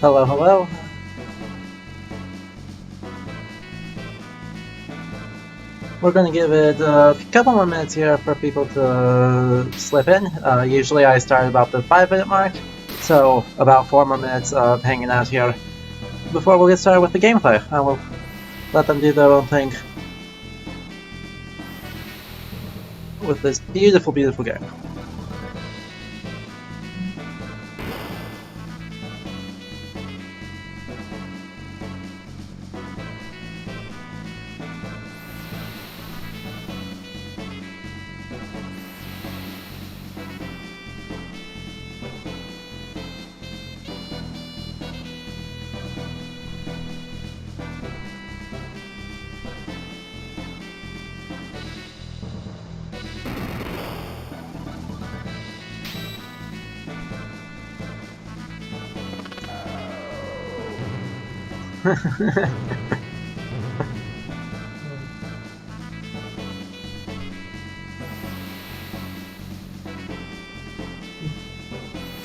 Hello, hello. We're going to give it a couple more minutes here for people to slip in. Usually I start about the 5-minute mark, so about 4 more minutes of hanging out here before we'll get started with the gameplay. I will let them do their own thing with this beautiful, beautiful game.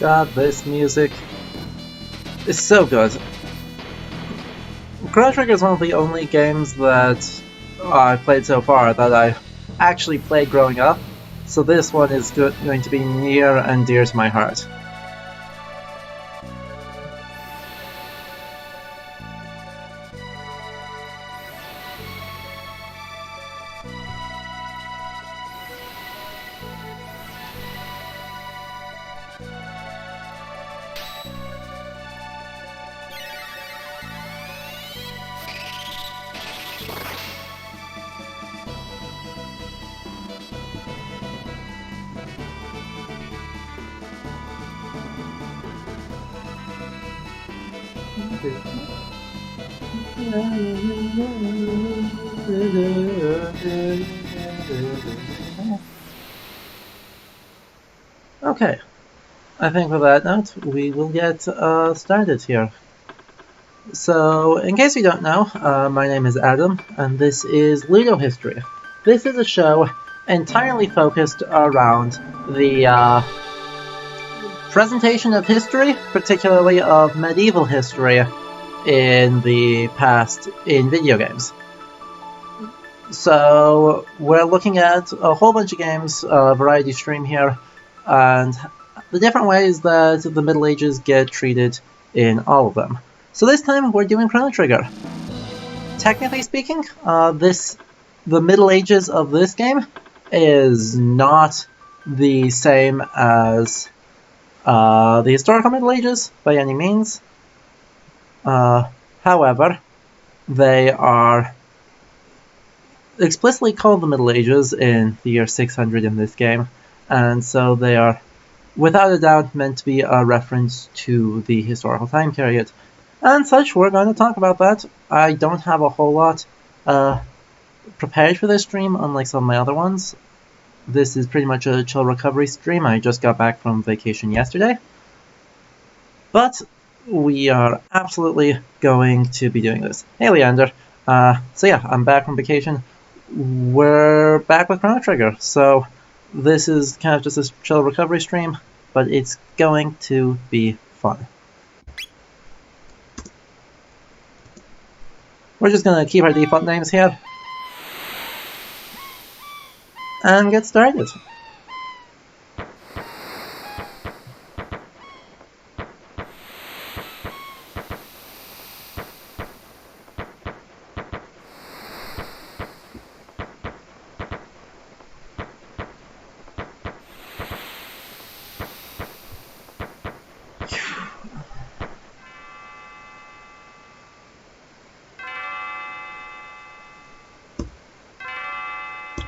God, this music is so good. Chrono Trigger is one of the only games that I've played so far that I actually played growing up, so this one is going to be near and dear to my heart. Okay, I think with that note, we will get started here. So, in case you don't know, my name is Adam, and this is Ludo History. This is a show entirely focused around the presentation of history, particularly of medieval history, in the past in video games. So we're looking at a whole bunch of games, variety stream here, and the different ways that the Middle Ages get treated in all of them. So this time we're doing Chrono Trigger. Technically speaking, the Middle Ages of this game is not the same as the historical Middle Ages by any means. However, they are explicitly called the Middle Ages in the year 600 in this game, and so they are without a doubt meant to be a reference to the historical time period. And such, we're going to talk about that. I don't have a whole lot prepared for this stream, unlike some of my other ones. This is pretty much a chill recovery stream. I just got back from vacation yesterday. But we are absolutely going to be doing this. Hey, Leander. So yeah, I'm back from vacation. We're back with Chrono Trigger, so this is kind of just a chill recovery stream, but it's going to be fun. We're just going to keep our default names here and get started.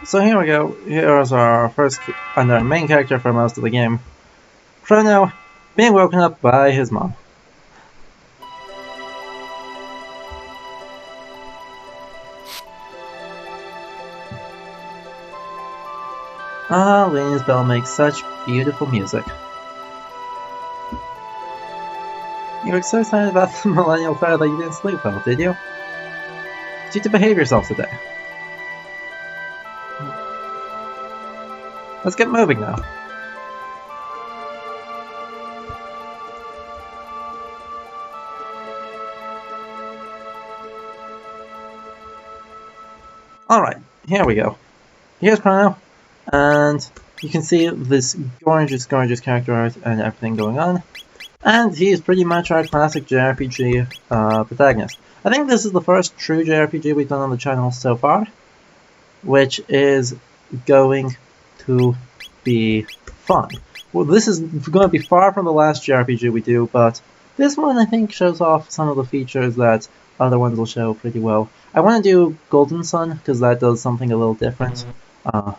So here we go. Here's our first and our main character for most of the game. Chrono being woken up by his mom. Ah, Leanie's bell makes such beautiful music. You were so excited about the Millennial Fair that you didn't sleep well, did you? You need to behave yourself today. Let's get moving now. Alright, here we go. Here's Chrono, and you can see this gorgeous character art and everything going on. And he is pretty much our classic JRPG protagonist. I think this is the first true JRPG we've done on the channel so far, which is going to be fun. Well, this is going to be far from the last JRPG we do, but this one I think shows off some of the features that other ones will show pretty well. I want to do Golden Sun, because that does something a little different. But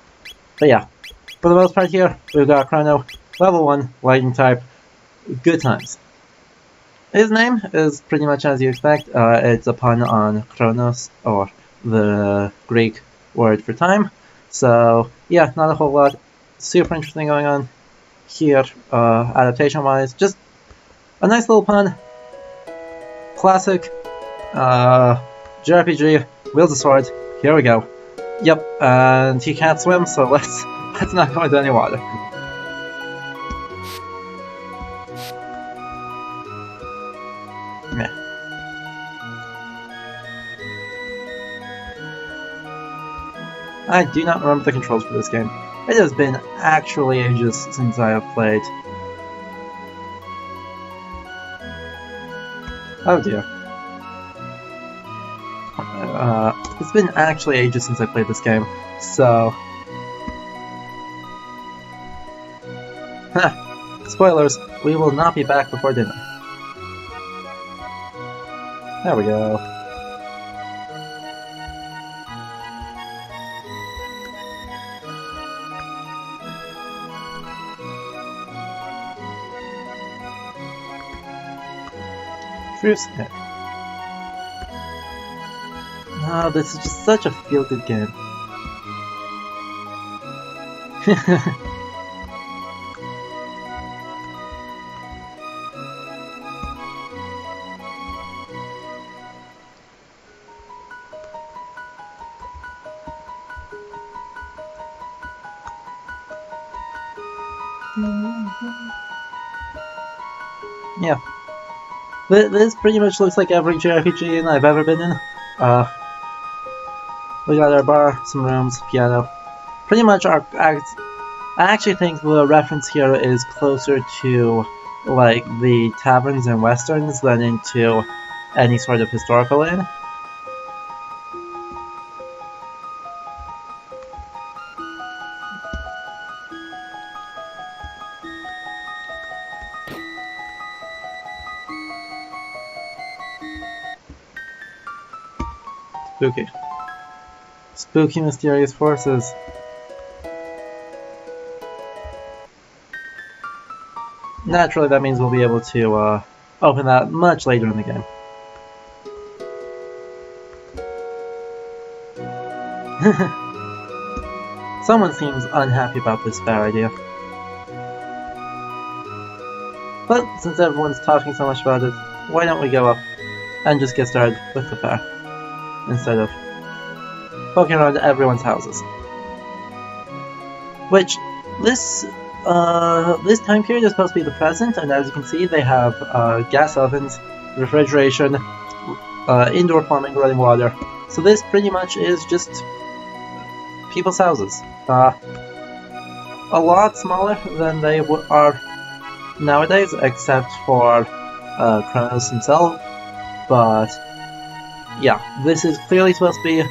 yeah, for the most part here, we've got Chrono, level 1, lightning type, good times. His name is pretty much as you expect. It's a pun on Chronos, or the Greek word for time. So yeah, not a whole lot super interesting going on here, adaptation-wise. Just a nice little pun. Classic JRPG, wields a sword. Here we go. Yep, and he can't swim, so let's not go into any water. Meh. I do not remember the controls for this game. It has been actually ages since I have played. Oh dear. It's been actually ages since I played this game, so... Spoilers, we will not be back before dinner. There we go. Truce. Oh, this is just such a feel-good game. Yeah. This pretty much looks like every JRPG I've ever been in. We got our bar, some rooms, piano. Pretty much our acts. I actually think the reference here is closer to like the taverns and westerns than into any sort of historical inn. Spooky. Spooky, mysterious forces. Naturally, that means we'll be able to open that much later in the game. Someone seems unhappy about this fair idea. But since everyone's talking so much about it, why don't we go up and just get started with the fair, instead of poking around everyone's houses. Which, this time period is supposed to be the present, and as you can see, they have gas ovens, refrigeration, indoor plumbing, running water. So this pretty much is just people's houses. A lot smaller than they are nowadays, except for Chronos himself. But yeah, this is clearly supposed to be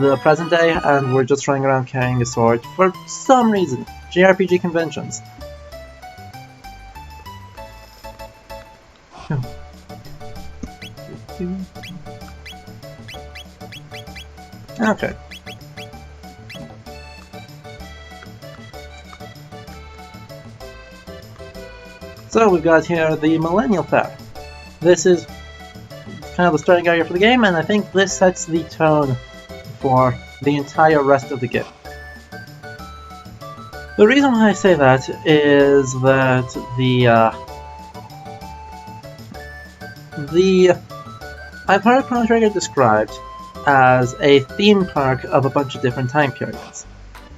the present day, and we're just running around carrying a sword for some reason. JRPG conventions. Okay. So we've got here the Millennial Fair. This is kind of the starting area for the game, and I think this sets the tone for the entire rest of the game. The reason why I say that is that I've heard Chrono Trigger described as a theme park of a bunch of different time periods,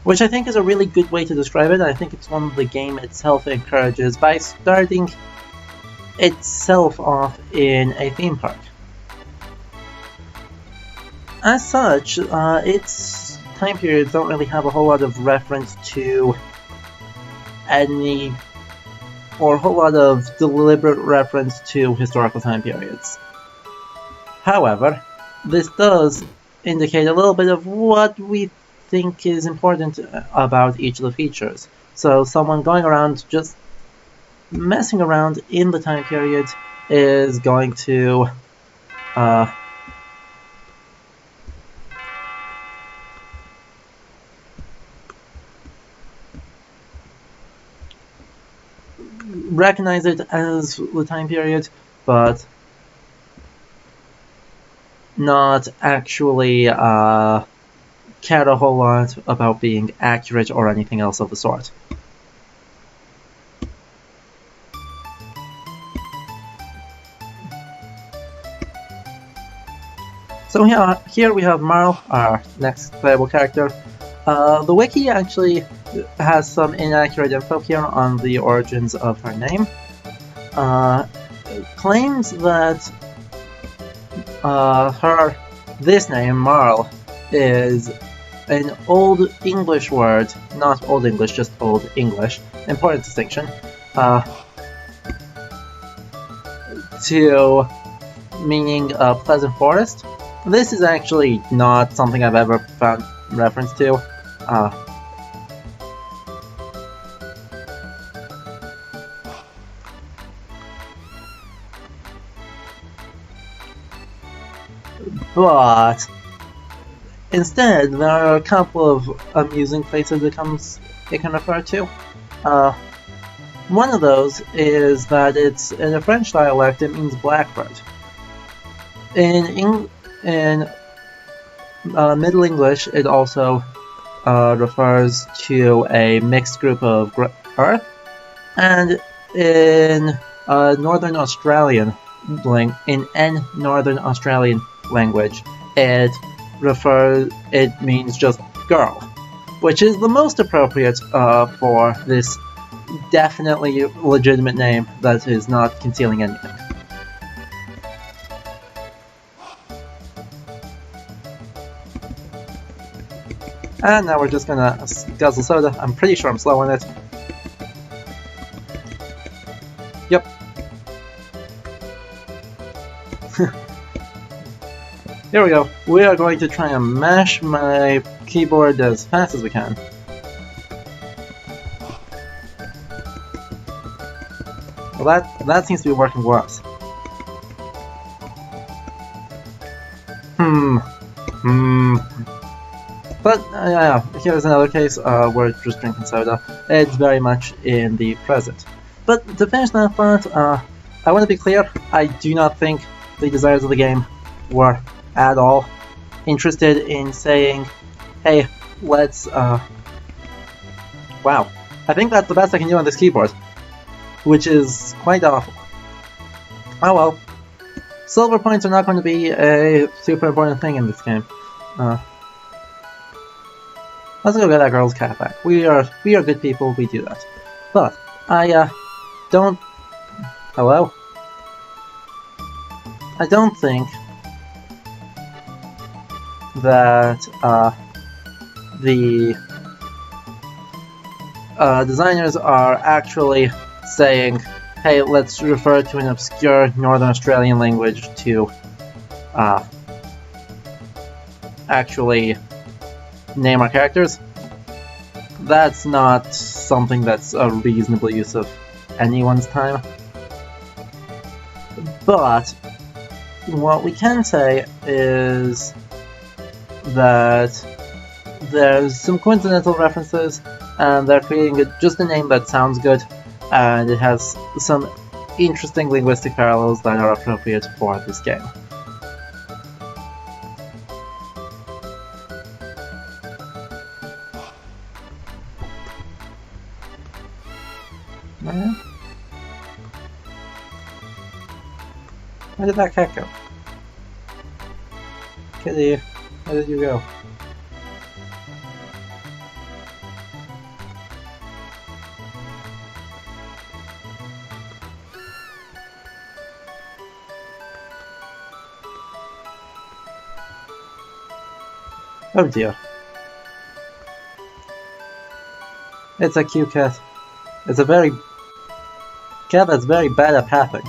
which I think is a really good way to describe it. I think it's one the game itself encourages by starting itself off in a theme park. As such, its time periods don't really have a whole lot of reference to any, or a whole lot of deliberate reference to historical time periods. However, this does indicate a little bit of what we think is important about each of the features. So someone going around just messing around in the time period is going to recognize it as the time period, but not actually care a whole lot about being accurate or anything else of the sort. So here we have Marl, our next playable character. The wiki actually has some inaccurate info here on the origins of her name. Claims that this name, Marl, is an Old English word, not Old English, just Old English, important distinction, to meaning pleasant forest. This is actually not something I've ever found reference to. But instead, there are a couple of amusing places it can refer to. One of those is that it's in a French dialect. It means blackbird. In Middle English, it also refers to a mixed group of earth, and in Northern Australian Northern Australian language, it means just girl, which is the most appropriate for this definitely legitimate name that is not concealing anything. And now we're just gonna guzzle soda. I'm pretty sure I'm slow on it. Yep. Here we go. We are going to try and mash my keyboard as fast as we can. Well, that seems to be working for us. But here's another case where we're just drinking soda. It's very much in the present. But to finish that thought, I want to be clear, I do not think the designers of the game were at all interested in saying, hey, let's, wow, I think that's the best I can do on this keyboard, which is quite awful. Oh well, silver points are not going to be a super important thing in this game. Let's go get that girl's cat back. We are good people, we do that. But, I don't... Hello? I don't think that the designers are actually saying, hey, let's refer to an obscure Northern Australian language to actually name our characters. That's not something that's a reasonable use of anyone's time. But what we can say is that there's some coincidental references, and they're creating just a name that sounds good, and it has some interesting linguistic parallels that are appropriate for this game. Where did that cat go? Kitty, where did you go? Oh dear. It's a cute cat. It's a very... cat that's very bad at pathing.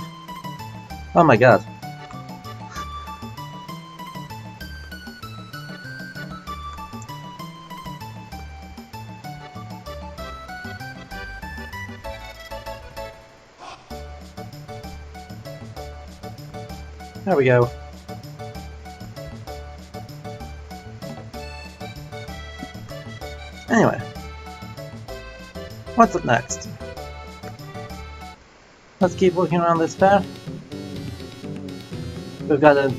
Oh my god. There we go. Anyway. What's up next? Let's keep looking around this fair. We've got a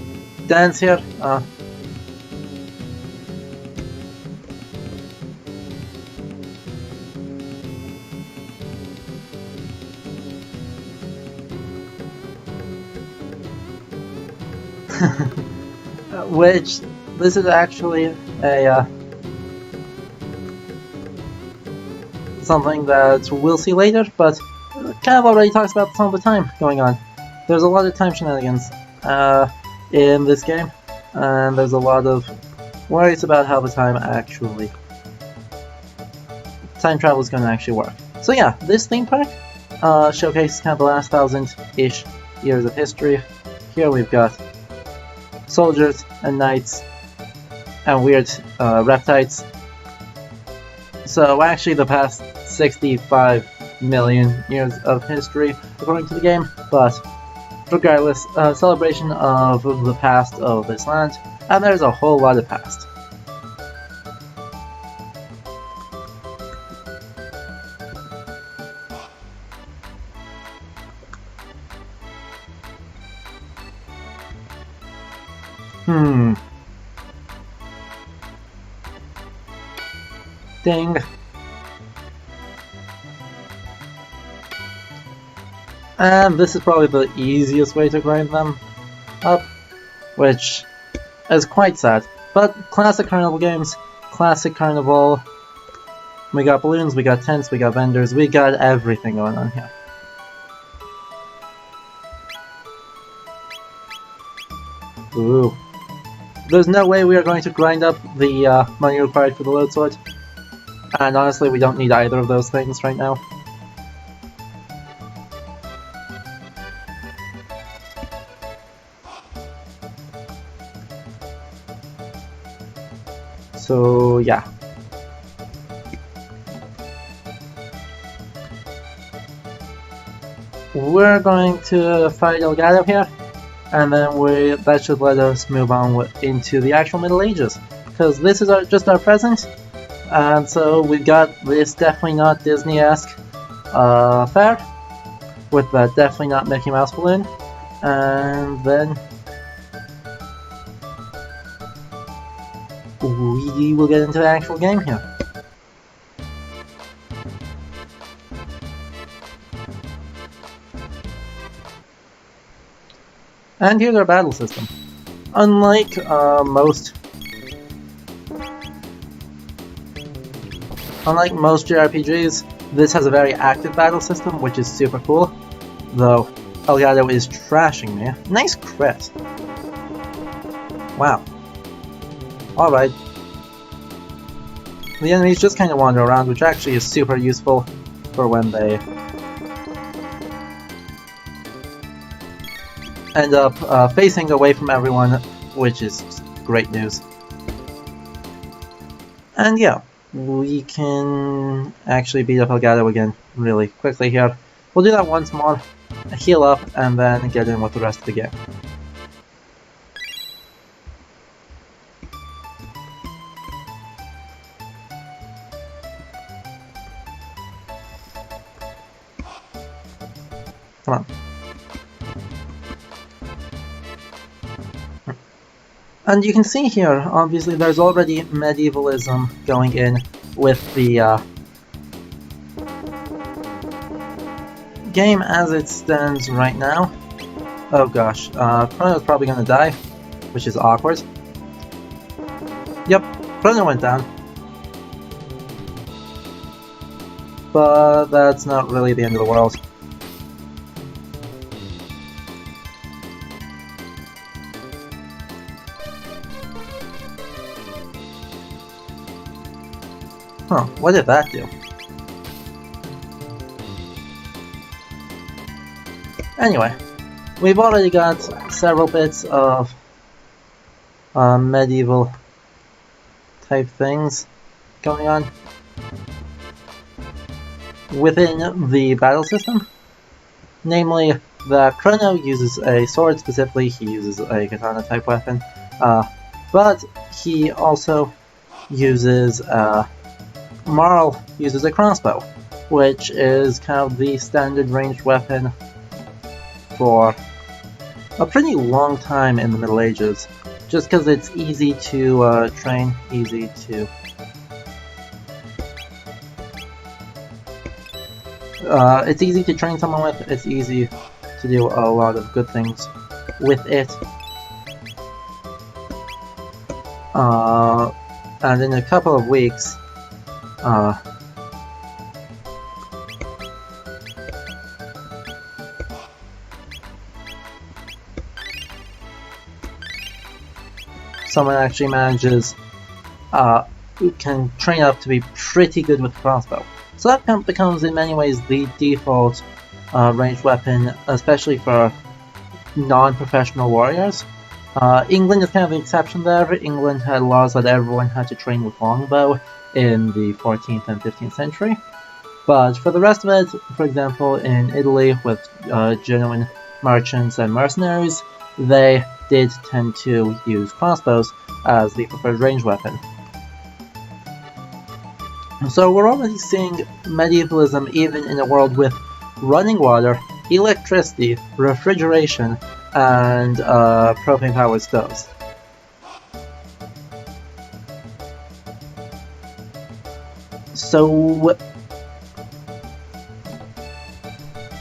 dance here. Which, this is actually a something that we'll see later, but kind of already talks about some of the time going on. There's a lot of time shenanigans in this game, and there's a lot of worries about how the time travel is going to actually work. So yeah, this theme park showcases kind of the last 1,000-ish years of history. Here we've got soldiers and knights and weird reptiles. So actually the past 65 million years of history according to the game, but regardless, celebration of the past of this land, and there's a whole lot of past. Ding. And this is probably the easiest way to grind them up, which is quite sad. But classic carnival games, classic carnival. We got balloons, we got tents, we got vendors, we got everything going on here. Ooh. There's no way we are going to grind up the money required for the load sword. And honestly, we don't need either of those things right now. So, yeah. We're going to fight Elgato here, and then that should let us move on into the actual Middle Ages. Because this is just our present, and so we've got this definitely not Disney-esque fair, with that definitely not Mickey Mouse balloon, and then we will get into the actual game here. And here's our battle system. Unlike most JRPGs, this has a very active battle system, which is super cool. Though Elgato is trashing me. Nice crit. Wow. Alright. The enemies just kind of wander around, which actually is super useful for when they end up facing away from everyone, which is great news. And yeah, we can actually beat up Elgato again really quickly here. We'll do that once more, heal up, and then get in with the rest of the game. Come on. And you can see here, obviously, there's already medievalism going in with the game as it stands right now. Oh gosh, Chrono's probably gonna die, which is awkward. Yep, Chrono went down. But that's not really the end of the world. Huh, what did that do? Anyway, we've already got several bits of medieval type things going on within the battle system. Namely, that Chrono uses a sword, specifically he uses a katana type weapon, but he also uses, Marl uses a crossbow, which is kind of the standard ranged weapon for a pretty long time in the Middle Ages, just because it's easy to train, easy to it's easy to train someone with, it's easy to do a lot of good things with it. And in a couple of weeks, someone actually manages, can train up to be pretty good with the crossbow. So that becomes in many ways the default ranged weapon, especially for non-professional warriors. England is kind of the exception there. England had laws that everyone had to train with longbow in the 14th and 15th century. But for the rest of it, for example, in Italy with genuine merchants and mercenaries, they did tend to use crossbows as the preferred range weapon. So we're already seeing medievalism even in a world with running water, electricity, refrigeration, and propane-powered stoves. So...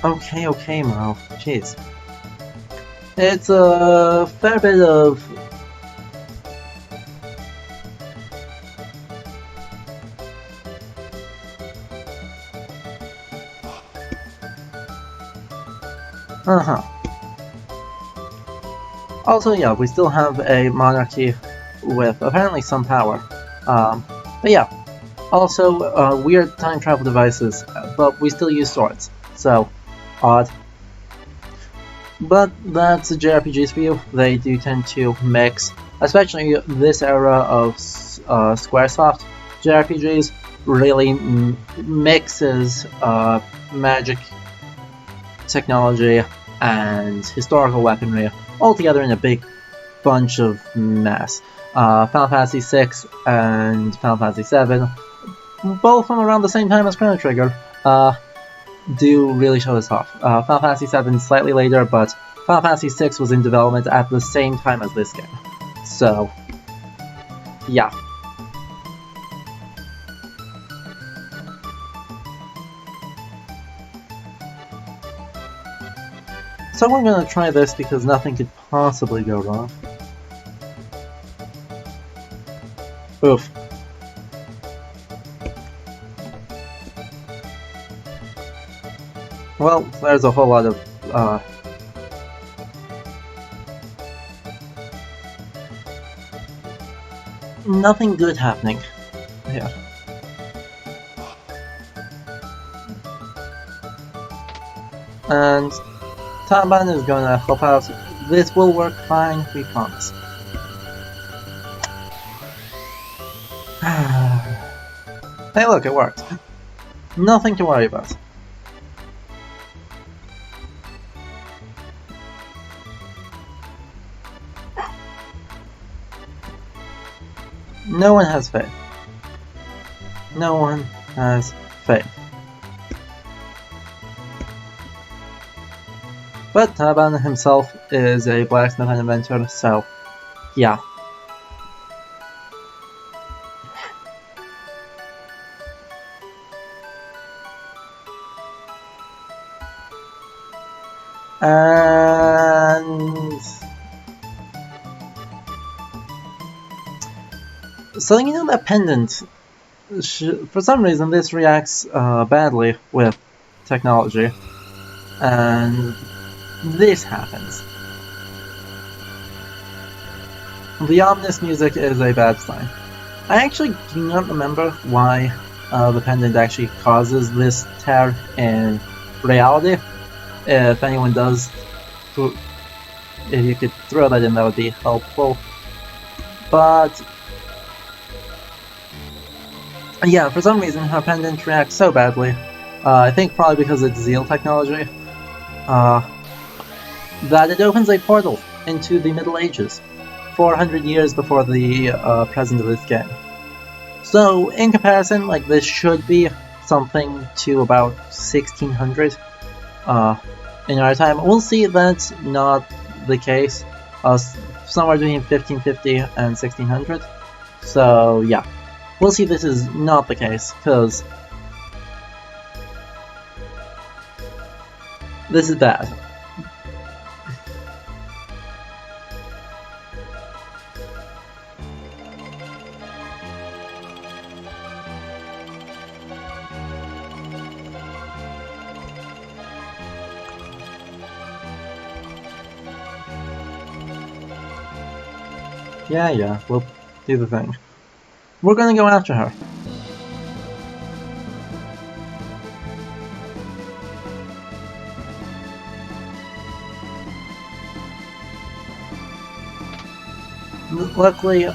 Okay, Mo. Jeez. It's a fair bit of... Also, yeah, we still have a monarchy with apparently some power. But yeah, also weird time travel devices, but we still use swords, so odd. But that's JRPGs for you. They do tend to mix, especially this era of Squaresoft JRPGs, really mixes magic, technology, and historical weaponry all together in a big bunch of mess. Final Fantasy VI and Final Fantasy VII, both from around the same time as Chrono Trigger, do really show this off. Final Fantasy VII slightly later, but Final Fantasy VI was in development at the same time as this game. So, yeah. So we're gonna try this because nothing could possibly go wrong. Oof. Well, there's a whole lot of, nothing good happening here. And Taban is gonna help out. This will work fine, we promise. Hey look, it worked. Nothing to worry about. No one has faith. No one has faith. But Taban himself is a blacksmith and inventor, so yeah. And so you know that pendant, for some reason this reacts badly with technology, and this happens. The ominous music is a bad sign. I actually do not remember why the pendant actually causes this tear in reality. If anyone does, if you could throw that in, that would be helpful. But yeah, for some reason her pendant reacts so badly. I think probably because it's Zeal technology. That it opens a portal into the Middle Ages, 400 years before the present of this game. So, in comparison, like, this should be something to about 1600 in our time. We'll see that's not the case, somewhere between 1550 and 1600. So, yeah, we'll see this is not the case, because this is bad. Yeah, we'll do the thing. We're gonna go after her. Luckily,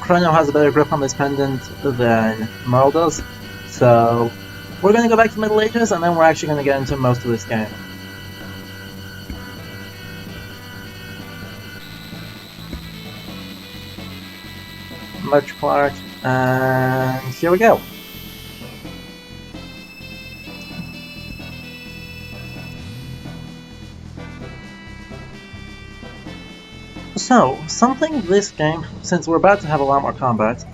Chrono has a better grip on this pendant than Merle does, so we're gonna go back to the Middle Ages, and then we're actually gonna get into most of this game. Much Clark, and here we go. So, something this game, since we're about to have a lot more combat,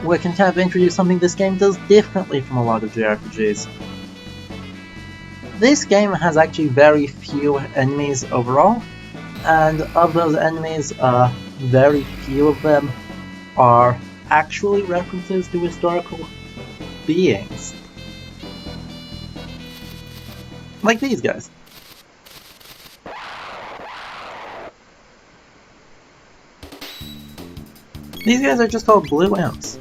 we can kind of introduce something this game does differently from a lot of JRPGs. This game has actually very few enemies overall, and of those enemies, very few of them are actually references to historical beings. Like these guys. These guys are just called blue imps.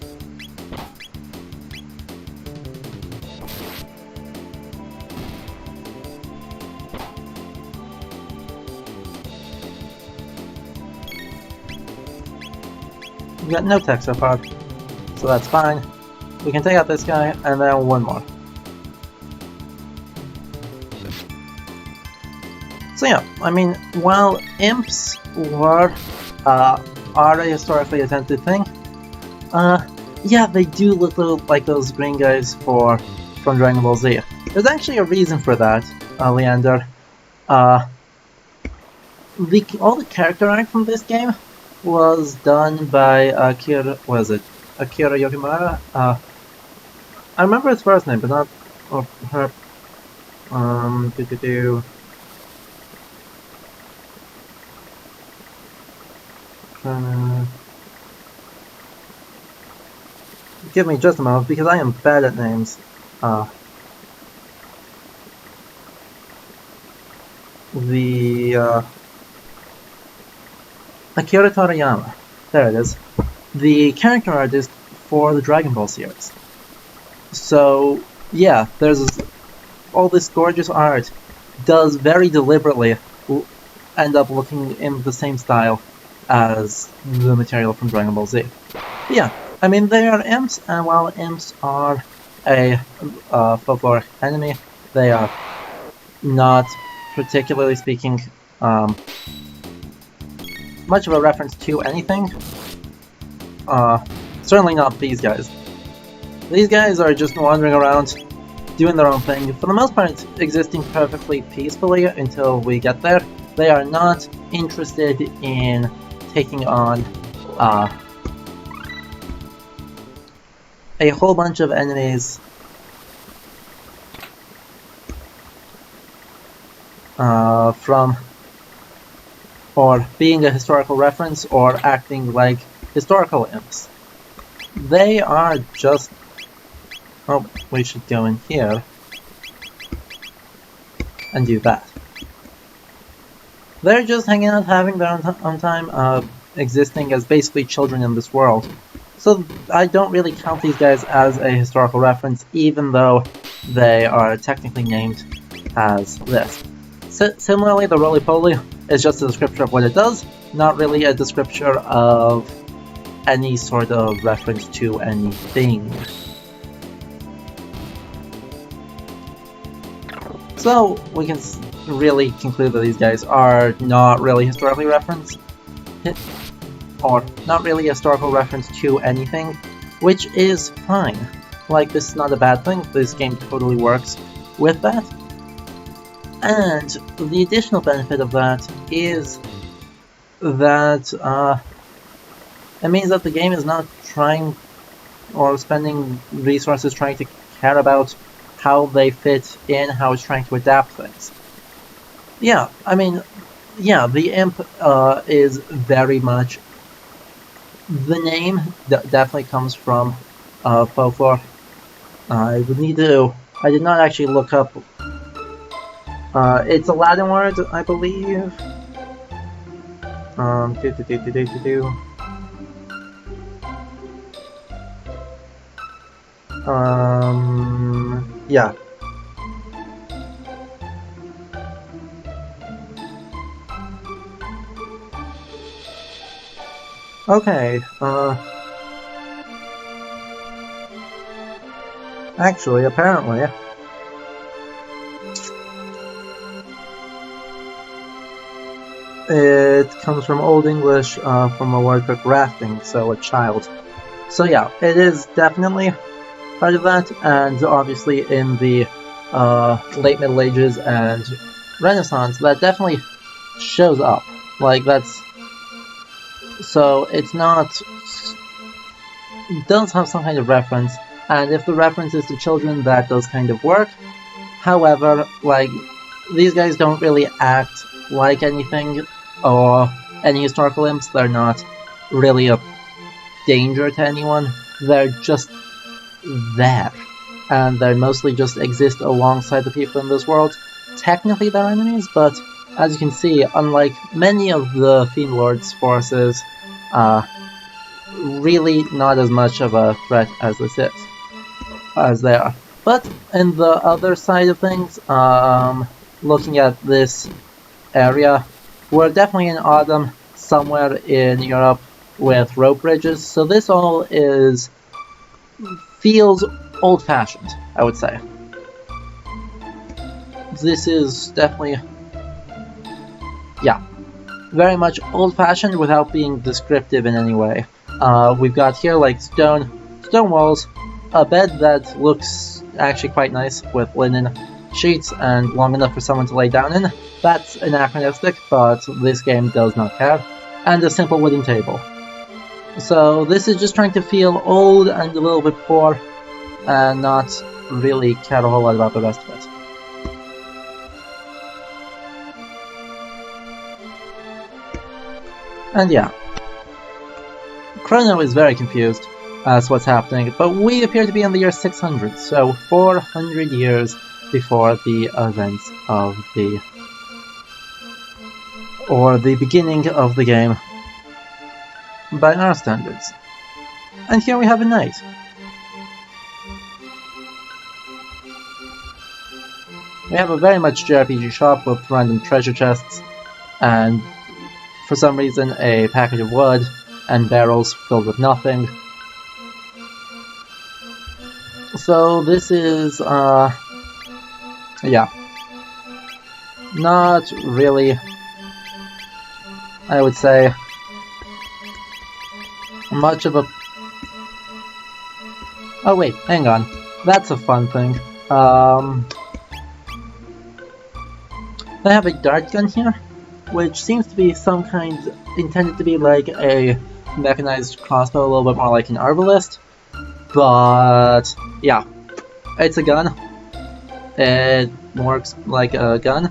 We've got no tech so far, so that's fine. We can take out this guy, and then one more. So yeah, I mean, while imps are a historically attempted thing, yeah, they do look like those green guys from Dragon Ball Z. There's actually a reason for that, Leander. All the character art from this game was done by Akira Yokimura? I remember his first name, but not her. Give me just a moment, because I am bad at names. Akira Toriyama. There it is. The character artist for the Dragon Ball series. So, yeah, all this gorgeous art does very deliberately end up looking in the same style as the material from Dragon Ball Z. But yeah, I mean, they are imps, and while imps are a folkloric enemy, they are not, particularly speaking, much of a reference to anything. Certainly not these guys. These guys are just wandering around, doing their own thing, for the most part existing perfectly peacefully until we get there. They are not interested in taking on a whole bunch of enemies or being a historical reference or acting like historical imps. They are just... Oh, we should go in here and do that. They're just hanging out, having their own time, existing as basically children in this world. So I don't really count these guys as a historical reference, even though they are technically named as this. Similarly, the roly-poly is just a descriptor of what it does, not really a descriptor of any sort of reference to anything. So we can really conclude that these guys are not really historically referenced, or not really a historical reference to anything, which is fine. Like, this is not a bad thing, this game totally works with that. And the additional benefit of that is that it means that the game is not trying or spending resources trying to care about how they fit in, how it's trying to adapt things. Yeah, I mean, yeah, the imp is very much... The name definitely comes from folklore. I would need to... I did not actually look up... it's a Latin word, I believe. Yeah. Okay, actually, apparently... It comes from Old English, from a word for grafting, so a child. So yeah, it is definitely part of that, and obviously in the late Middle Ages and Renaissance, that definitely shows up. Like, that's... So it's not... It does have some kind of reference, and if the reference is to children, that does kind of work. However, like, these guys don't really act like anything, or any historical imps. They're not really a danger to anyone. They're just there. And they mostly just exist alongside the people in this world. Technically they're enemies, but as you can see, unlike many of the Fiend Lord's forces, really not as much of a threat as this is. As they are. But in the other side of things, looking at this area, we're definitely in autumn somewhere in Europe with rope bridges, so this all feels old-fashioned, I would say. This is definitely, yeah, very much old-fashioned without being descriptive in any way. We've got here like stone walls, a bed that looks actually quite nice with linen sheets and long enough for someone to lay down in. That's anachronistic, but this game does not care. And a simple wooden table. So this is just trying to feel old and a little bit poor, and not really care a whole lot about the rest of it. And yeah, Chrono is very confused as to what's happening, but we appear to be in the year 600, so 400 years before the events of the beginning of the game by our standards. And here we have a knight. We have a very much JRPG shop with random treasure chests, and for some reason a package of wood and barrels filled with nothing. So this is, yeah, not really, I would say, much of a... Oh wait, hang on, that's a fun thing. I have a dart gun here, which seems to be some kind, intended to be like a mechanized crossbow, a little bit more like an arbalist. But yeah, it's a gun. It works like a gun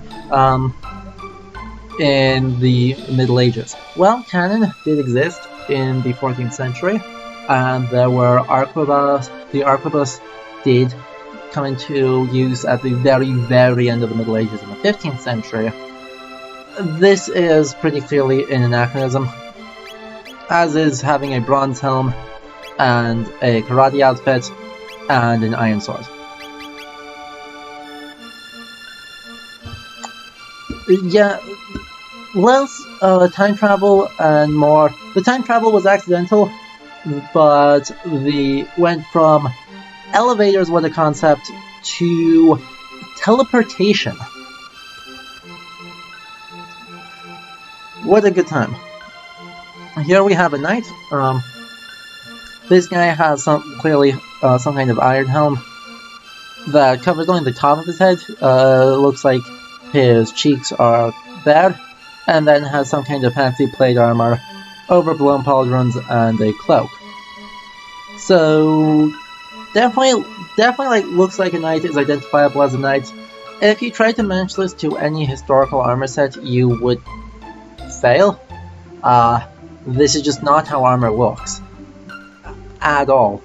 in the Middle Ages. Well, cannon did exist in the 14th century, and there were arquebus. The arquebus did come into use at the very end of the Middle Ages in the 15th century. This is pretty clearly an anachronism, as is having a bronze helm and a karate outfit, and an iron sword. Yeah, less time travel and more. The time travel was accidental, but the went from elevators were the concept to teleportation. What a good time. Here we have a knight. This guy has clearly some kind of iron helm that covers only the top of his head. Looks like his cheeks are bare, and then has some kind of fancy plate armor, overblown pauldrons, and a cloak. So definitely like looks like a knight, is identifiable as a knight. If you try to match this to any historical armor set, you would fail. This is just not how armor looks at all.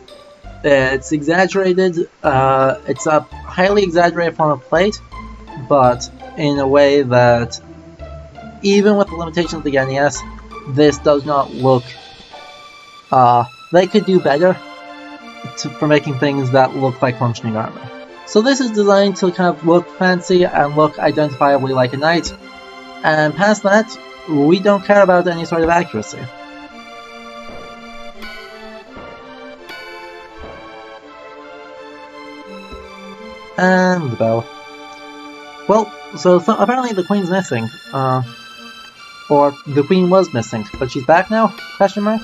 It's exaggerated. It's a highly exaggerated form of plate, but in a way that, even with the limitations of the NES, this does not look... they could do better for making things that look like functioning armor. So this is designed to kind of look fancy and look identifiably like a knight, and past that, we don't care about any sort of accuracy. And the bell. Well, so apparently the queen's missing. Or the queen was missing, but she's back now? Question mark?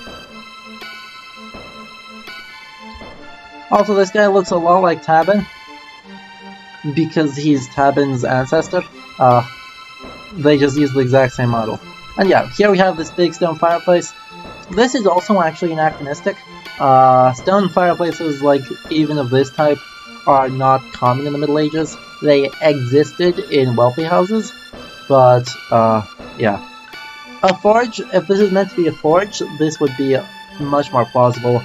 Also, this guy looks a lot like Tabin, because he's Tabin's ancestor. They just used the exact same model. And yeah, here we have this big stone fireplace. This is also actually anachronistic. Stone fireplaces, like, even of this type, are not common in the Middle Ages. They existed in wealthy houses, but, yeah. A forge, if this is meant to be a forge, this would be much more plausible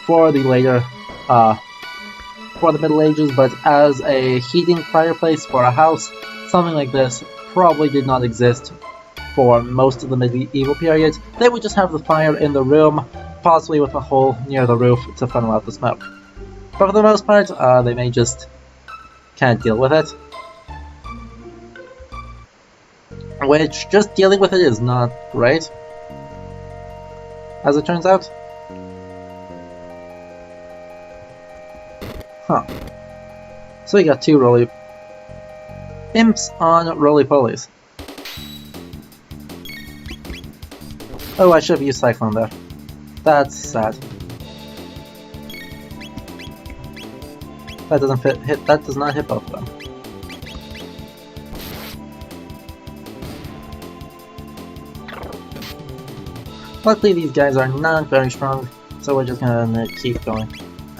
for the later, for the Middle Ages, but as a heating fireplace for a house, something like this probably did not exist for most of the medieval period. They would just have the fire in the room, possibly with a hole near the roof to funnel out the smoke. But for the most part, they may just can't deal with it. Which, just dealing with it is not great, as it turns out. Huh. So we got two imps on roly-polies. Oh, I should have used Cyclone there. That's sad. That doesn't hit. That does not hit both of them. Luckily, these guys are not very strong, so we're just gonna keep going.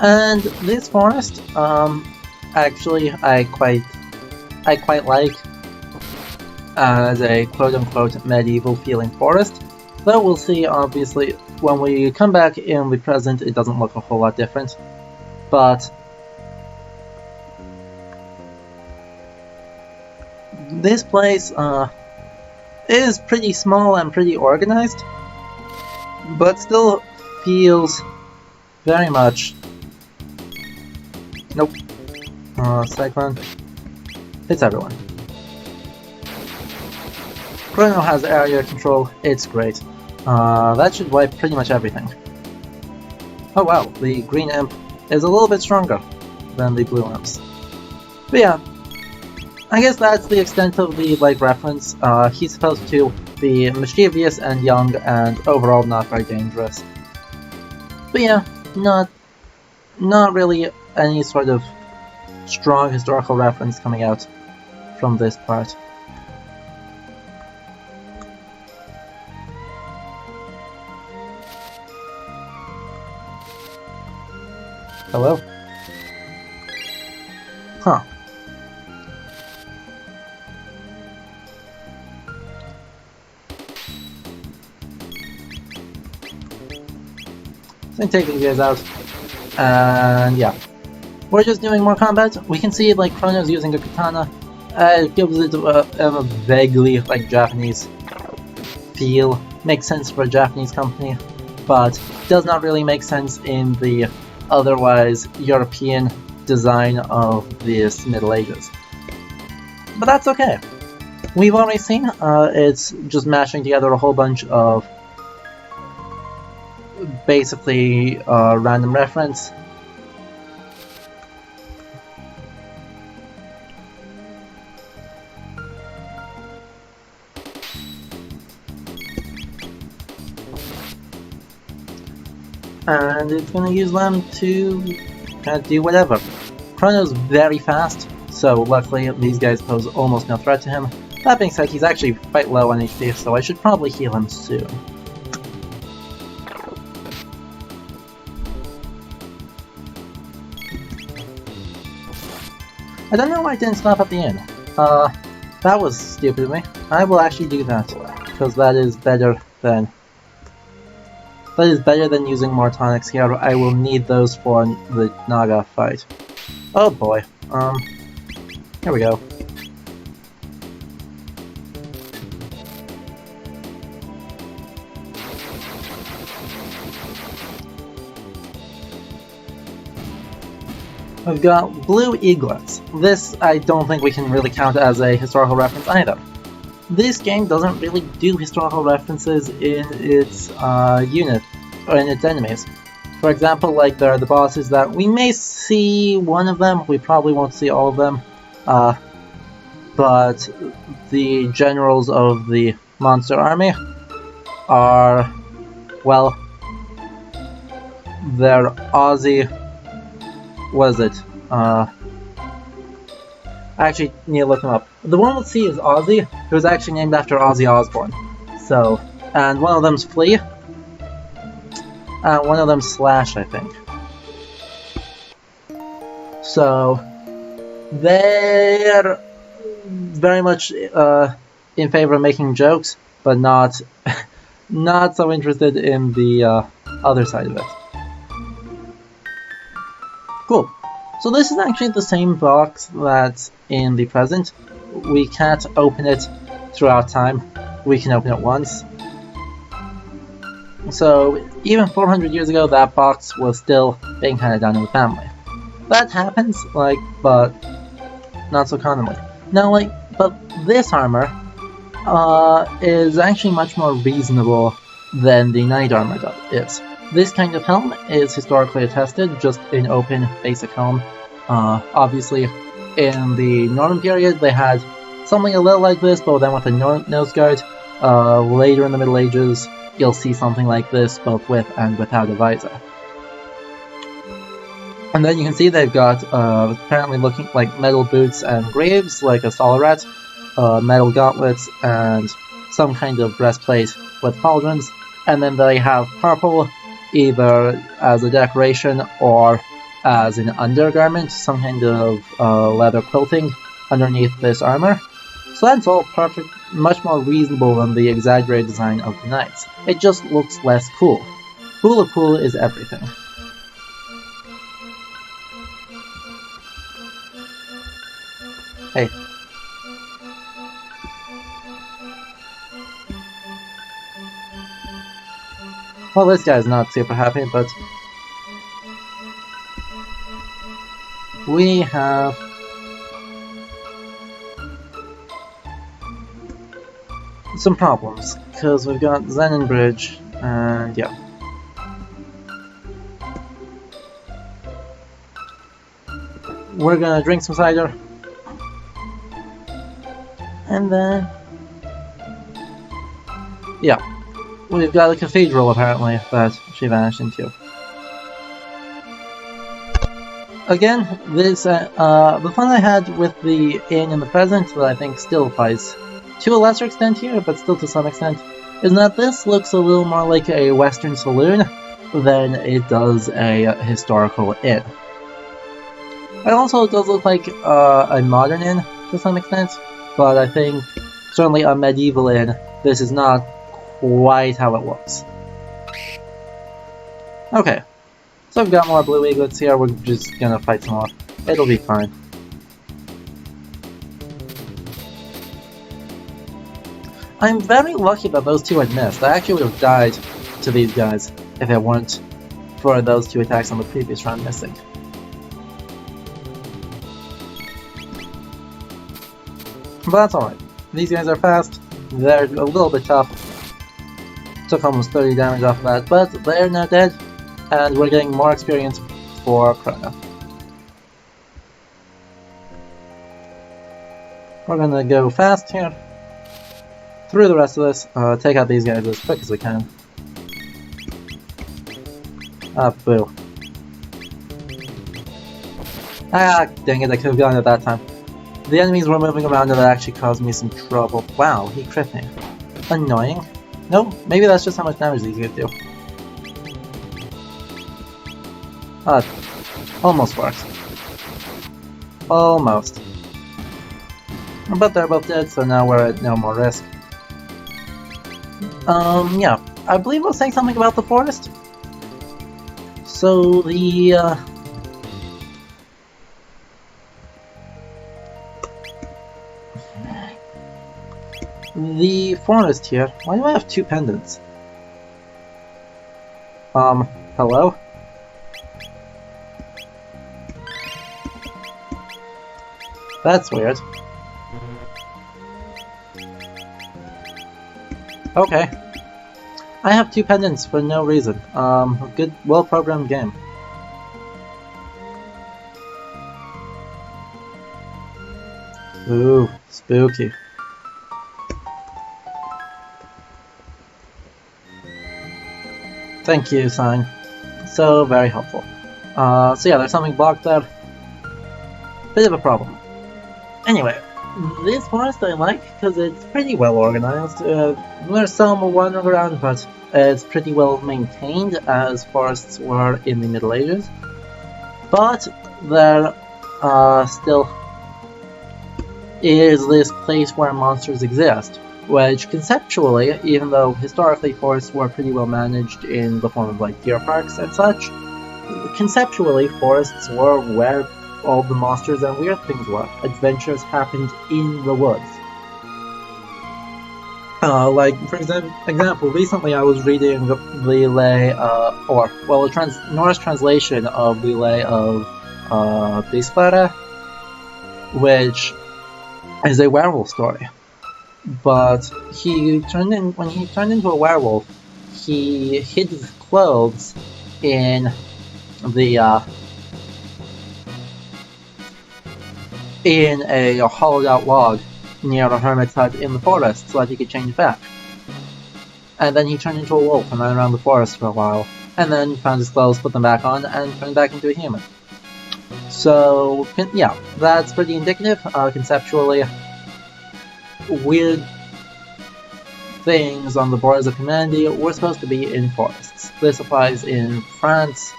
And this forest, actually, I quite like as a quote-unquote medieval-feeling forest. Though we'll see, obviously, when we come back in the present, it doesn't look a whole lot different. But this place is pretty small and pretty organized, but still feels very much... Nope. Cyclone. Hits everyone. Chrono has area control, it's great. That should wipe pretty much everything. Oh wow, the green imp is a little bit stronger than the blue imps. But yeah, I guess that's the extent of the reference. He's supposed to be mischievous and young and overall not very dangerous. But yeah, not really any sort of strong historical reference coming out from this part. Hello? Huh. So I'm taking you guys out. And yeah. We're just doing more combat. We can see Chrono's using a katana. It gives it a vaguely Japanese feel. Makes sense for a Japanese company. but does not really make sense in the otherwise European design of this Middle Ages. But that's okay. We've already seen it's just mashing together a whole bunch of basically random reference. And it's gonna use them to do whatever. Chrono's very fast, so luckily these guys pose almost no threat to him. That being said, he's actually quite low on HP, so I should probably heal him soon. I don't know why I didn't stop at the inn. That was stupid of me. I will actually do that, because that is better than using more tonics here. I will need those for the Naga fight. Oh boy. Here we go. We've got blue eaglets. This I don't think we can really count as a historical reference either. This game doesn't really do historical references in its unit, or in its enemies. For example, like there are the bosses that we may see one of them, we probably won't see all of them, but the generals of the monster army are, well, they're Aussie. What is it? I actually need to look him up. The one we'll see is Ozzy, who's actually named after Ozzy Osbourne. So, and one of them's Flea, and one of them's Slash, I think. So, they're very much in favor of making jokes, but not not so interested in the other side of it. Cool. So this is actually the same box that's in the present. We can't open it throughout time. We can open it once. So even 400 years ago, that box was still being handed down in the family. That happens, like, but not so commonly. Now, like, but this armor is actually much more reasonable than the knight armor is. This kind of helm is historically attested, just an open, basic helm. Obviously, in the Norman period, they had something a little like this, but then with a nose guard. Later in the Middle Ages, you'll see something like this, both with and without a visor. And then you can see they've got apparently looking like metal boots and greaves, like a Solaret, metal gauntlets, and some kind of breastplate with pauldrons. And then they have purple, either as a decoration or as an undergarment, some kind of leather quilting underneath this armor. So that's all perfect, much more reasonable than the exaggerated design of the knights. It just looks less cool. Cool is everything. Hey. Well, this guy's not super happy, but we have some problems, because we've got Zenon Bridge, and yeah. We're gonna drink some cider, and then, yeah. We've got a cathedral, apparently, that she vanished into. Again, this, the fun I had with the inn in the present, that I think still applies to a lesser extent here, but still to some extent, is that this looks a little more like a Western saloon than it does a historical inn. It also does look like a modern inn to some extent, but I think certainly a medieval inn, this is not quite how it looks. Okay, so I've got more blue eaglets here, we're just gonna fight some more. It'll be fine. I'm very lucky that those two had missed. I actually would have died to these guys. if it weren't for those 2 attacks on the previous round missing. But that's alright. These guys are fast, they're a little bit tough. Took almost 30 damage off of that, but they're now dead, and we're getting more experience for Chrono. We're gonna go fast here, through the rest of this, take out these guys as quick as we can. Ah, boo. Ah, dang it, I could have gone at that time. The enemies were moving around and that actually caused me some trouble. Wow, he crit me. Annoying. No, maybe that's just how much damage these guys do. Almost works. Almost. But they're both dead, so now we're at no more risk. Yeah. I believe I was saying something about the forest. So the forest here. Why do I have 2 pendants? Hello? That's weird. Okay. I have 2 pendants for no reason. A good, well-programmed game. Ooh, spooky. Thank you, sign. So very helpful. So yeah, there's something blocked there. Bit of a problem. Anyway, this forest I like because it's pretty well organized. There's some wandering around, but it's pretty well maintained as forests were in the Middle Ages. But there still is this place where monsters exist, which conceptually, even though historically forests were pretty well managed in the form of like deer parks and such, conceptually forests were where all the monsters and weird things were. Adventures happened in the woods. Like, for example, recently I was reading the lay, the Norse translation of the lay of Bisfara, which is a werewolf story. But when he turned into a werewolf, he hid his clothes in a hollowed out log near a hermit's hut in the forest so that he could change back. And then he turned into a wolf and ran around the forest for a while, and then found his clothes, put them back on, and turned back into a human. So, yeah, that's pretty indicative. Conceptually, weird things on the borders of humanity were supposed to be in forests. This applies in France,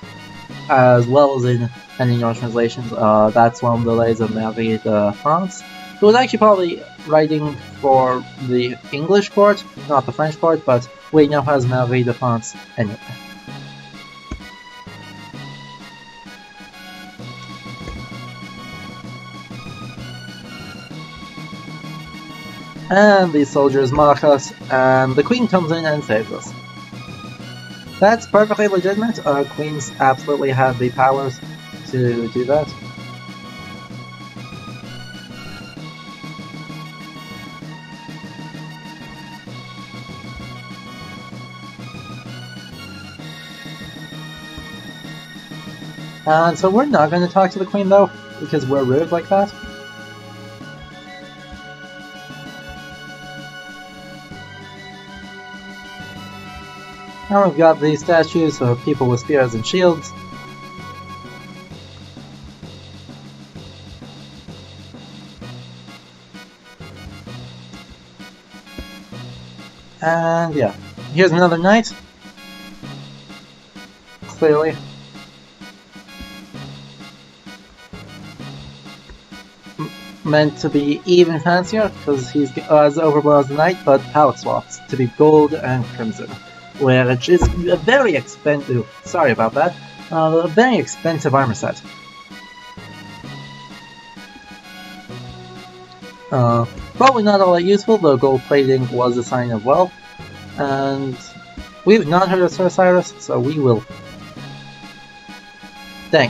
as well as in many Norse translations. That's one of the lays of Merveille de France, who was actually probably writing for the English court, not the French court, but we know has Merveille de France anyway. And these soldiers mock us, and the Queen comes in and saves us. That's perfectly legitimate. Queens absolutely have the powers to do that. And so we're not going to talk to the Queen though, because we're rude like that. Now we've got these statues of people with spears and shields. And yeah, here's another knight. Clearly. Meant to be even fancier, because he's as overblown as the knight, but palette swaps to be gold and crimson. Which is a very expensive, sorry about that, a very expensive armor set. Probably not all that useful, though gold plating was a sign of wealth, and We've not heard of Sir Cyrus, so we will. Dang.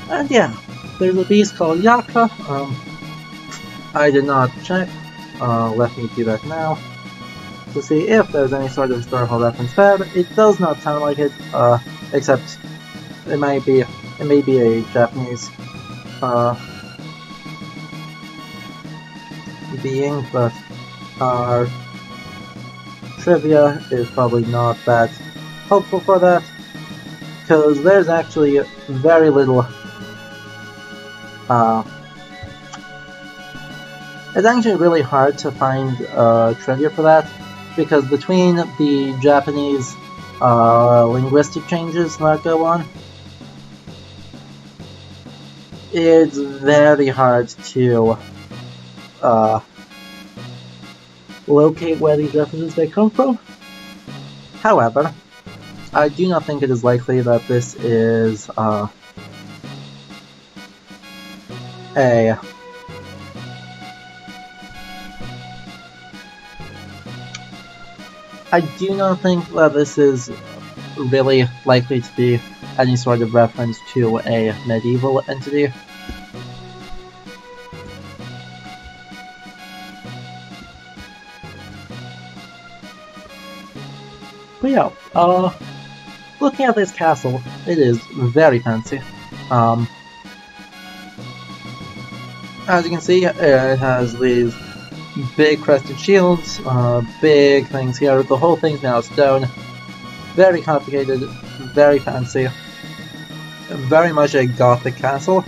And yeah, there's a beast called Yakra. I did not check. Let me do that now to see if there's any sort of historical reference there. It does not sound like it, except it may be a Japanese being, but our trivia is probably not that helpful for that, because there's actually very little. It's actually really hard to find trivia for that, because between the Japanese linguistic changes that go on, it's very hard to locate where these references may come from. However, I do not think it is likely that this is I do not think that this is really likely to be any sort of reference to a medieval entity. But yeah, looking at this castle, it is very fancy. As you can see, it has these big crested shields, big things here. The whole thing's now stone. Very complicated, very fancy. Very much a gothic castle.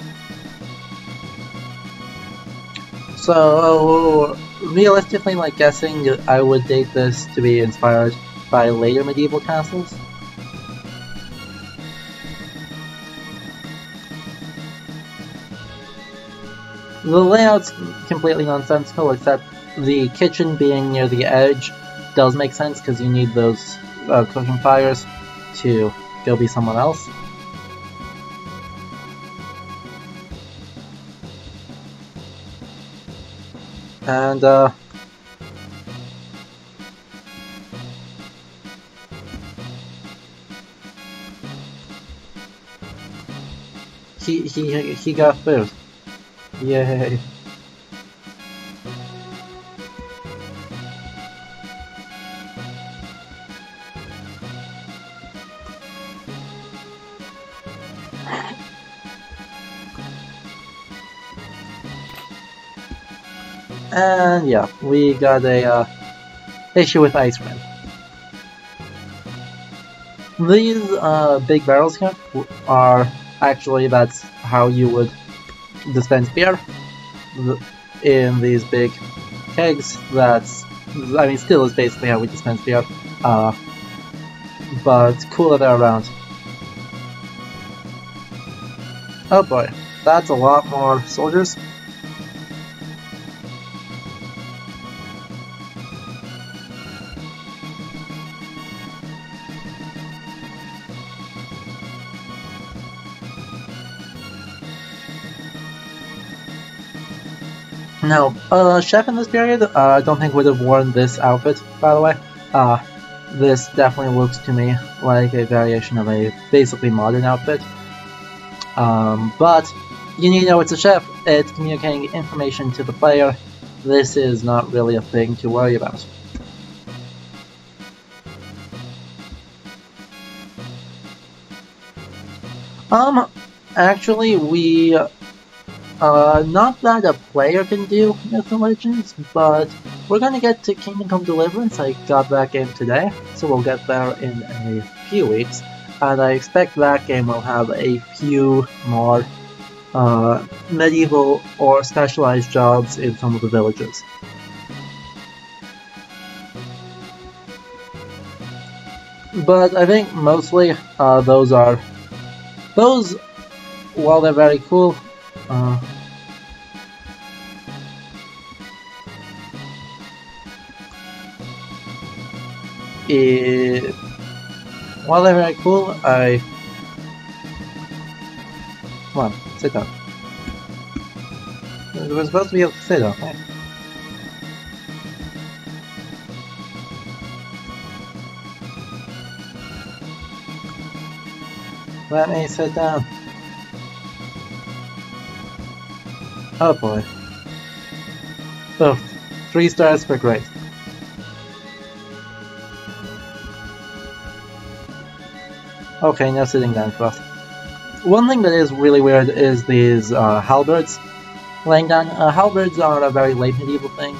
So, realistically, like guessing, I would date this to be inspired by later medieval castles. The layout's completely nonsensical, except the kitchen being near the edge does make sense because you need those cooking fires to go be someone else. And he got food. Yay. And yeah, we got a issue with ice cream. These big barrels here are actually, that's how you would dispense beer in these big kegs. That's, I mean, still is basically how we dispense beer, but cooler they're around. Oh boy, that's a lot more soldiers. Now, Chef in this period, I don't think would have worn this outfit, by the way. This definitely looks to me like a variation of a basically modern outfit. But you need to know it's a chef, it's communicating information to the player. This is not really a thing to worry about. Actually, we not that a player can do Myth and Legends, but we're gonna get to Kingdom Come Deliverance. I got that game today, so we'll get there in a few weeks, and I expect that game will have a few more medieval or specialized jobs in some of the villages. But I think mostly those, while they're very cool, while they're very cool, come on, sit down. We're supposed to be able to sit down, right? Let me sit down. Oh boy. Oh, 3 stars for great. Okay, now sitting down first. One thing that is really weird is these halberds laying down. Halberds are a very late medieval thing,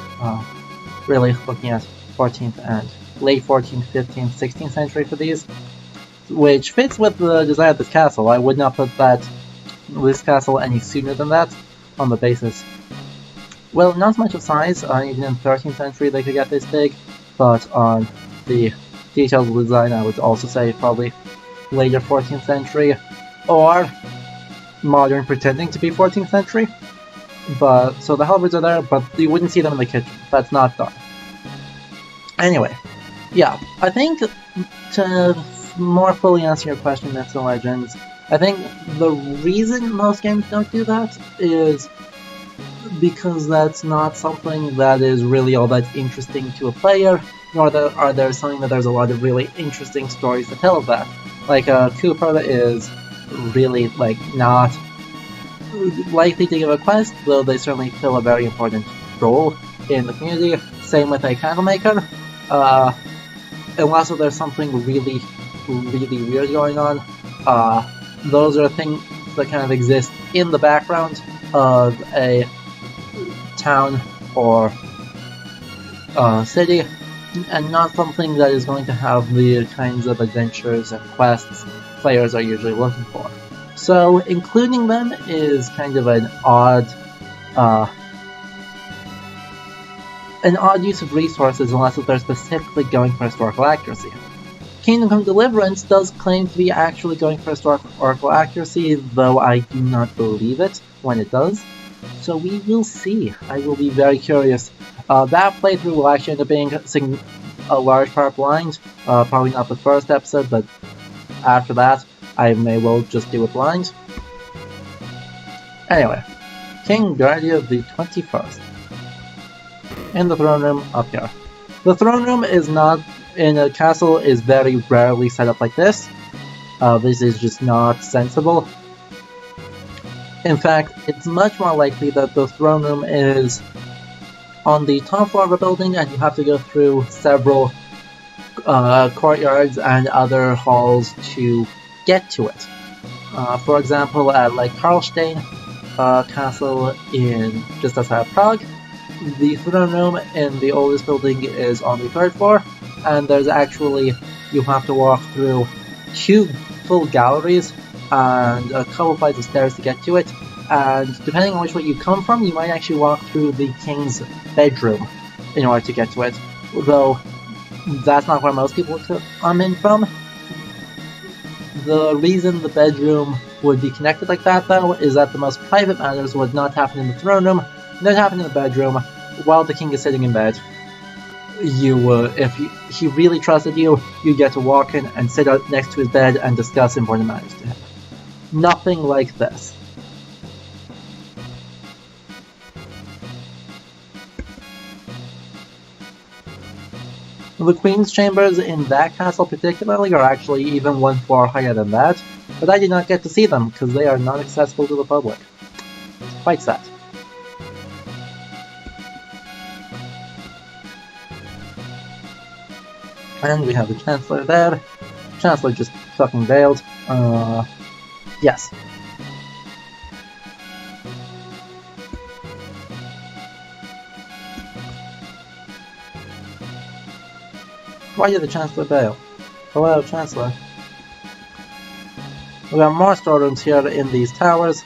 really looking at 14th and late 14th, 15th, 16th century for these, which fits with the design of this castle. I would not put this castle any sooner than that, on the basis. Well, not much of size, even in 13th century they could get this big, but on the detailed design I would also say probably later 14th century, or modern pretending to be 14th century. But so the halberds are there, but you wouldn't see them in the kitchen. That's not done. Anyway, yeah, I think to more fully answer your question, Myths and Legends, I think the reason most games don't do that is because that's not something that is really all that interesting to a player, nor are there something that there's a lot of really interesting stories to tell of that. Like, Cooper is really, like, not likely to give a quest, though they certainly fill a very important role in the community. Same with a Candlemaker. Unless there's something really, really weird going on, those are things that kind of exist in the background of a town or city, and not something that is going to have the kinds of adventures and quests players are usually looking for. So including them is kind of an odd use of resources unless they're specifically going for historical accuracy. Kingdom Come Deliverance does claim to be actually going for historical accuracy, though I do not believe it when it does. So we will see. I will be very curious. That playthrough will actually end up being a large part blind. Probably not the first episode, but after that, I may well just do it blind. Anyway, King Guardia of the 21st. In the throne room up here. The throne room is not in a castle, is very rarely set up like this. This is just not sensible. In fact, it's much more likely that the throne room is on the top floor of a building and you have to go through several courtyards and other halls to get to it. For example, at like Karlstein Castle in just outside Prague, the throne room in the oldest building is on the 3rd floor, and there's actually, you have to walk through 2 full galleries and a couple flights of stairs to get to it, and depending on which way you come from, you might actually walk through the king's bedroom in order to get to it, though that's not where most people come in from. The reason the bedroom would be connected like that, though, is that the most private matters would not happen in the throne room, they'd happen in the bedroom while the king is sitting in bed. If he really trusted you, you get to walk in and sit out next to his bed and discuss important matters to him. Nothing like this. The Queen's chambers in that castle particularly are actually even 1 floor higher than that, but I did not get to see them because they are not accessible to the public. It's quite sad. And we have the Chancellor there. Chancellor just fucking bailed. Yes. Why did the Chancellor bail? Hello, Chancellor. We got more storerooms here in these towers.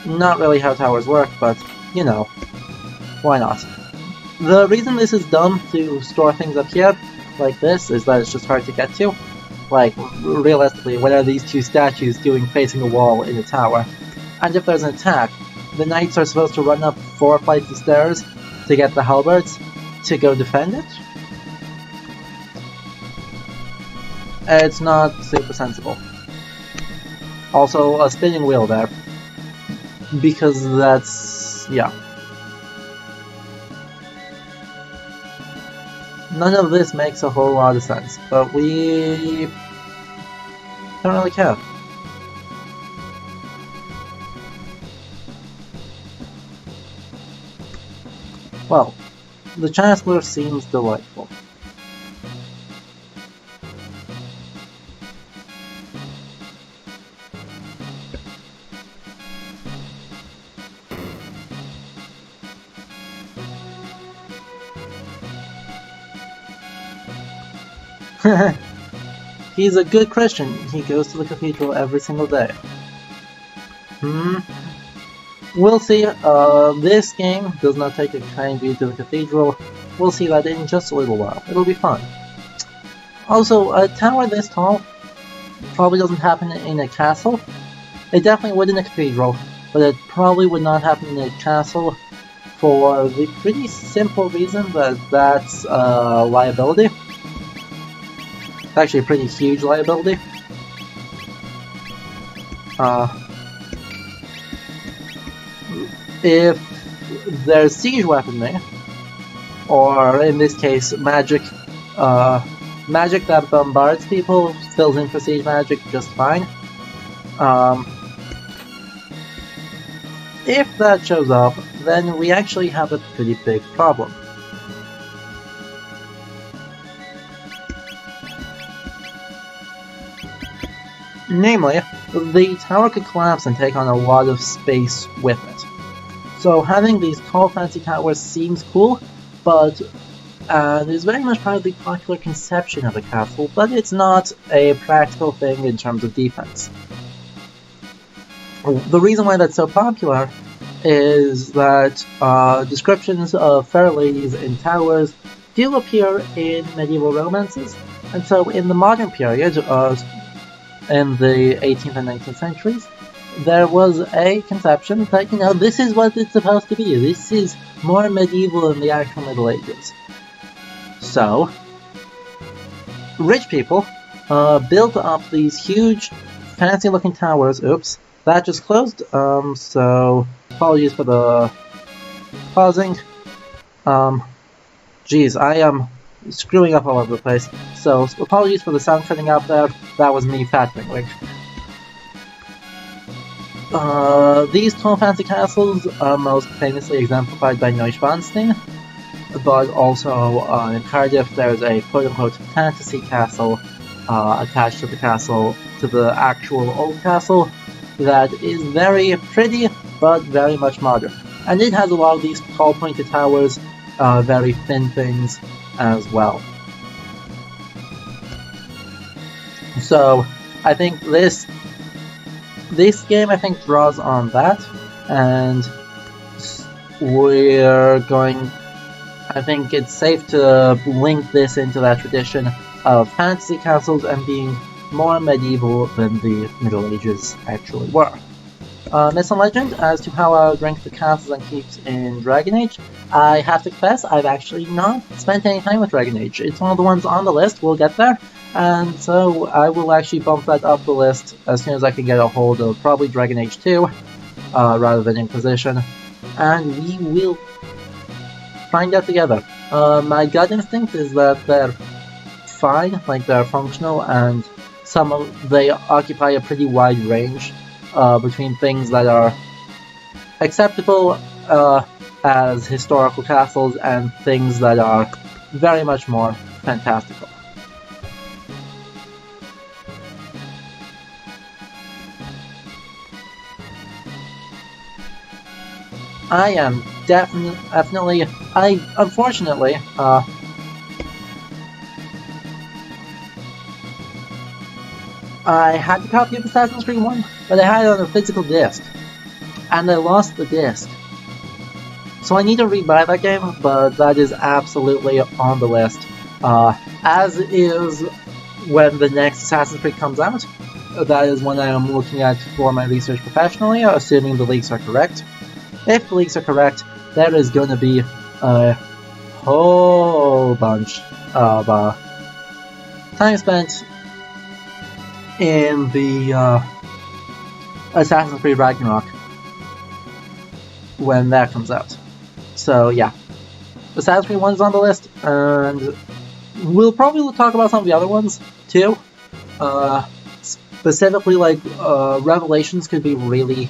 Not really how towers work, but, you know, why not? The reason this is done to store things up here, like this, is that it's just hard to get to. Like, realistically, what are these 2 statues doing facing a wall in a tower? And if there's an attack, the knights are supposed to run up 4 flights of stairs to get the halberds to go defend it? It's not super sensible. Also, a spinning wheel there. Because that's... yeah. None of this makes a whole lot of sense, but we don't really care. Well, the Chancellor seems delightful. He's a good Christian. He goes to the cathedral every single day. We'll see. This game does not take a kind view to the cathedral. We'll see that in just a little while. It'll be fun. Also, a tower this tall probably doesn't happen in a castle. It definitely would in a cathedral, but it probably would not happen in a castle for the pretty simple reason that that's a liability. Actually a pretty huge liability. If there's siege weaponry, or in this case magic, magic that bombards people fills in for siege magic just fine. If that shows up, then we actually have a pretty big problem. Namely, the tower could collapse and take on a lot of space with it. So having these tall fancy towers seems cool, but is very much part of the popular conception of a castle, but it's not a practical thing in terms of defense. The reason why that's so popular is that descriptions of fair ladies in towers do appear in medieval romances, and so in the modern period, in the 18th and 19th centuries, there was a conception that, you know, this is what it's supposed to be. This is more medieval than the actual Middle Ages. So, rich people built up these huge, fancy-looking towers. Oops, that just closed. So apologies for the pausing. Geez, I am screwing up all over the place. So apologies for the sound cutting out there. That was me fat-fingering. These tall fancy castles are most famously exemplified by Neuschwanstein, but also in Cardiff there's a quote-unquote fantasy castle attached to the castle, to the actual old castle, that is very pretty but very much modern. And it has a lot of these tall pointed towers, very thin things as well. So I think this game, I think, draws on that, and we're going, I think it's safe to link this into that tradition of fantasy castles and being more medieval than the Middle Ages actually were. Myth and legend as to how I would rank the castles and keeps in Dragon Age. I have to confess, I've actually not spent any time with Dragon Age. It's one of the ones on the list, we'll get there, and so I will actually bump that up the list as soon as I can get a hold of probably Dragon Age 2, rather than Inquisition, and we will find out together. My gut instinct is that they're fine, like they're functional, and they occupy a pretty wide range between things that are acceptable as historical castles and things that are very much more fantastical. I am definitely, unfortunately, I had a copy of Assassin's Creed 1, but I had it on a physical disc, and I lost the disc. So I need to rebuy that game, but that is absolutely on the list. As is when the next Assassin's Creed comes out. That is when I am looking at for my research professionally, assuming the leaks are correct. If the leaks are correct, there is going to be a whole bunch of time spent in the Assassin's Creed Ragnarok when that comes out. So yeah, Assassin's Creed 1 is on the list, and we'll probably talk about some of the other ones too. Specifically, like Revelations could be really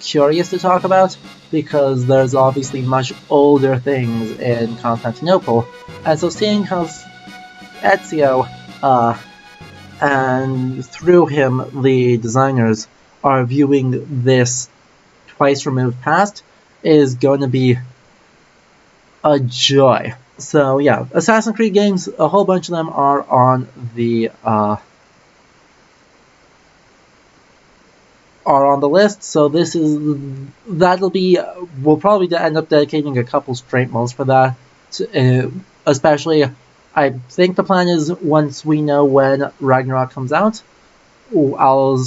curious to talk about, because there's obviously much older things in Constantinople, and so seeing how Ezio, and through him the designers, are viewing this twice removed past is going to be a joy. So yeah, Assassin's Creed games, a whole bunch of them are on the list. So we'll probably end up dedicating a couple straight modes for that. Especially, I think the plan is once we know when Ragnarok comes out, I'll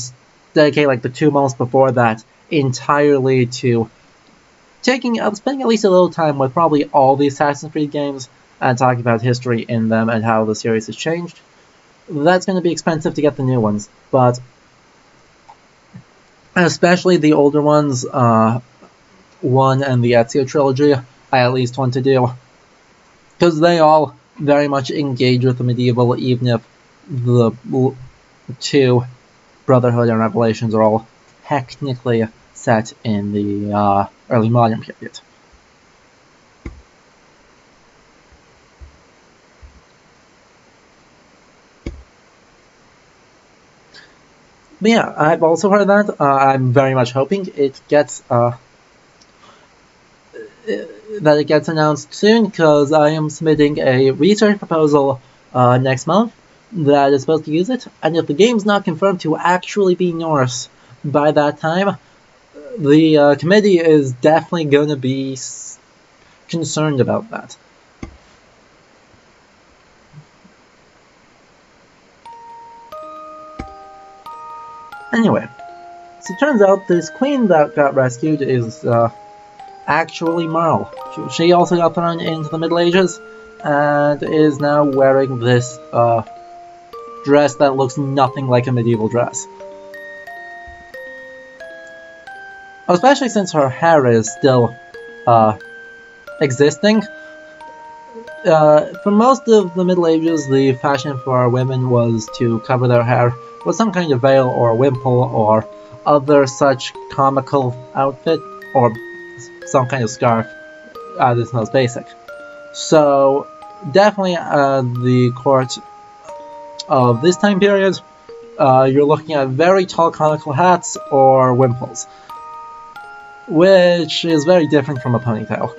dedicate like the 2 months before that entirely to spending at least a little time with probably all the Assassin's Creed games and talking about history in them and how the series has changed. That's going to be expensive to get the new ones, but especially the older ones, 1 and the Ezio trilogy, I at least want to do, because they all very much engage with the medieval, even if the 2, Brotherhood and Revelations, are all technically set in the early modern period. But yeah, I've also heard that. I'm very much hoping it gets announced soon, because I am submitting a research proposal next month that is supposed to use it, and if the game's not confirmed to actually be Norse by that time, the committee is definitely going to be concerned about that. Anyway, so it turns out this queen that got rescued is actually Marl. She also got thrown into the Middle Ages and is now wearing this dress that looks nothing like a medieval dress. Especially since her hair is still existing. For most of the Middle Ages, the fashion for women was to cover their hair with some kind of veil or wimple or other such comical outfit, or some kind of scarf at its most basic. So definitely the court of this time period, you're looking at very tall conical hats or wimples, which is very different from a ponytail.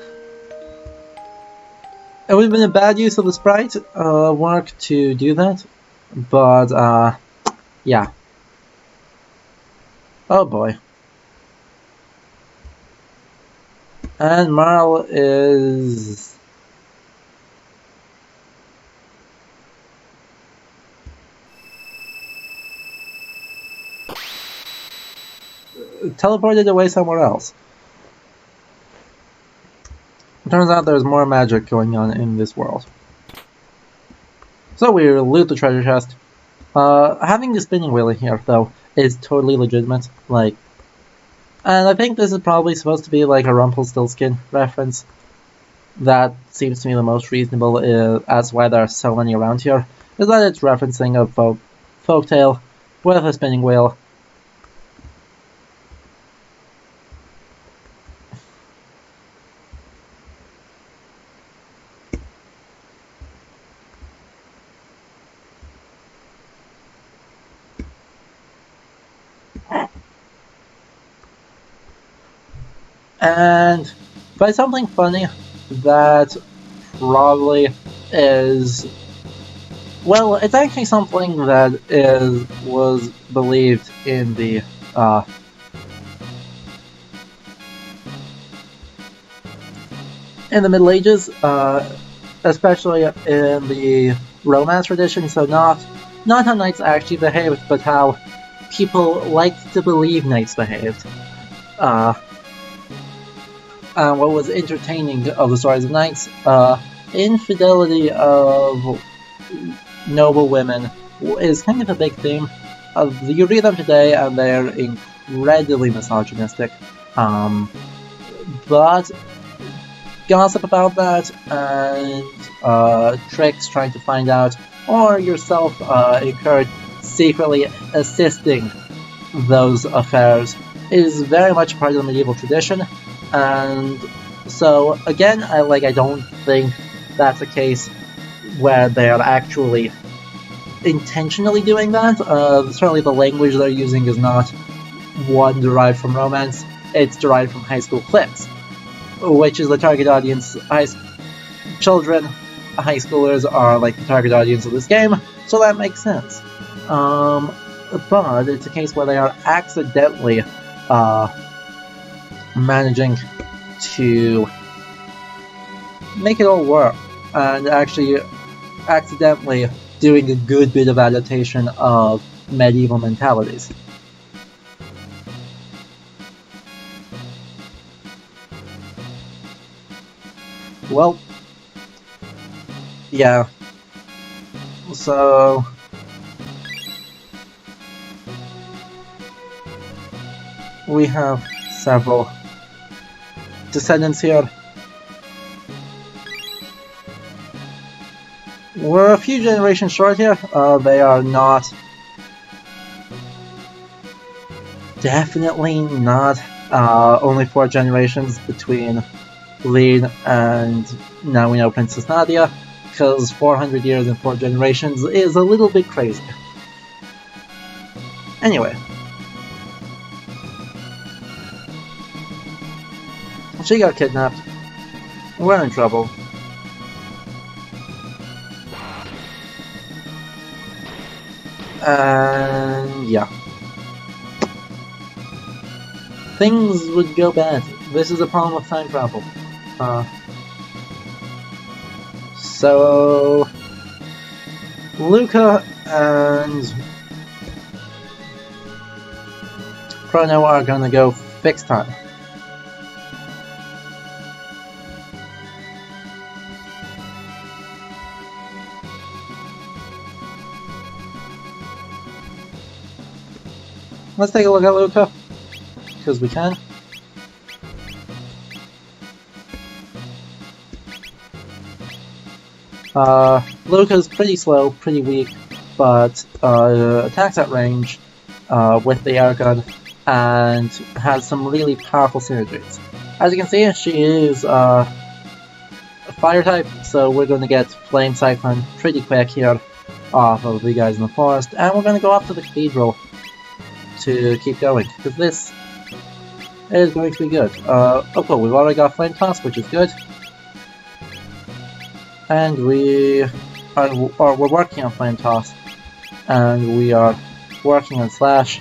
It would have been a bad use of the sprite work to do that, but yeah. Oh boy. And Marl is... teleported away somewhere else. It turns out there's more magic going on in this world. So we loot the treasure chest. Having the spinning wheel in here, though, is totally legitimate. And I think this is probably supposed to be like a Rumpelstiltskin reference. That seems to me the most reasonable as why there are so many around here, is that it's referencing a folktale with a spinning wheel. And by something funny that probably is... well, it's actually something that was believed in the Middle Ages, especially in the Romance tradition. So not how knights actually behaved, but how people liked to believe knights behaved. What was entertaining of the stories of knights, infidelity of noble women is kind of a big theme. You read them today and they're incredibly misogynistic, but gossip about that and tricks trying to find out, or yourself incurred secretly assisting those affairs, is very much part of the medieval tradition, and so again, I don't think that's a case where they're actually intentionally doing that. Certainly the language they're using is not one derived from romance, it's derived from high school clips, which is the target audience. Children, high schoolers are like the target audience of this game, so that makes sense. But it's a case where they are accidentally managing to make it all work, and actually accidentally doing a good bit of adaptation of medieval mentalities. Well, yeah. So we have several descendants here. We're a few generations short here. They are not... Definitely not only 4 generations between Lean and now we know Princess Nadia, because 400 years and 4 generations is a little bit crazy. Anyway. She got kidnapped. We're in trouble. And yeah. Things would go bad. This is a problem with time travel. So Luca and Chrono are gonna go fix time. Let's take a look at Luca, because we can. Luca's pretty slow, pretty weak, but attacks at range with the air gun and has some really powerful synergies. As you can see, she is a fire type, so we're going to get Flame Cyclone pretty quick here off of the guys in the forest, and we're going to go up to the cathedral to keep going, because this is going to be good. Oh cool, we've already got Flame Toss, which is good. And we're working on Flame Toss, and we are working on Slash.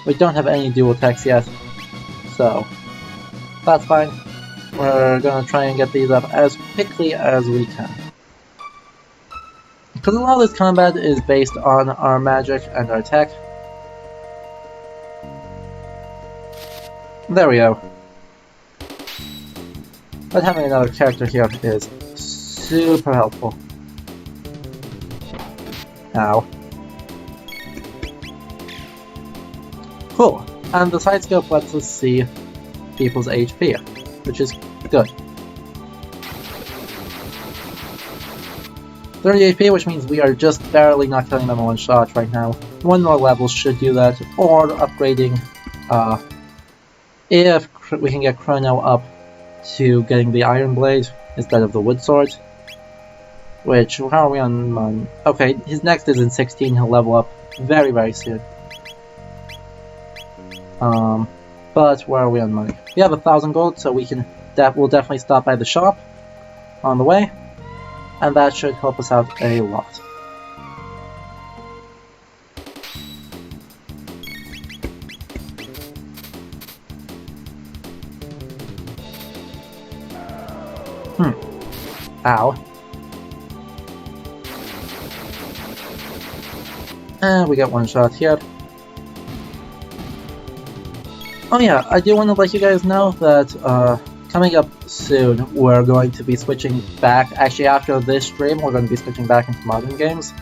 We don't have any dual attacks yet, so that's fine. We're gonna try and get these up as quickly as we can. Because a lot of this combat is based on our magic and our tech. There we go. But having another character here is super helpful. Ow. Cool. And the side scope lets us see people's HP, which is good. 30 HP, which means we are just barely not killing them in one shot right now. One more level should do that, or upgrading, if we can get Chrono up to getting the Iron Blade instead of the Wood Sword. Which, how are we on? Okay, his next is in 16, he'll level up very, very soon. But where are we on money? We have 1,000 gold, so we can we'll definitely stop by the shop on the way, and that should help us out a lot. Ow. And we got one shot here. Oh yeah, I do want to let you guys know that coming up soon we're going to be switching back. Actually, after this stream we're going to be switching back into modern games.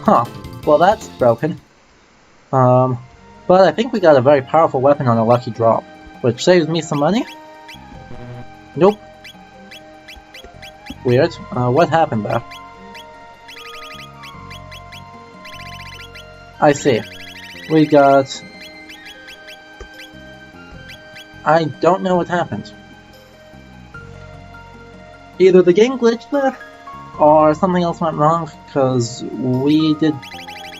Huh. Well, that's broken. But I think we got a very powerful weapon on a lucky drop, which saves me some money. Nope. Weird. What happened there? I see. We got I don't know what happened. Either the game glitched there, or something else went wrong, because we did...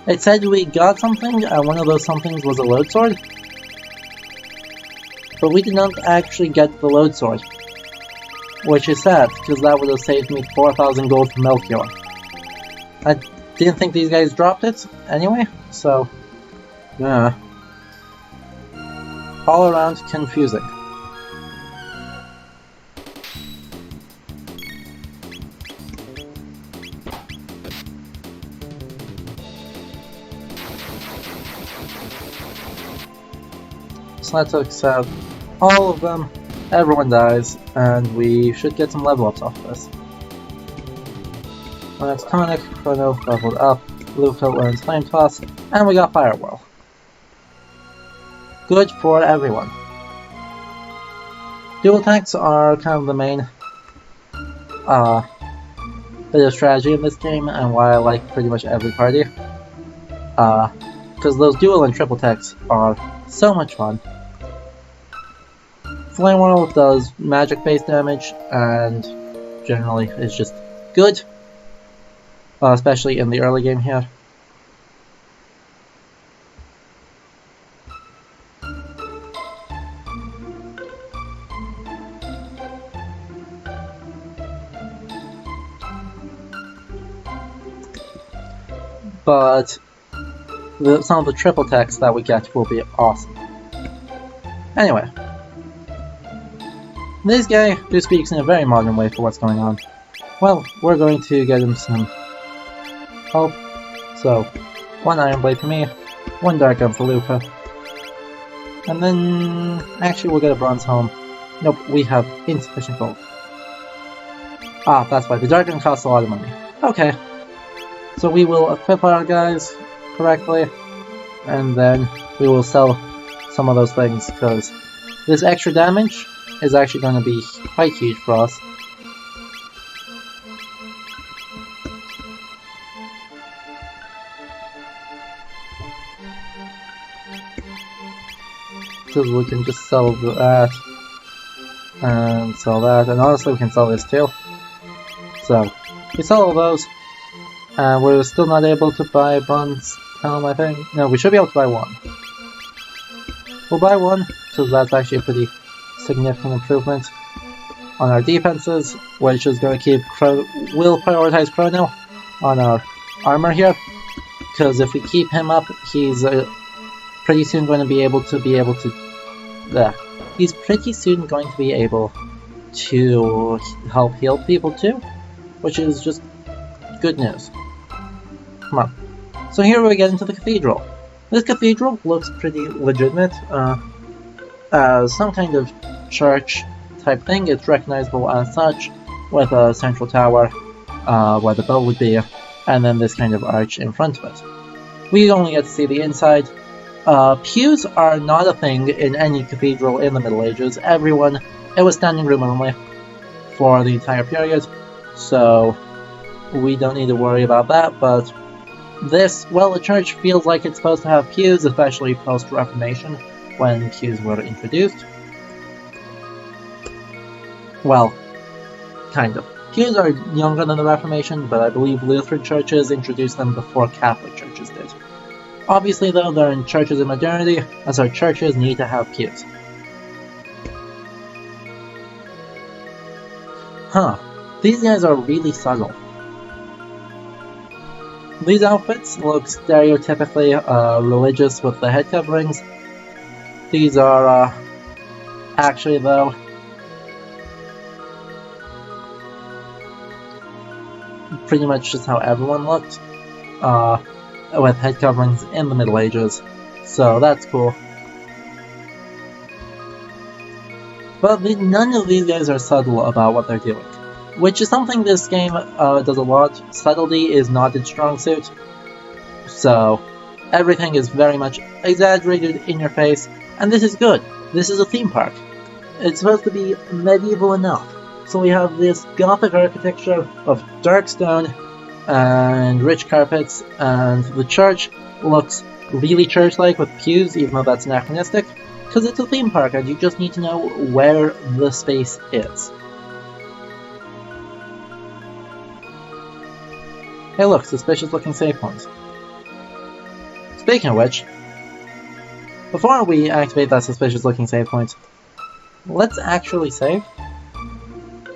It said we got something, and one of those somethings was a load sword. But we did not actually get the load sword. Which is sad, because that would have saved me 4,000 gold from Melchior. I didn't think these guys dropped it, anyway, so... yeah. All around confusing. So let's accept all of them, everyone dies, and we should get some level ups off of this. That's Tonic, Chrono leveled up, Luca learns Flame Toss, and we got Firewall. Good for everyone. Dual attacks are kind of the main bit of strategy in this game, and why I like pretty much every party. Because those dual and triple attacks are so much fun. Flame Whirl does magic-based damage, and generally is just good. Especially in the early game here. But some of the triple attacks that we get will be awesome. Anyway. This guy who speaks in a very modern way for what's going on. Well, we're going to get him some help. So, 1 Iron Blade for me, 1 Dark Gun for Luca. And then... actually we'll get a Bronze Helm. Nope, we have insufficient gold. Ah, that's why. The Dark Gun costs a lot of money. Okay. So we will equip our guys correctly, and then we will sell some of those things, because this extra damage is actually going to be quite huge for us. Because we can just sell that, and sell that, and honestly we can sell this too. So, we sell all those, and we're still not able to buy a Bronze Helm, I think. No, we should be able to buy 1. We'll buy 1, because that's actually a pretty significant improvement on our defenses, which is going to keep will prioritize Chrono on our armor here, because if we keep him up, he's pretty soon going to be able to he's pretty soon going to be able to help heal people too, which is just good news. Come on. So here we get into the cathedral. This cathedral looks pretty legitimate. As some kind of church type thing. It's recognizable as such, with a central tower where the bell would be, and then this kind of arch in front of it. We only get to see the inside. Pews are not a thing in any cathedral in the Middle Ages. It was standing room only for the entire period, so we don't need to worry about that, but this, well, the church feels like it's supposed to have pews, especially post-Reformation, when pews were introduced. Well, kind of. Pews are younger than the Reformation, but I believe Lutheran churches introduced them before Catholic churches did. Obviously, though, they're in churches in modernity, and so churches need to have pews. Huh. These guys are really subtle. These outfits look stereotypically religious with the head coverings. These are, actually though, pretty much just how everyone looked, with head coverings in the Middle Ages, so that's cool. But none of these guys are subtle about what they're doing, which is something this game does a lot. Subtlety is not its strong suit, so everything is very much exaggerated in your face, and this is good. This is a theme park. It's supposed to be medieval enough. So we have this Gothic architecture of dark stone and rich carpets, and the church looks really church-like with pews, even though that's anachronistic. Because it's a theme park and you just need to know where the space is. Hey look, suspicious looking save points. Speaking of which, before we activate that suspicious looking save point, let's actually save.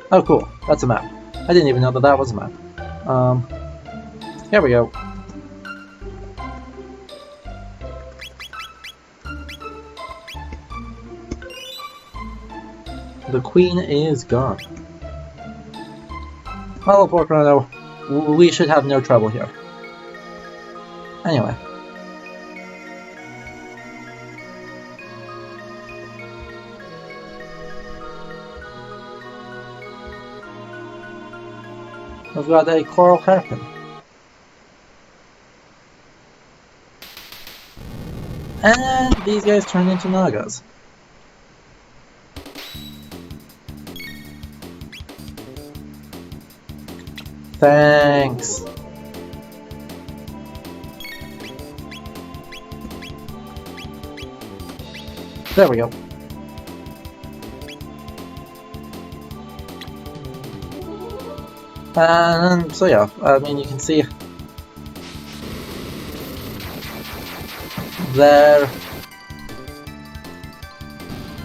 Oh cool, that's a map. I didn't even know that that was a map. Here we go. The queen is gone. Hello, poor Chrono. We should have no trouble here. Anyway. We've got a coral hairpin. And these guys turn into Nagas. Thanks. There we go. And so yeah, I mean you can see they're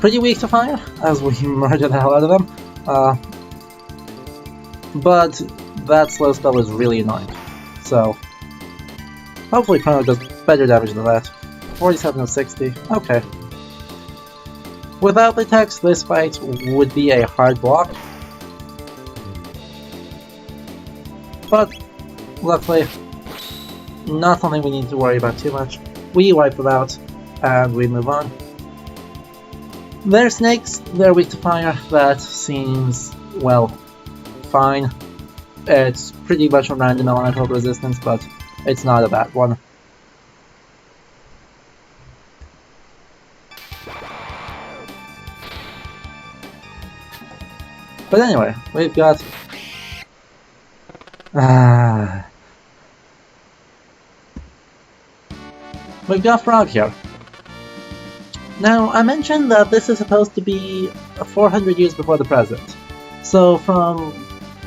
pretty weak to fire, as we murdered the hell out of them. But that slow spell is really annoying. So hopefully Chrono does better damage than that. 47 of 60. Okay. Without the text, this fight would be a hard block. But luckily, not something we need to worry about too much. We wipe them out and we move on. They're snakes, they're weak to fire. That seems, well, fine. It's pretty much a random elemental resistance, but it's not a bad one. But anyway, we've got... we've got Frog here. Now, I mentioned that this is supposed to be 400 years before the present. So from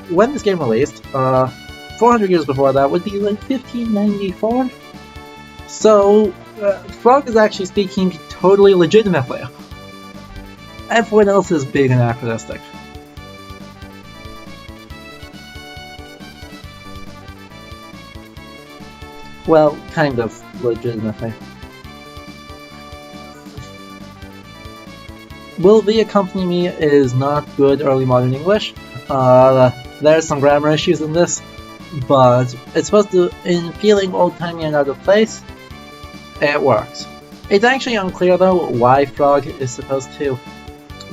when this game released, 400 years before that would be like 1594? So, Frog is actually speaking totally legitimately. Everyone else is being anachronistic. Well, kind of legitimately. Will the accompany me is not good early modern English. There's some grammar issues in this, but it's supposed to, in feeling old-timey and out of place, it works. It's actually unclear though why Frog is supposed to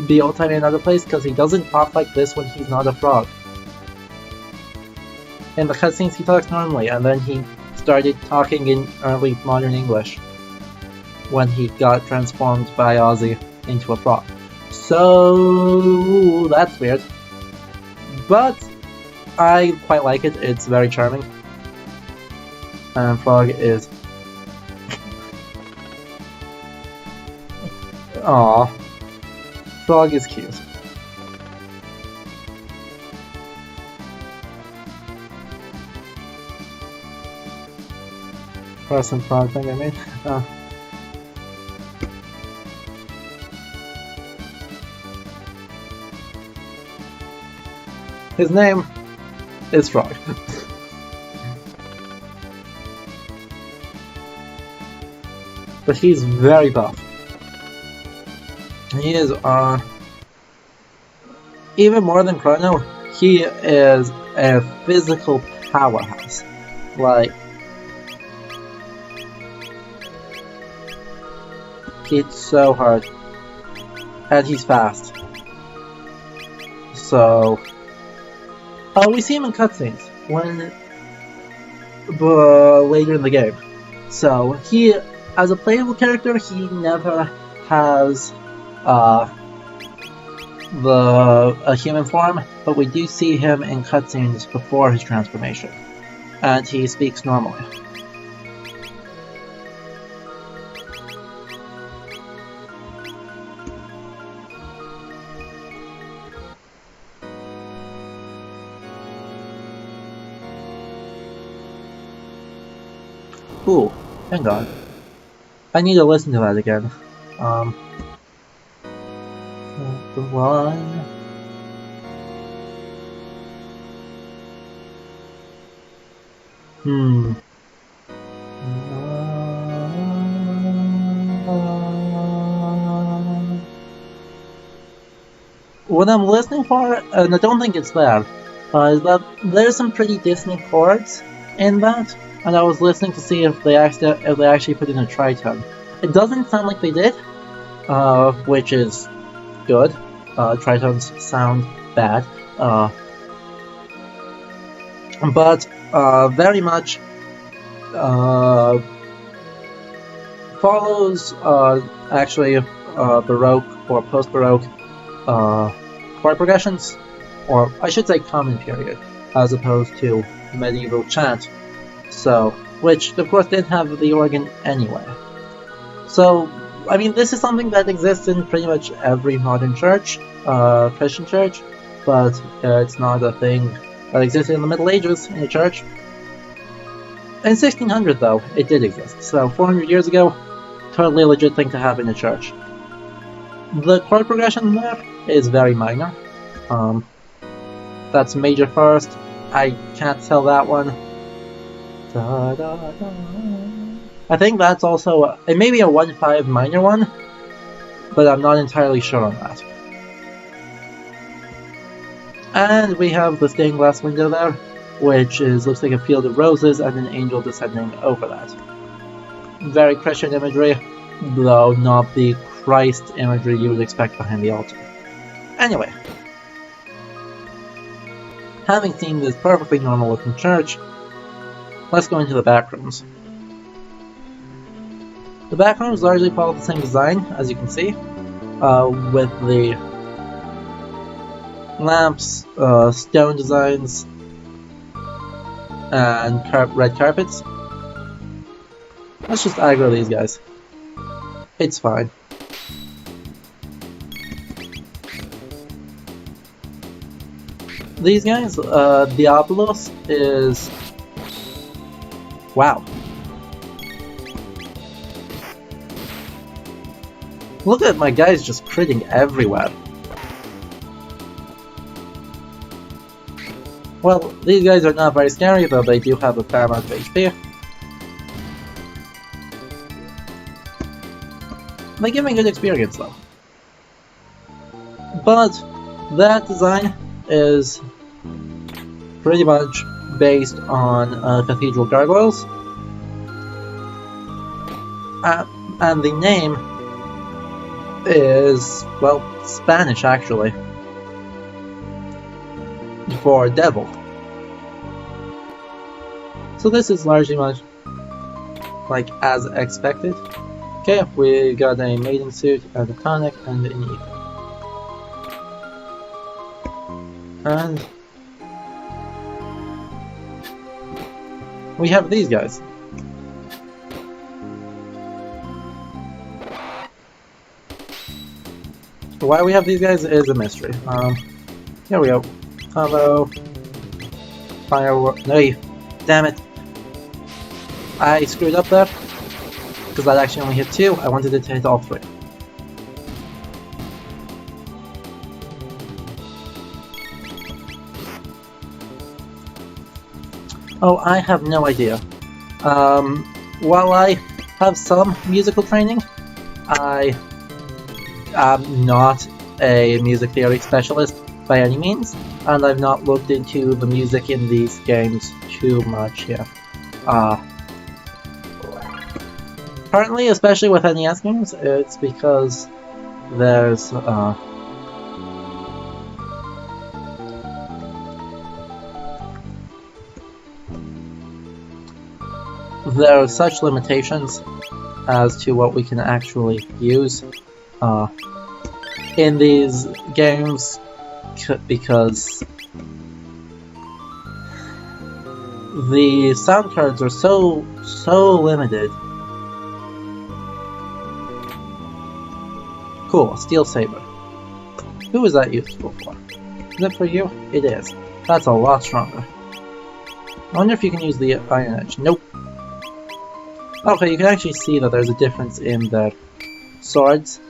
be old-timey and out of place, because he doesn't talk like this when he's not a frog. In the cutscenes he talks normally, and then he started talking in early modern English when he got transformed by Ozzy into a frog. So that's weird. But I quite like it, it's very charming. And Frog is... Aww. Frog is cute. Person frog thing I mean. His name is Frog. But he's very buff. He is, even more than Chrono, he is a physical powerhouse. Like, it's so hard. And he's fast. So... we see him in cutscenes when later in the game. So he, as a playable character, he never has a human form, but we do see him in cutscenes before his transformation, and he speaks normally. Ooh, hang on. I need to listen to that again. The one... What I'm listening for, and I don't think it's there, is that there's some pretty Disney chords in that, and I was listening to see if they actually put in a tritone. It doesn't sound like they did, which is good. Tritones sound bad, but very much follows actually Baroque or post-Baroque chord progressions, or I should say common period, as opposed to medieval chant, so, which of course didn't have the organ anyway. So, I mean, this is something that exists in pretty much every modern church, Christian church, but it's not a thing that existed in the Middle Ages in a church. In 1600 though, it did exist, so 400 years ago, totally legit thing to have in a church. The chord progression there is very minor. That's major first. I can't tell that one. Da, da, da. I think that's also it may be a 1-5 minor one, but I'm not entirely sure on that. And we have the stained glass window there, which looks like a field of roses and an angel descending over that. Very Christian imagery, though not the Christ imagery you would expect behind the altar. Anyway, having seen this perfectly normal looking church, let's go into the back rooms. The back rooms largely follow the same design, as you can see, with the lamps, stone designs, and red carpets. Let's just aggro these guys. It's fine. These guys, Diabolos is... wow. Look at my guys just critting everywhere. Well, these guys are not very scary, though they do have a fair amount of HP. They give me good experience, though. But that design is pretty much based on cathedral gargoyles. And the name is, well, Spanish actually, for devil. So this is largely much like as expected. Okay, we got a maiden suit and a tonic and an ether. And we have these guys. Why we have these guys is a mystery. Here we go. Hello. Firework. No, damn it. I screwed up there. Because that actually only hit 2. I wanted it to hit all 3. Oh, I have no idea. While I have some musical training, I am not a music theory specialist by any means, and I've not looked into the music in these games too much yet. Currently, especially with NES games, it's because there's there are such limitations as to what we can actually use in these games, because the sound cards are so limited. Cool, Steel Saber. Who is that useful for? Is it for you? It is. That's a lot stronger. I wonder if you can use the Iron Edge. Nope. Okay, you can actually see that there's a difference in their swords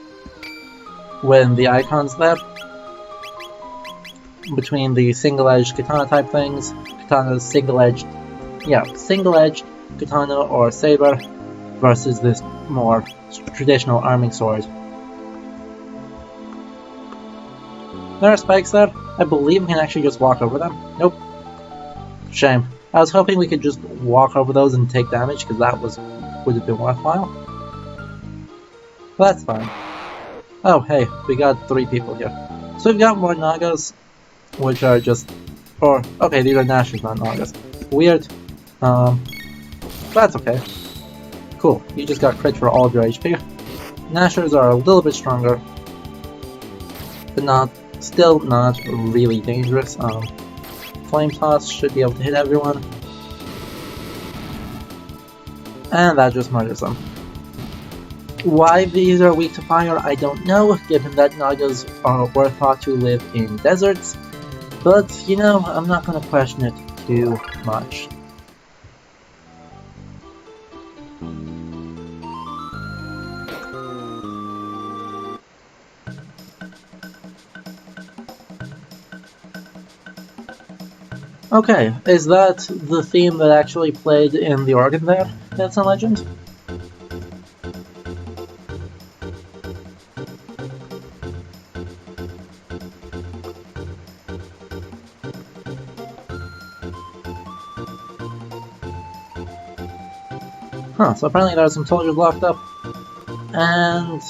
when the icon's there. Between the single-edged katana type things, katana's single-edged katana or saber, versus this more traditional arming sword. There are spikes there. I believe we can actually just walk over them. Nope. Shame. I was hoping we could just walk over those and take damage, because that would have been worthwhile. But that's fine. Oh, hey, we got 3 people here. So we've got more Nagas, which are just... okay, these are Nashers, not Nagas. Weird. That's okay. Cool, you just got crit for all of your HP. Nashers are a little bit stronger, but still not really dangerous. Flame Toss should be able to hit everyone. And that just murders them. Why these are weak to fire, I don't know, given that Nagas were thought to live in deserts. But, you know, I'm not going to question it too much. Okay, is that the theme that actually played in the organ there? That's a legend? Huh, so apparently there are some soldiers locked up. And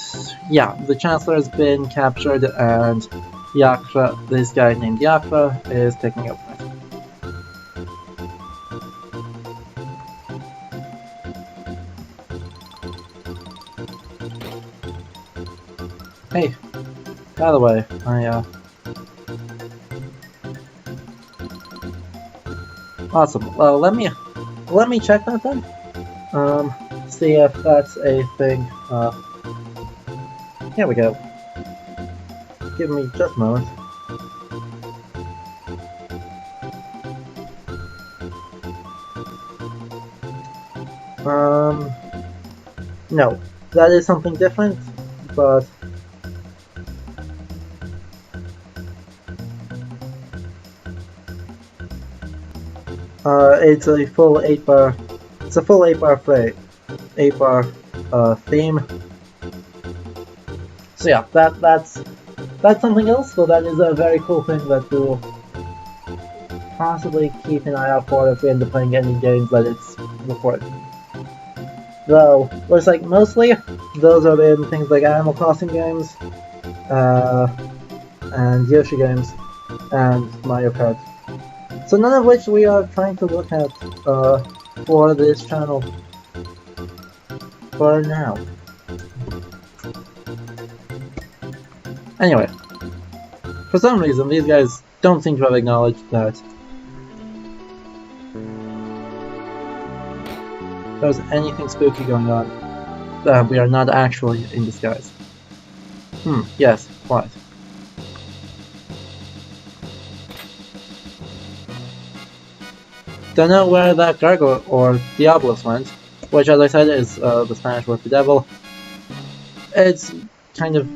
yeah, the Chancellor has been captured and Yakra, this guy named Yakra, is taking over it. Hey, by the way, awesome. Well, let me check that then. See if that's a thing. Here we go. Give me just a moment. No, that is something different, but it's a full 8-bar. It's a full 8-bar play, 8-bar theme. So yeah, that's something else. So that is a very cool thing that we'll possibly keep an eye out for if we end up playing any games that it's recorded. Though looks like mostly those are in things like Animal Crossing games, and Yoshi games, and Mario Kart. So none of which we are trying to look at for this channel for now. Anyway, for some reason these guys don't seem to have acknowledged that there's anything spooky going on, that we are not actually in disguise. Yes, what? Don't know where that Gargoyle or Diablos went, which as I said is the Spanish word for devil. It's kind of...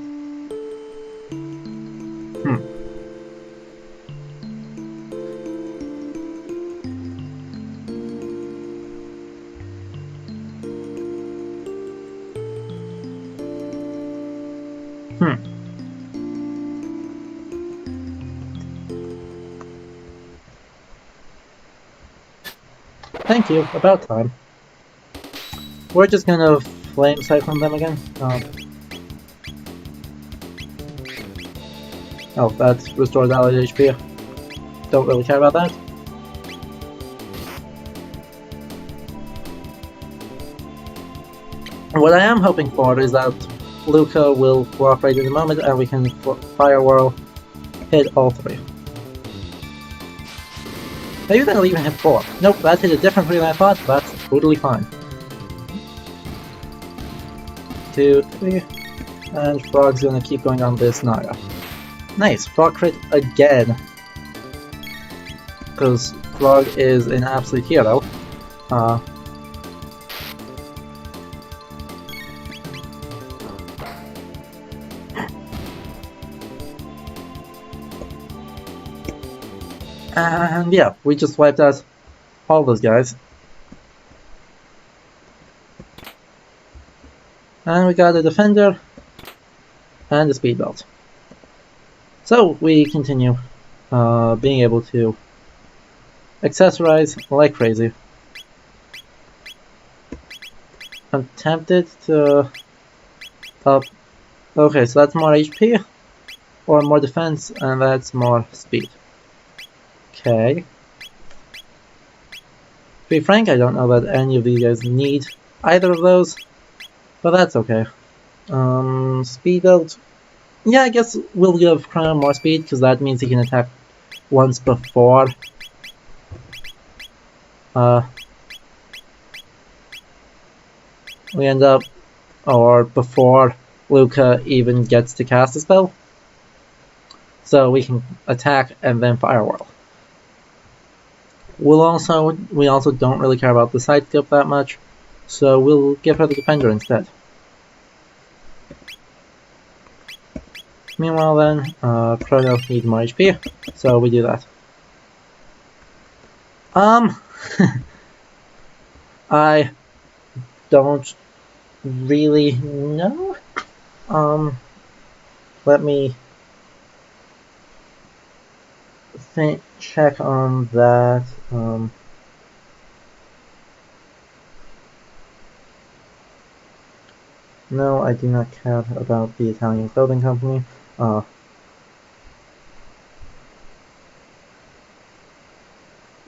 Thank you, about time. We're just gonna flame siphon them again. Oh, that restores allied HP. Don't really care about that. What I am hoping for is that Luca will cooperate in a moment and we can Fire Whirl hit all 3. Maybe that'll even hit 4. Nope, that hit a different 3 than I thought. That's totally fine. 2, 3, and Frog's gonna keep going on this Naga. Nice, Frog crit again. Because Frog is an absolute hero. And yeah, we just wiped out all those guys. And we got a defender and a speed belt. So we continue being able to accessorize like crazy. I'm tempted to up. Okay, so that's more HP or more defense, and that's more speed. Okay. To be frank, I don't know that any of these guys need either of those, but that's okay. Speed belt. Yeah, I guess we'll give Chrono more speed because that means he can attack once before. We end up, or before Luca even gets to cast a spell. So we can attack and then fire whirl. We also don't really care about the side skip that much, so we'll give her the defender instead. Meanwhile then, Chrono needs more HP, so we do that. I don't really know. Let me check on that. No, I do not care about the Italian clothing company.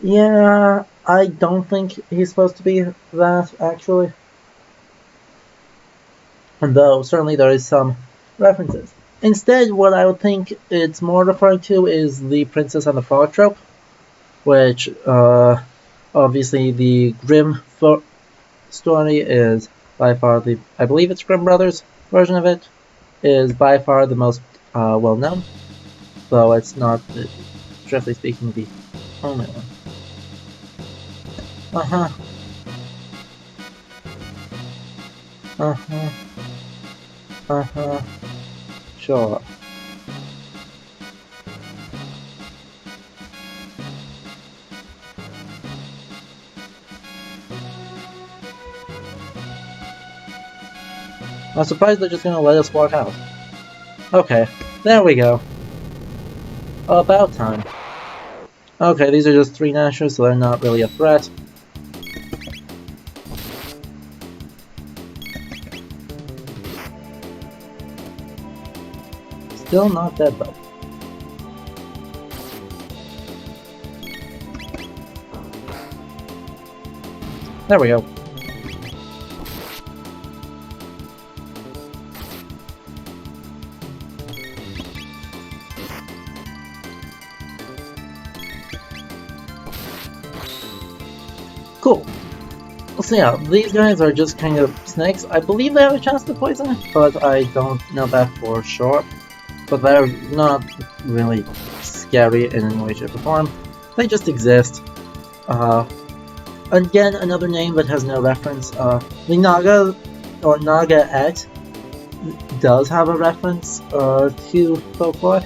Yeah, I don't think he's supposed to be that, actually. Though, certainly there is some references. Instead, what I would think it's more referring to is the Princess and the Frog trope, which, obviously the Grimm story is by far the, I believe it's Grimm Brothers version of it, is by far the most well known, though it's not, strictly speaking, the only one. Sure. I'm surprised they're just gonna let us walk out. Okay, there we go. About time. Okay, these are just 3 Nashers, so they're not really a threat. Still not dead though. There we go. Cool. So yeah, these guys are just kind of snakes. I believe they have a chance to poison, but I don't know that for sure. But they're not really scary in any way, shape, or form. They just exist. Again, another name that has no reference. The Naga, or Naga-et, does have a reference to folklore.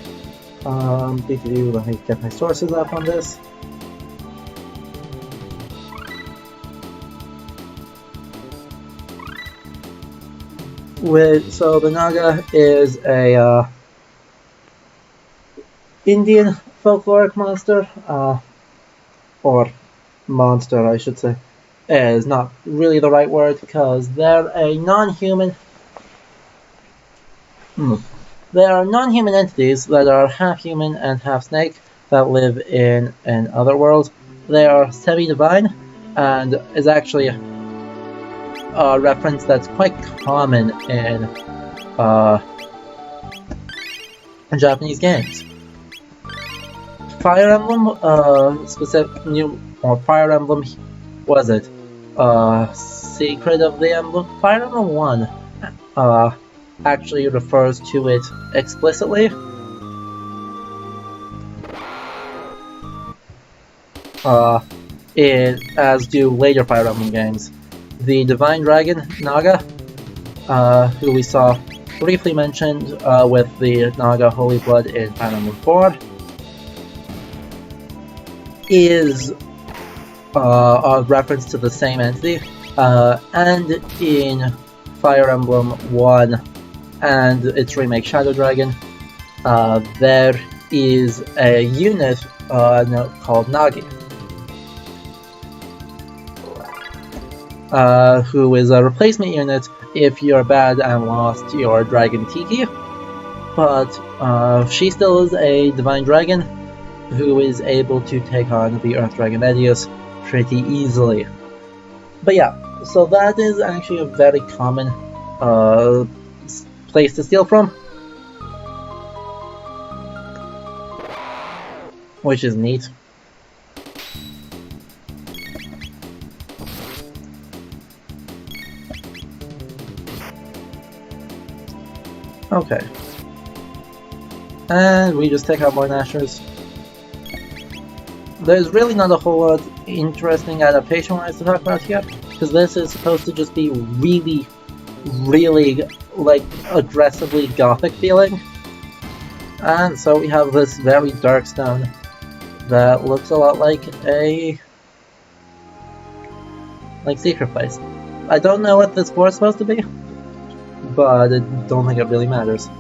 Let me get my sources up on this. So the Naga is a Indian folkloric monster, or monster I should say, is not really the right word because they're a non-human. They are non-human entities that are half human and half snake that live in an other world. They are semi-divine and is actually a reference that's quite common in Japanese games. Fire Emblem, Fire Emblem, was it? Secret of the Emblem? Fire Emblem 1 actually refers to it explicitly. As do later Fire Emblem games. The Divine Dragon, Naga, who we saw briefly mentioned with the Naga Holy Blood in Fire Emblem 4. is a reference to the same entity, and in Fire Emblem 1 and its remake Shadow Dragon, there is a unit called Nagi, who is a replacement unit if you're bad and lost your Dragon Tiki, but she still is a Divine Dragon who is able to take on the Earth Dragon Medius pretty easily. But yeah, so that is actually a very common place to steal from, which is neat. Okay. And we just take out more Nashers. There's really not a whole lot interesting adaptation-wise to talk about here, because this is supposed to just be really, really, like, aggressively gothic feeling. And so we have this very dark stone that looks a lot like a secret place. I don't know what this floor is supposed to be, but I don't think it really matters.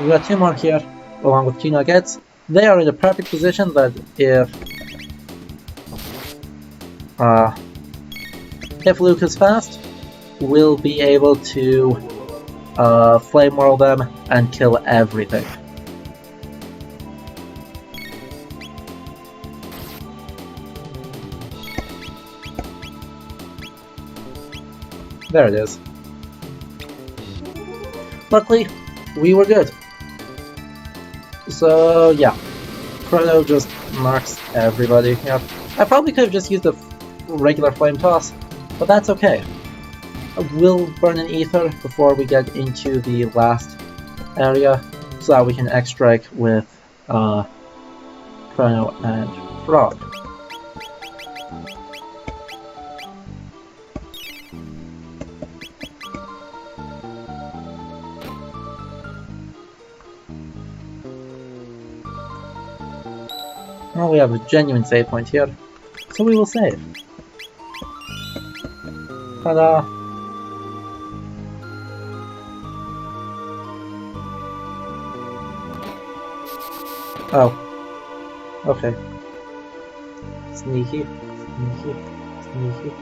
We've got two more here, along with two nuggets. They are in a perfect position that if Luke is fast, we'll be able to flame whirl them and kill everything. There it is. Luckily, we were good. So yeah, Chrono just marks everybody. Yeah, I probably could have just used a regular flame toss, but that's okay. We'll burn an ether before we get into the last area, so that we can X-strike with Chrono and Frog. Well, we have a genuine save point here, so we will save. Ta-da! Oh. Okay. Sneaky, sneaky, sneaky.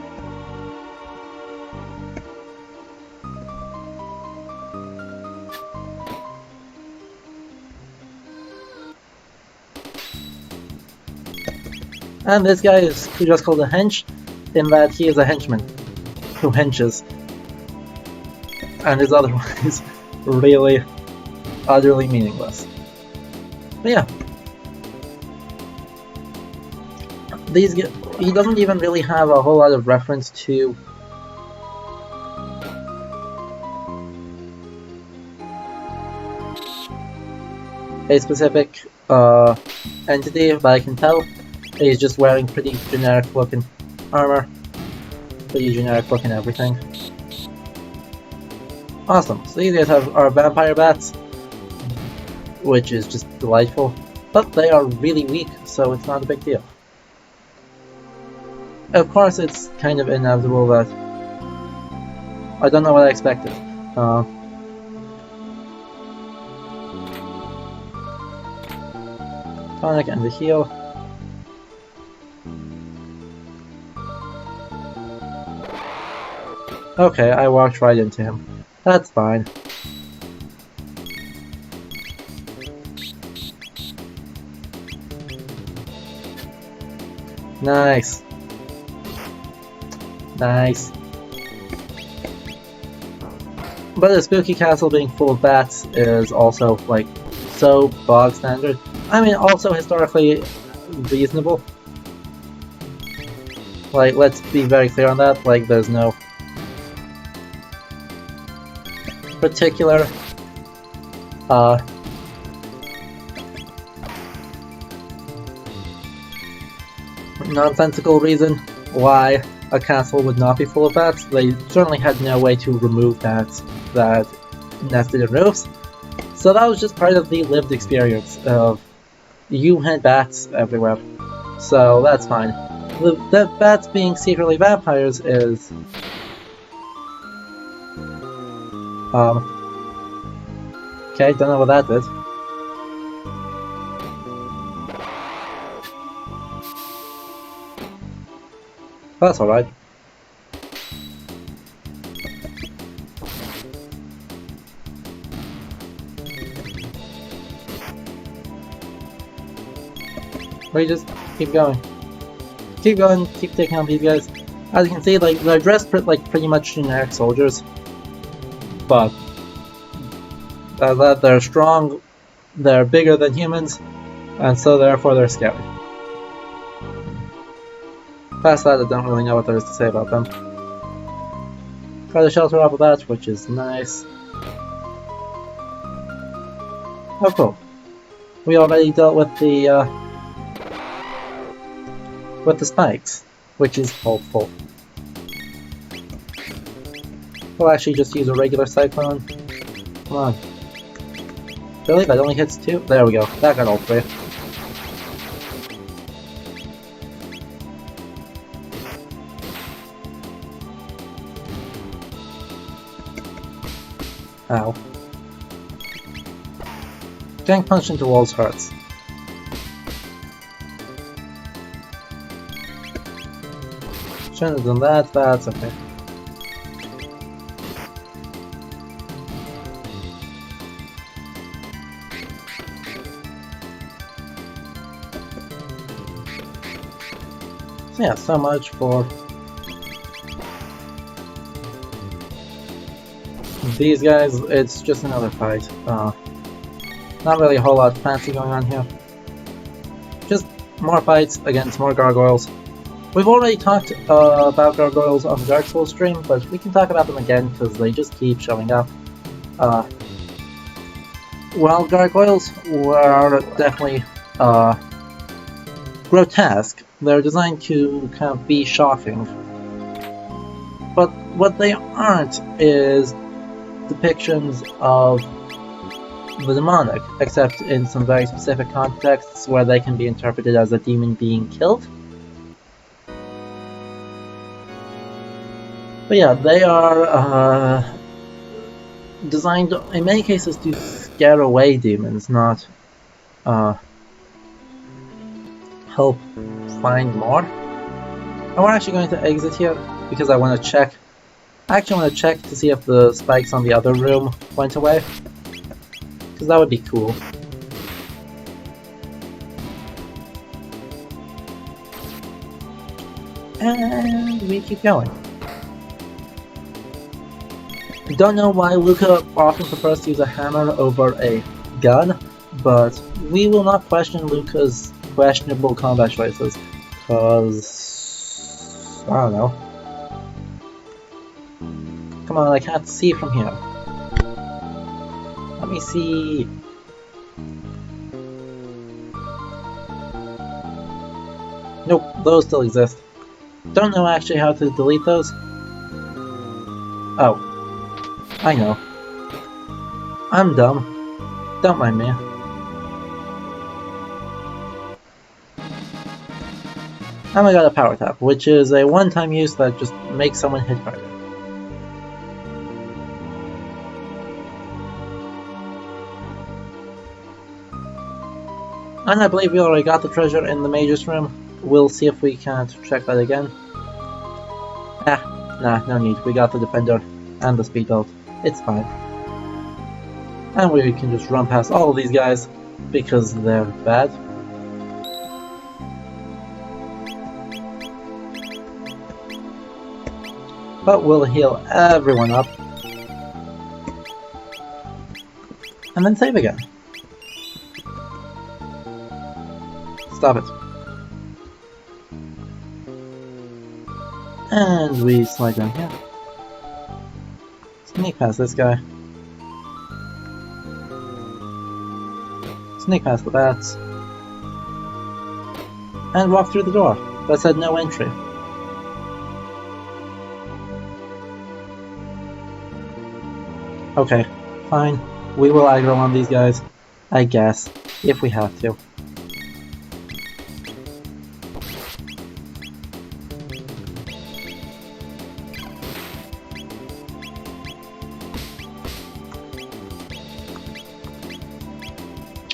And this guy is just called a hench, in that he is a henchman who henches, and is otherwise really utterly meaningless. But yeah, he doesn't even really have a whole lot of reference to a specific entity, but I can tell he's just wearing pretty generic looking armor, pretty generic looking everything. Awesome, so these guys have our vampire bats, which is just delightful, but they are really weak, so it's not a big deal. Of course, it's kind of inevitable that I don't know what I expected. Tonic and the heal. Okay, I walked right into him. That's fine. Nice. Nice. But a spooky castle being full of bats is also, like, so bog standard. I mean, also historically reasonable. Like, let's be very clear on that. Like, there's no particular nonsensical reason why a castle would not be full of bats. They certainly had no way to remove bats that nested in roofs, so that was just part of the lived experience of you had bats everywhere. so that's fine. The bats being secretly vampires is... okay, don't know what that did. That's alright. We just keep going. Keep going, keep taking on these guys. As you can see, like, they're dressed like pretty much generic soldiers. But they're strong, they're bigger than humans, and so therefore they're scary. Past that, I don't really know what there is to say about them. Try to shelter off of that, which is nice. Oh cool. We already dealt with the spikes, which is hopeful. We'll actually just use a regular cyclone. Come on. Really? That only hits 2? There we go. That got all 3. Ow. Getting punched into walls hurts. Shouldn't have done that, that's okay. So yeah, so much for these guys. It's just another fight. Not really a whole lot fancy going on here. Just more fights against more gargoyles. We've already talked about gargoyles on the Dark Souls stream, but we can talk about them again because they just keep showing up. While gargoyles were definitely grotesque, they're designed to kind of be shocking. But what they aren't is depictions of the demonic, except in some very specific contexts where they can be interpreted as a demon being killed. But yeah, they are designed in many cases to scare away demons, not help find more. And we're actually going to exit here because I want to check. I actually want to check to see if the spikes on the other room went away, because that would be cool. And we keep going. Don't know why Luca often prefers to use a hammer over a gun, but we will not question Luca's questionable combat choices, because I don't know. Come on, I can't see from here. Let me see. Nope, those still exist. Don't know actually how to delete those. Oh. I know. I'm dumb. Don't mind me. And I got a power tap, which is a one-time use that just makes someone hit harder. And I believe we already got the treasure in the Mage's room. We'll see if we can't check that again. Nah, no need. We got the Defender and the Speed Belt. It's fine. And we can just run past all of these guys because they're bad. But we'll heal everyone up. And then save again. Stop it. And we slide down here. Sneak past this guy. Sneak past the bats. And walk through the door that said no entry. Okay, fine. We will aggro on these guys, I guess, if we have to.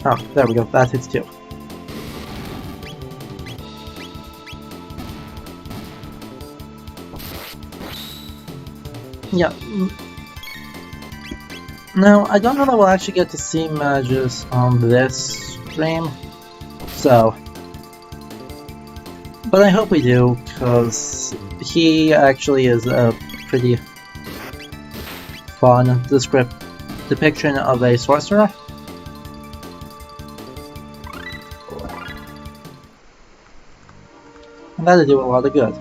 Oh, there we go, that hits too. Yeah. Now, I don't know that we'll actually get to see Magus on this stream, so... But I hope we do, because he actually is a pretty fun depiction of a sorcerer. And that'll do a lot of good.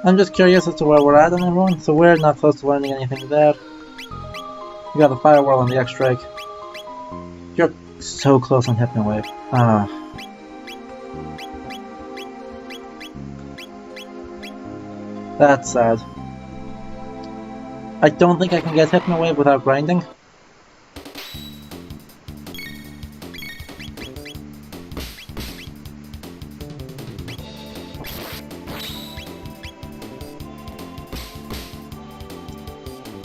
I'm just curious as to where we're at on everyone, so we're not close to learning anything there. You got the Firewall and the X-Strike. You're so close on Hypno-Wave. Ah. That's sad. I don't think I can get Hypno-Wave without grinding.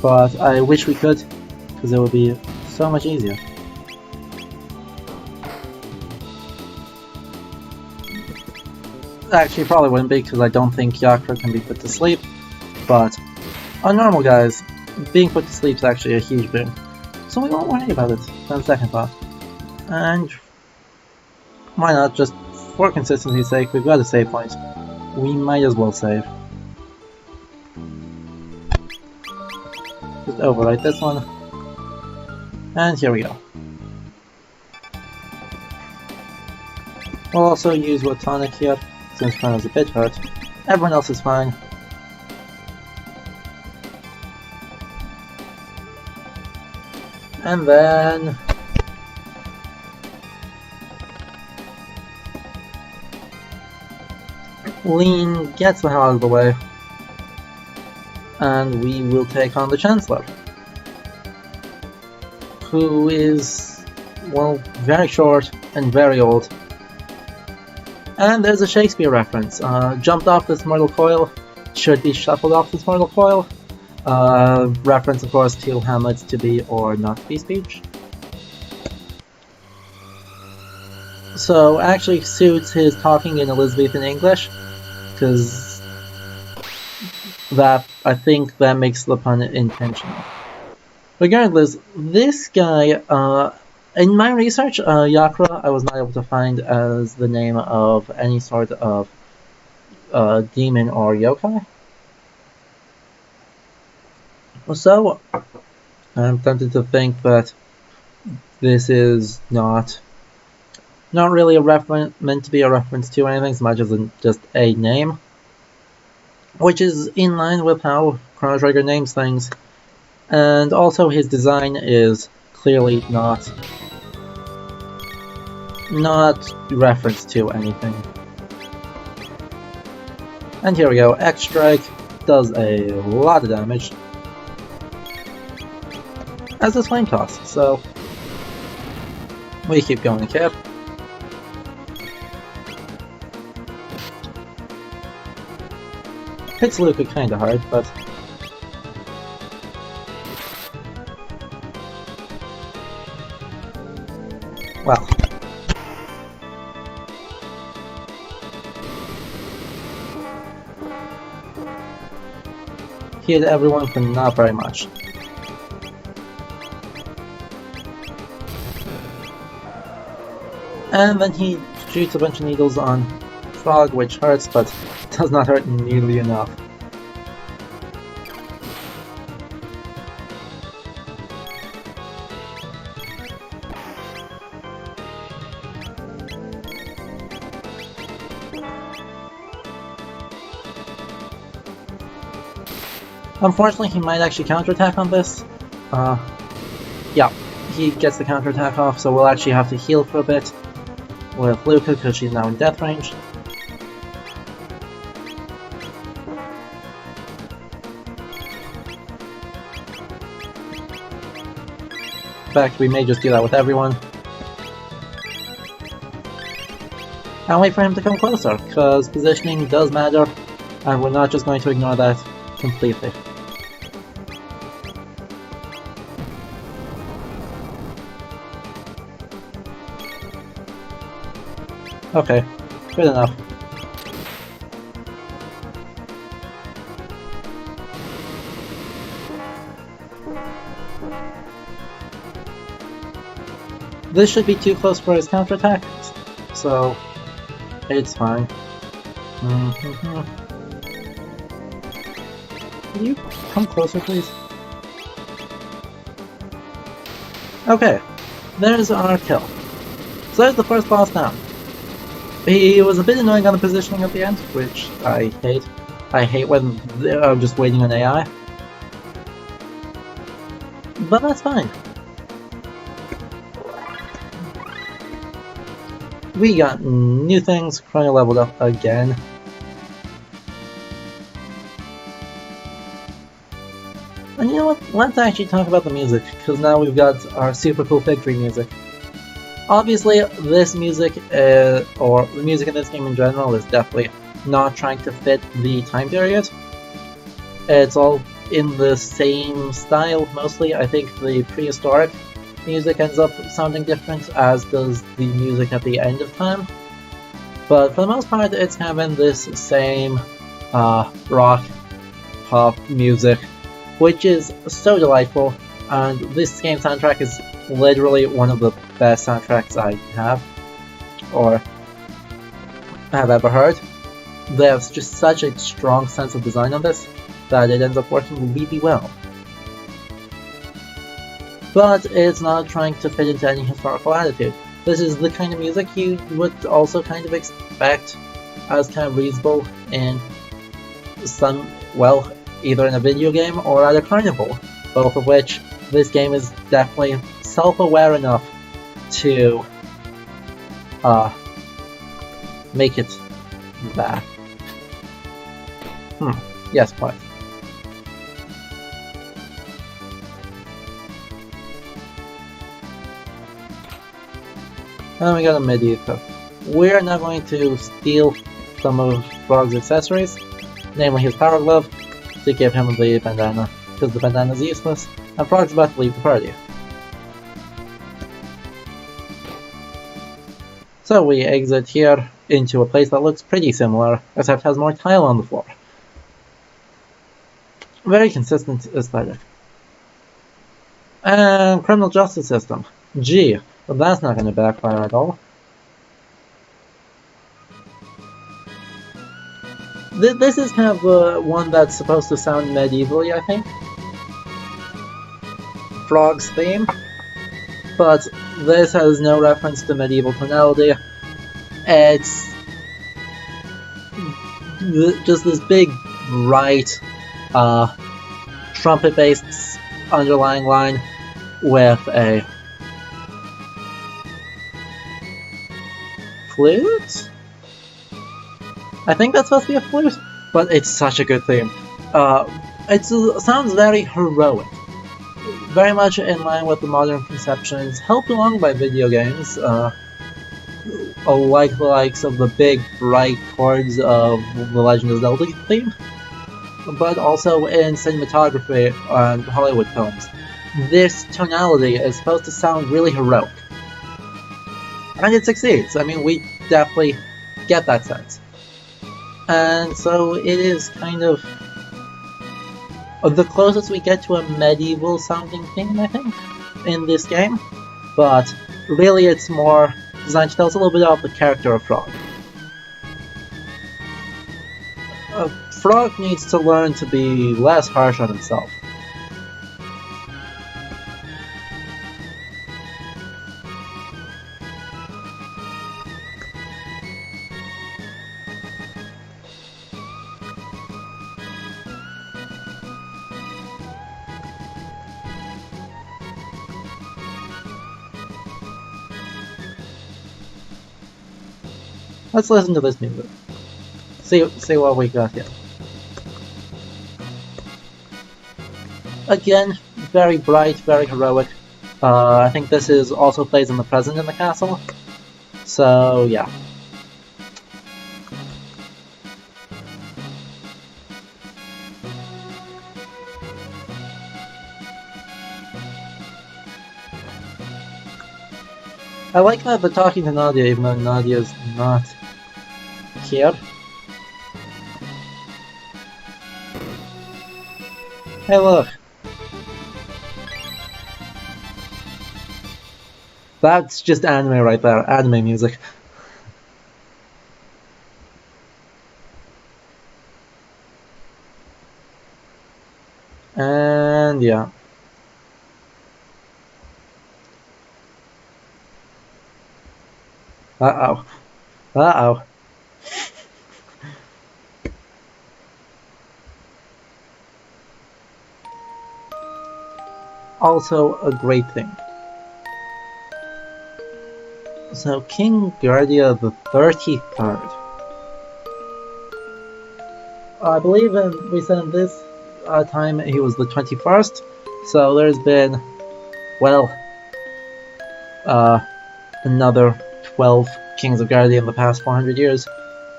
But I wish we could, because it would be so much easier. Actually, probably wouldn't be, because I don't think Yakra can be put to sleep, but on normal guys, being put to sleep is actually a huge boon. So we won't worry about it, on second thought. And why not, just for consistency's sake, we've got a save point. We might as well save. Just overwrite this one. And here we go. We'll also use Watonic here, since Chrono's a bit hurt. Everyone else is fine. And then... Lean gets the hell out of the way. And we will take on the Chancellor. Who is, well, very short and very old. And there's a Shakespeare reference. Jumped off this mortal coil, should be shuffled off this mortal coil. Reference, of course, to Hamlet's to be or not to be speech. So, actually suits his talking in Elizabethan English, because that, I think that makes the pun intentional. Regardless, this guy, in my research, Yakra I was not able to find as the name of any sort of demon or yokai. So, I'm tempted to think that this is not really meant to be a reference to anything as much as just a name. Which is in line with how Chrono Trigger names things. And also his design is clearly not reference to anything. And here we go, X-Strike does a lot of damage. As does Flame Toss, so we keep going here. Hits Luca kinda hard, but well. Hit everyone for not very much. And then he shoots a bunch of needles on Frog, which hurts, but does not hurt nearly enough. Unfortunately, he might actually counterattack on this. Yeah, he gets the counterattack off, so we'll actually have to heal for a bit with Luca because she's now in death range. In fact, we may just do that with everyone. And wait for him to come closer, because positioning does matter, and we're not just going to ignore that completely. Okay, good enough. This should be too close for his counterattack, so it's fine. Can you come closer, please? Okay, there's our kill. So there's the first boss down. He was a bit annoying on the positioning at the end, which I hate. I hate when I'm just waiting on AI. But that's fine. We got new things. Chrono leveled up again. And you know what? Let's actually talk about the music, because now we've got our super cool Fig Tree music. Obviously, this music, or the music in this game in general, is definitely not trying to fit the time period. It's all in the same style, mostly. I think the prehistoric music ends up sounding different, as does the music at the end of time. But for the most part, it's kind of in this same rock, pop music, which is so delightful, and this game soundtrack is literally one of the best soundtracks I have, or have ever heard. There's just such a strong sense of design on this, that it ends up working really well. But it's not trying to fit into any historical attitude. This is the kind of music you would also kind of expect as kind of reasonable in some, well, either in a video game or at a carnival, both of which this game is definitely self-aware enough to make it that. Yes, quite. And we got a medieval. We're now going to steal some of Frog's accessories, namely his power glove, to give him the bandana, because the bandana is useless, and Frog's about to leave the party. So we exit here into a place that looks pretty similar, except has more tile on the floor. Very consistent aesthetic. And criminal justice system. Gee, but that's not going to backfire at all. This is kind of the one that's supposed to sound medievally, I think. Frog's theme. But this has no reference to medieval tonality. It's just this big, bright, trumpet-based underlying line with a flute? I think that's supposed to be a flute, but it's such a good theme. It sounds very heroic, very much in line with the modern conceptions, helped along by video games, like the likes of the big, bright chords of the Legend of Zelda theme, but also in cinematography and Hollywood films. This tonality is supposed to sound really heroic. And it succeeds. I mean, we definitely get that sense. And so it is kind of the closest we get to a medieval sounding theme, I think, in this game. But really it's more designed to tell us a little bit about the character of Frog. Frog needs to learn to be less harsh on himself. Let's listen to this music. See what we got here. Again, very bright, very heroic. I think this is also plays in the present in the castle. So yeah. I like that they're talking to Nadia even though Nadia's not here. Hey look! That's just anime right there, anime music. And yeah. Uh-oh. Uh-oh. Also a great thing. So King Guardia the 33rd. I believe we said in this time he was the 21st, so there's been, well, another 12 Kings of Guardia in the past 400 years,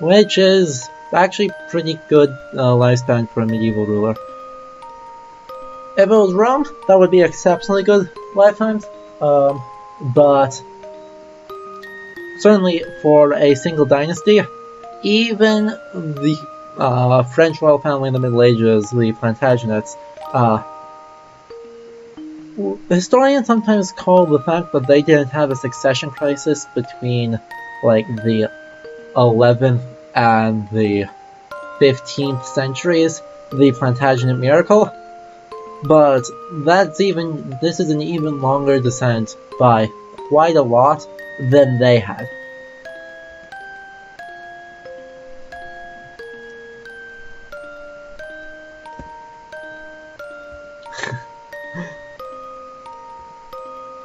which is actually pretty good lifespan for a medieval ruler. If it was Rome, that would be exceptionally good lifetimes, but certainly for a single dynasty, even the French royal family in the Middle Ages, the Plantagenets, historians sometimes call the fact that they didn't have a succession crisis between like the 11th and the 15th centuries the Plantagenet miracle, but this is an even longer descent by quite a lot than they had.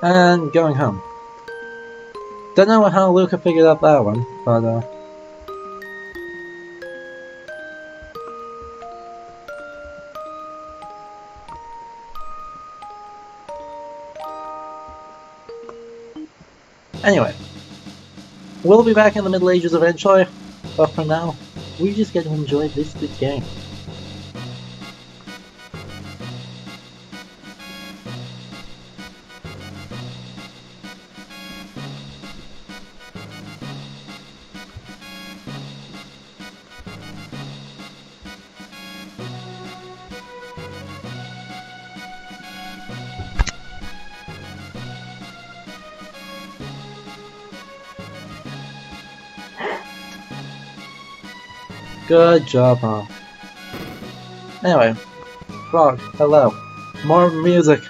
And going home. Don't know how Luca figured out that one, but anyway, we'll be back in the Middle Ages eventually, but for now, we just get to enjoy this good game. Good job, huh? Anyway, Frog, hello. More music.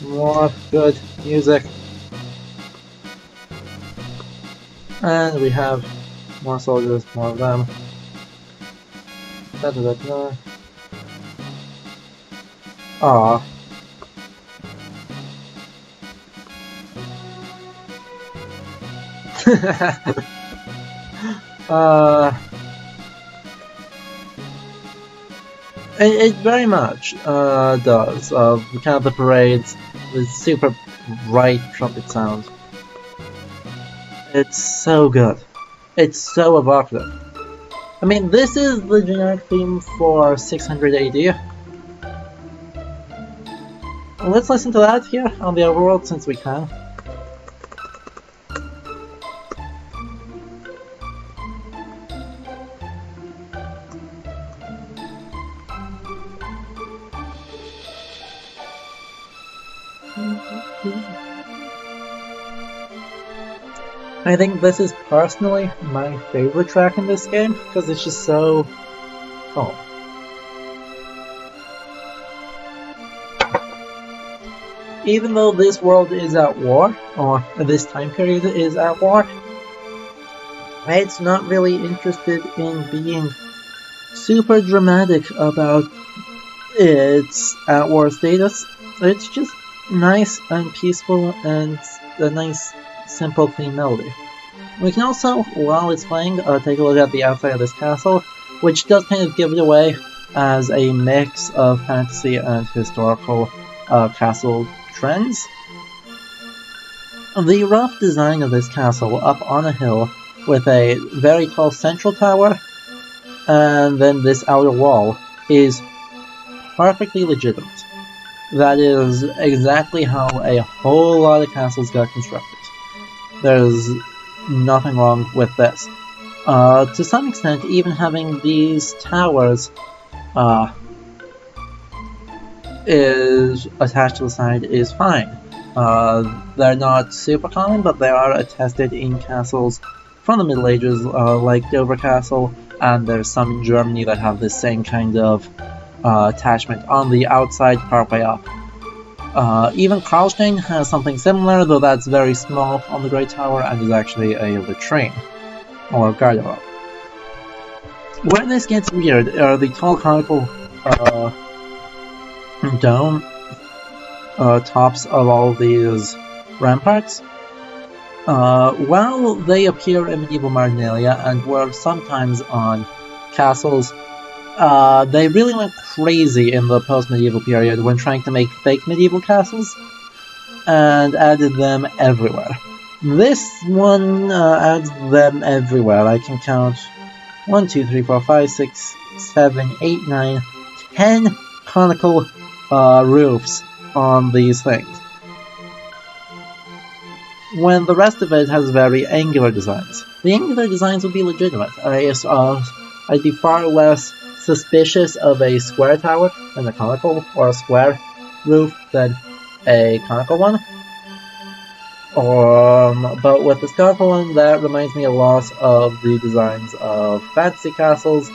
More good music. And we have more soldiers, more of them. Da da da da. Aww. It very much does. Kind of the parades, the super bright trumpet sound. It's so good. It's so evocative. I mean, this is the generic theme for 600 AD. Let's listen to that here on the overworld since we can. I think this is personally my favorite track in this game because it's just so calm. Even though this world is at war, or this time period is at war, it's not really interested in being super dramatic about its at war status. It's just nice and peaceful and a nice, simple, clean melody. We can also, while it's playing, take a look at the outside of this castle, which does kind of give it away as a mix of fantasy and historical castle trends. The rough design of this castle up on a hill with a very tall central tower and then this outer wall is perfectly legitimate. That is exactly how a whole lot of castles got constructed. There's nothing wrong with this. To some extent, even having these towers is attached to the side is fine. They're not super common, but they are attested in castles from the Middle Ages, like Dover Castle, and there's some in Germany that have the same kind of attachment on the outside partway up. Even Karlstein has something similar, though that's very small on the Great Tower and is actually a latrine, or garderobe. Where this gets weird are the tall conical dome tops of all of these ramparts. While they appear in medieval marginalia and were sometimes on castles, they really went crazy in the post-medieval period when trying to make fake medieval castles, and added them everywhere. This one adds them everywhere. I can count 1, 2, 3, 4, 5, 6, 7, 8, 9, 10 conical roofs on these things, when the rest of it has very angular designs. The angular designs would be legitimate. I'd be far less suspicious of a square tower than a conical, or a square roof than a conical one. But with this conical one, that reminds me a lot of the designs of fantasy castles.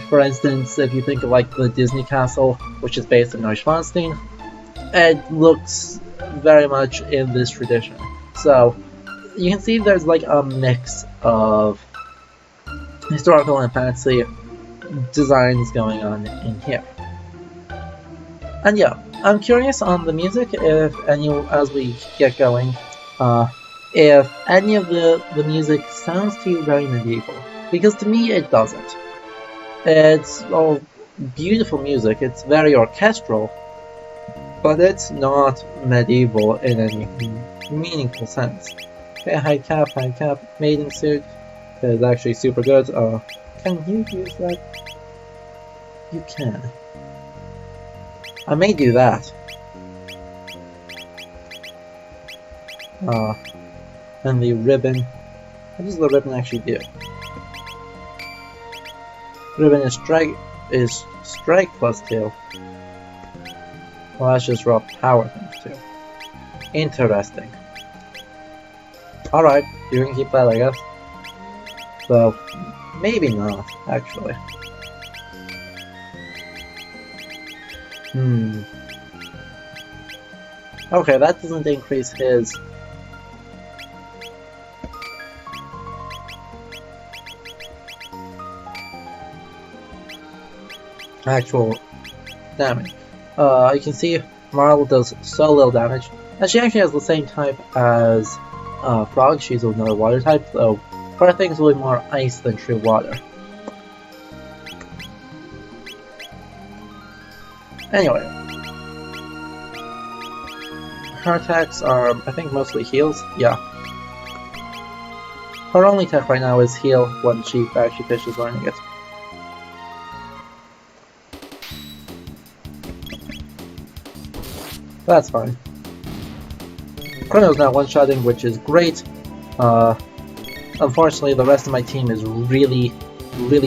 For instance, if you think of like the Disney castle, which is based in Neuschwanstein, it looks very much in this tradition. So you can see there's like a mix of historical and fantasy designs going on in here. And yeah, I'm curious on the music, if any, as we get going, if any of the music sounds to you very medieval, because to me it doesn't. It's all beautiful music, it's very orchestral, but it's not medieval in any meaningful sense. Okay, high cap, maiden suit is actually super good. Can you use that? You can. I may do that. And the ribbon. What does the ribbon actually do? Ribbon is strike plus 2. Well, that's just raw power times 2. Interesting. Alright, you can keep that, I guess. So, maybe not, actually. Okay, that doesn't increase his... actual damage. You can see Marl does so little damage, and she actually has the same type as Frog. She's another water type, though her thing's really more ice than true water. Anyway, her attacks are, I think, mostly heals. Yeah. Her only tech right now is heal when she actually finishes learning it. That's fine. Chrono's now one-shotting, which is great. Unfortunately, the rest of my team is really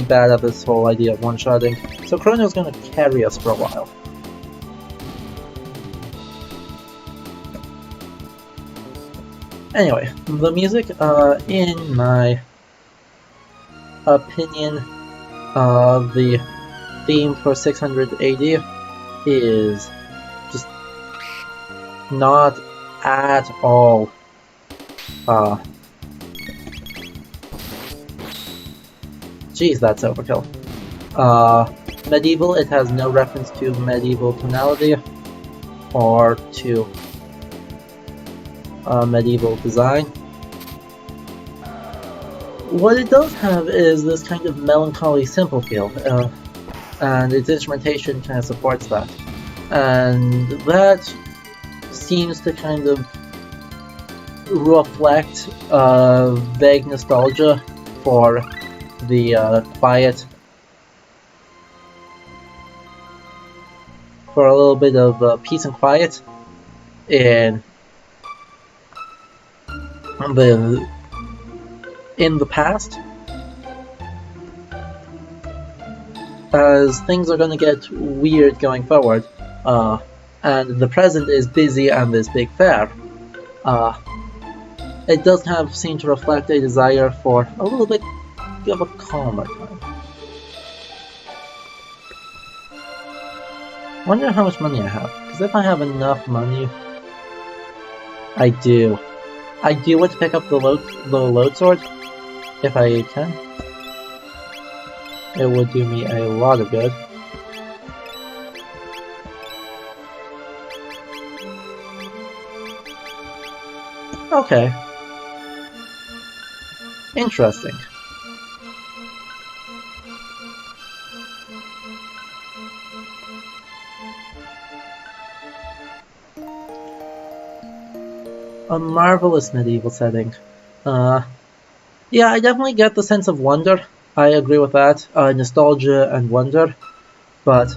bad at this whole idea of one-shotting, so Chrono's gonna carry us for a while. Anyway, the music, in my opinion, the theme for 600 AD is just not at all geez, that's overkill. Medieval, it has no reference to medieval tonality or to medieval design. What it does have is this kind of melancholy simple feel, and its instrumentation kind of supports that. And that seems to kind of reflect vague nostalgia for the quiet, for a little bit of peace and quiet in the past, as things are going to get weird going forward, and the present is busy and this big fair. It does seem to reflect a desire for a little bit of a calmer time. Wonder how much money I have, because if I have enough money, I do want to pick up the load sword, if I can. It would do me a lot of good. Okay. Interesting. A marvelous medieval setting. Yeah, I definitely get the sense of wonder. I agree with that. Nostalgia and wonder. But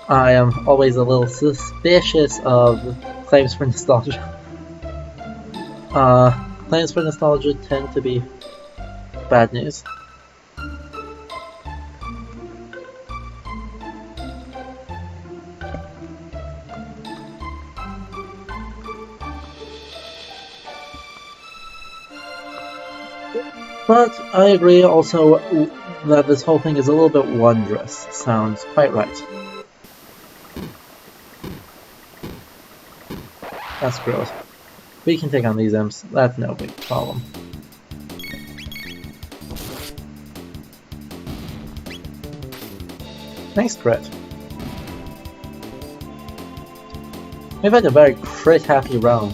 I am always a little suspicious of claims for nostalgia. Claims for nostalgia tend to be bad news. But I agree also that this whole thing is a little bit wondrous. Sounds quite right. That's gross. We can take on these imps, that's no big problem. Nice crit. We've had a very crit-happy round,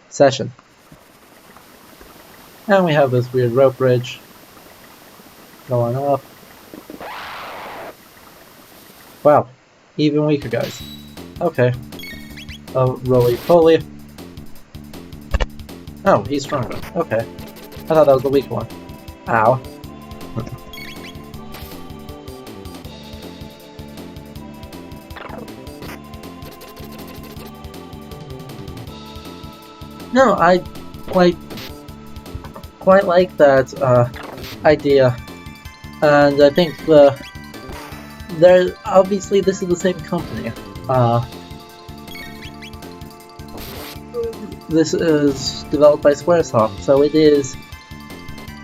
session. And we have this weird rope bridge going up. Wow, even weaker guys. Okay. Roly-poly. Oh, he's stronger. Okay. I thought that was the weak one. Ow. No, I quite like that idea, and I think obviously this is the same company. This is developed by Squaresoft, so it is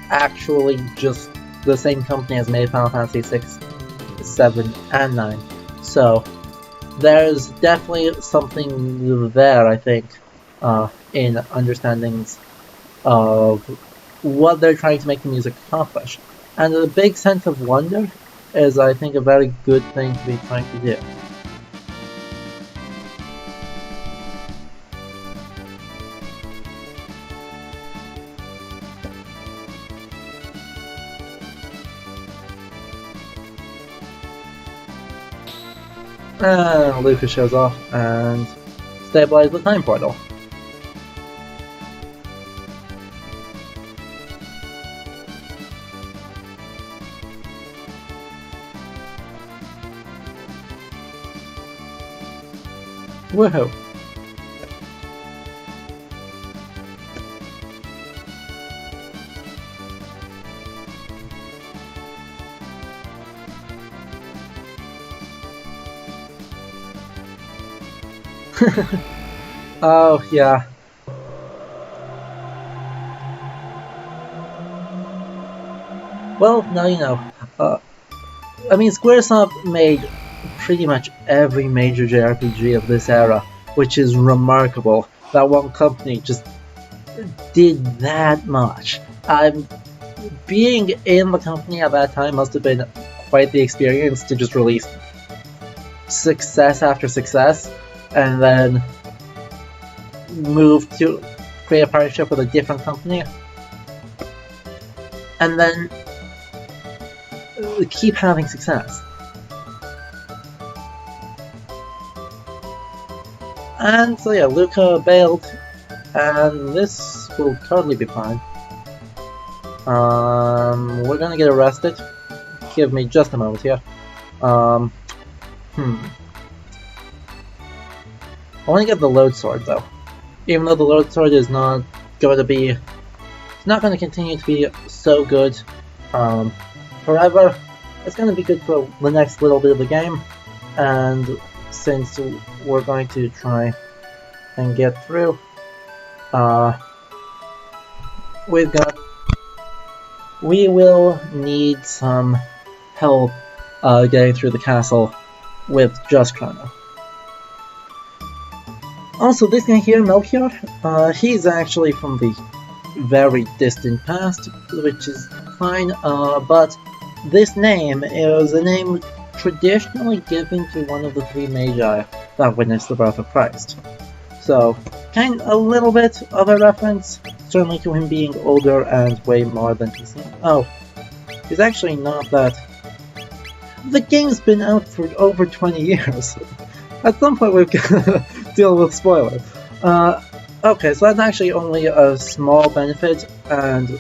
actually just the same company as made Final Fantasy 6, 7, and 9. So there's definitely something there, I think, in understandings of what they're trying to make the music accomplish. And a big sense of wonder is, I think, a very good thing to be trying to do. And Lucas shows off and stabilizes the time portal. Woohoo! Oh, yeah. Well, now you know. I mean, Squaresoft made pretty much every major JRPG of this era, which is remarkable that one company just did that much. Being in the company at that time must have been quite the experience to just release success after success, and then move to create a partnership with a different company. and then keep having success. And so yeah, Luca bailed, and this will totally be fine. We're gonna get arrested. Give me just a moment here. I want to get the load sword though. Even though the load sword is not going to be, it's not going to continue to be so good forever. It's going to be good for the next little bit of the game, and since we're going to try and get through, we will need some help getting through the castle with just Chrono. Also, this guy here, Melchior, he's actually from the very distant past, which is fine, but this name is a name traditionally given to one of the three magi that witnessed the birth of Christ. So, a little bit of a reference, certainly to him being older and way more than he seems. Oh, he's actually not that. The game's been out for over 20 years. At some point we've got to deal with spoilers. Okay, so that's actually only a small benefit, and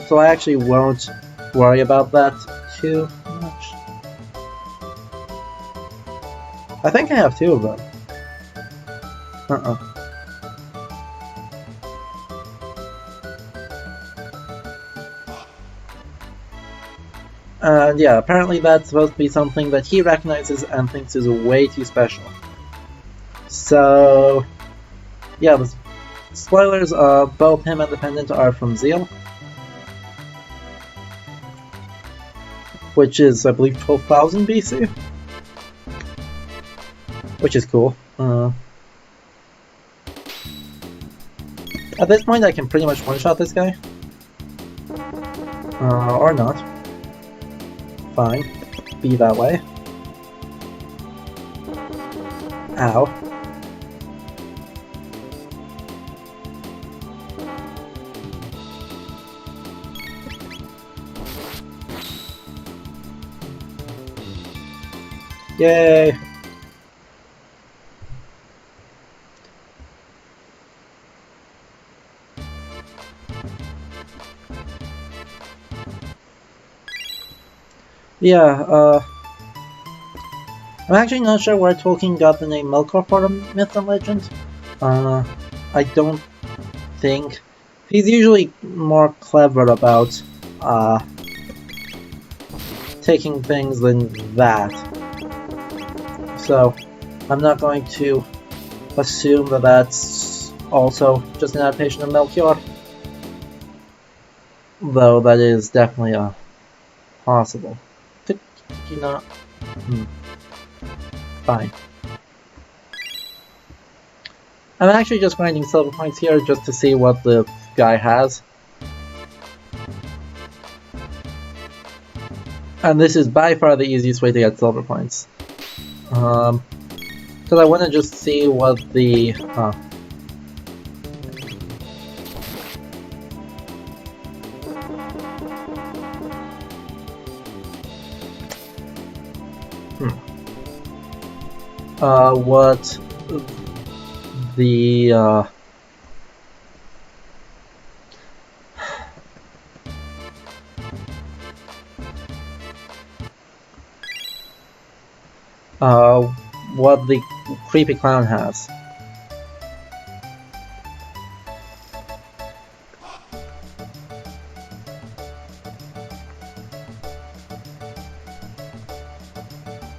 so I actually won't worry about that too much. I think I have two of them. And yeah, apparently that's supposed to be something that he recognizes and thinks is way too special. So, yeah, the spoilers, both him and the pendant are from Zeal, which is, I believe, 12,000 BC, which is cool. At this point I can pretty much one-shot this guy. Or not. Fine. Be that way. Ow. Yay! Yeah, I'm actually not sure where Tolkien got the name Melkor for the myth and legend. I don't think. He's usually more clever about, taking things than that. So, I'm not going to assume that that's also just an adaptation of Melchior. Though that is definitely possible. Could you not? Fine. I'm actually just grinding silver points here just to see what the guy has. And this is by far the easiest way to get silver points. Because I want to just see what the... what the what the creepy clown has.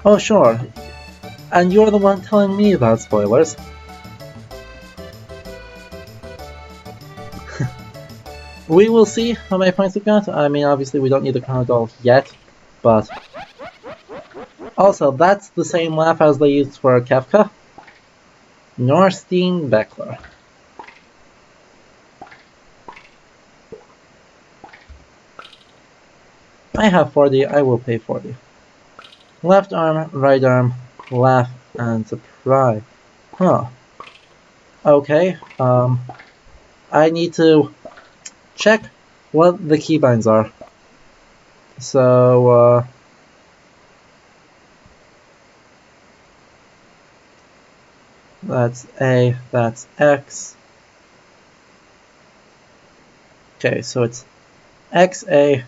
Oh sure. And you're the one telling me about spoilers. We will see how many points we've got. I mean, obviously we don't need the Chrono Doll yet, but... Also, that's the same laugh as they used for Kefka. Norstein Beckler. I have 40, I will pay 40. Left arm, right arm, laugh, and surprise. Huh. Okay, I need to check what the keybinds are. So, that's A, that's X. Okay, so it's X, A,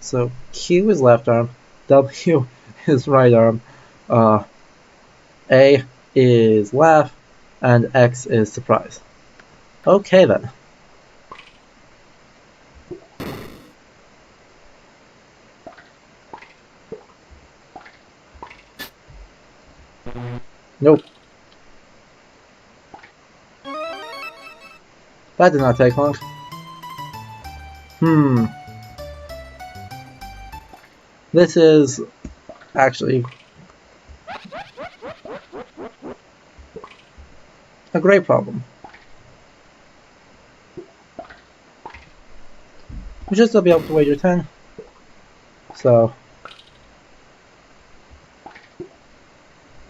so Q is left arm, W is right arm, A is laugh, and X is surprise. Okay then. Nope. That did not take long. This is actually a great problem. You should still be able to wager 10. So.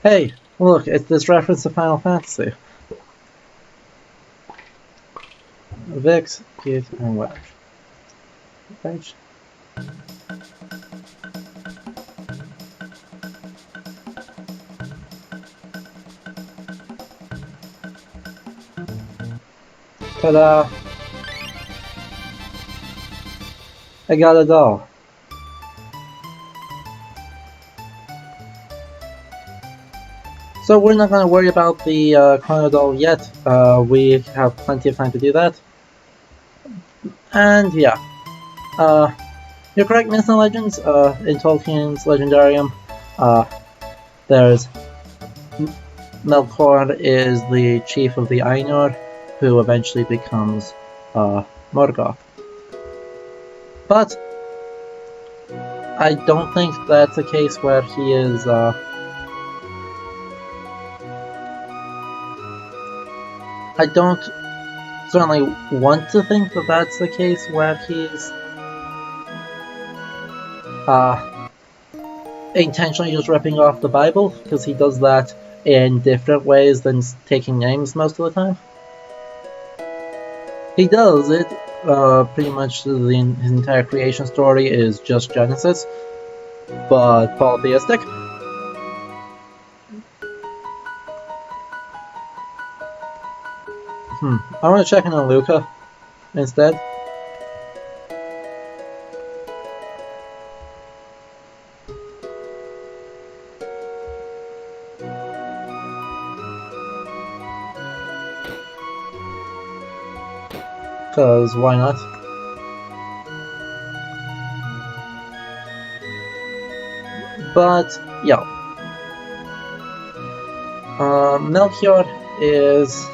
Hey, look, it's this reference to Final Fantasy. Vix, Keith, and Wedge. Wedge. Ta-da! I got a doll. So we're not going to worry about the Chrono doll yet. We have plenty of time to do that. And yeah. You're correct, Myths and Legends. In Tolkien's Legendarium, there's Melkor is the chief of the Ainur, who eventually becomes Morgoth. But I don't think that's a case where he is I don't certainly want to think that that's the case where he's intentionally just ripping off the Bible, because he does that in different ways than taking names most of the time. He does it, pretty much his entire creation story is just Genesis, but polytheistic. I want to check in on Luca instead. Because why not? But, yeah. Melchior is...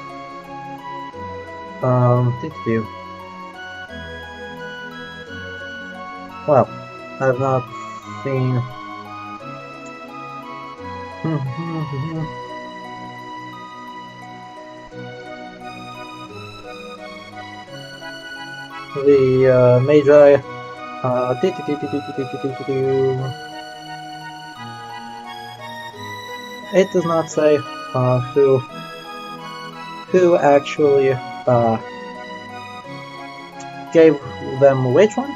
Well, I've not seen... the Magi... It does not say who actually gave them which one.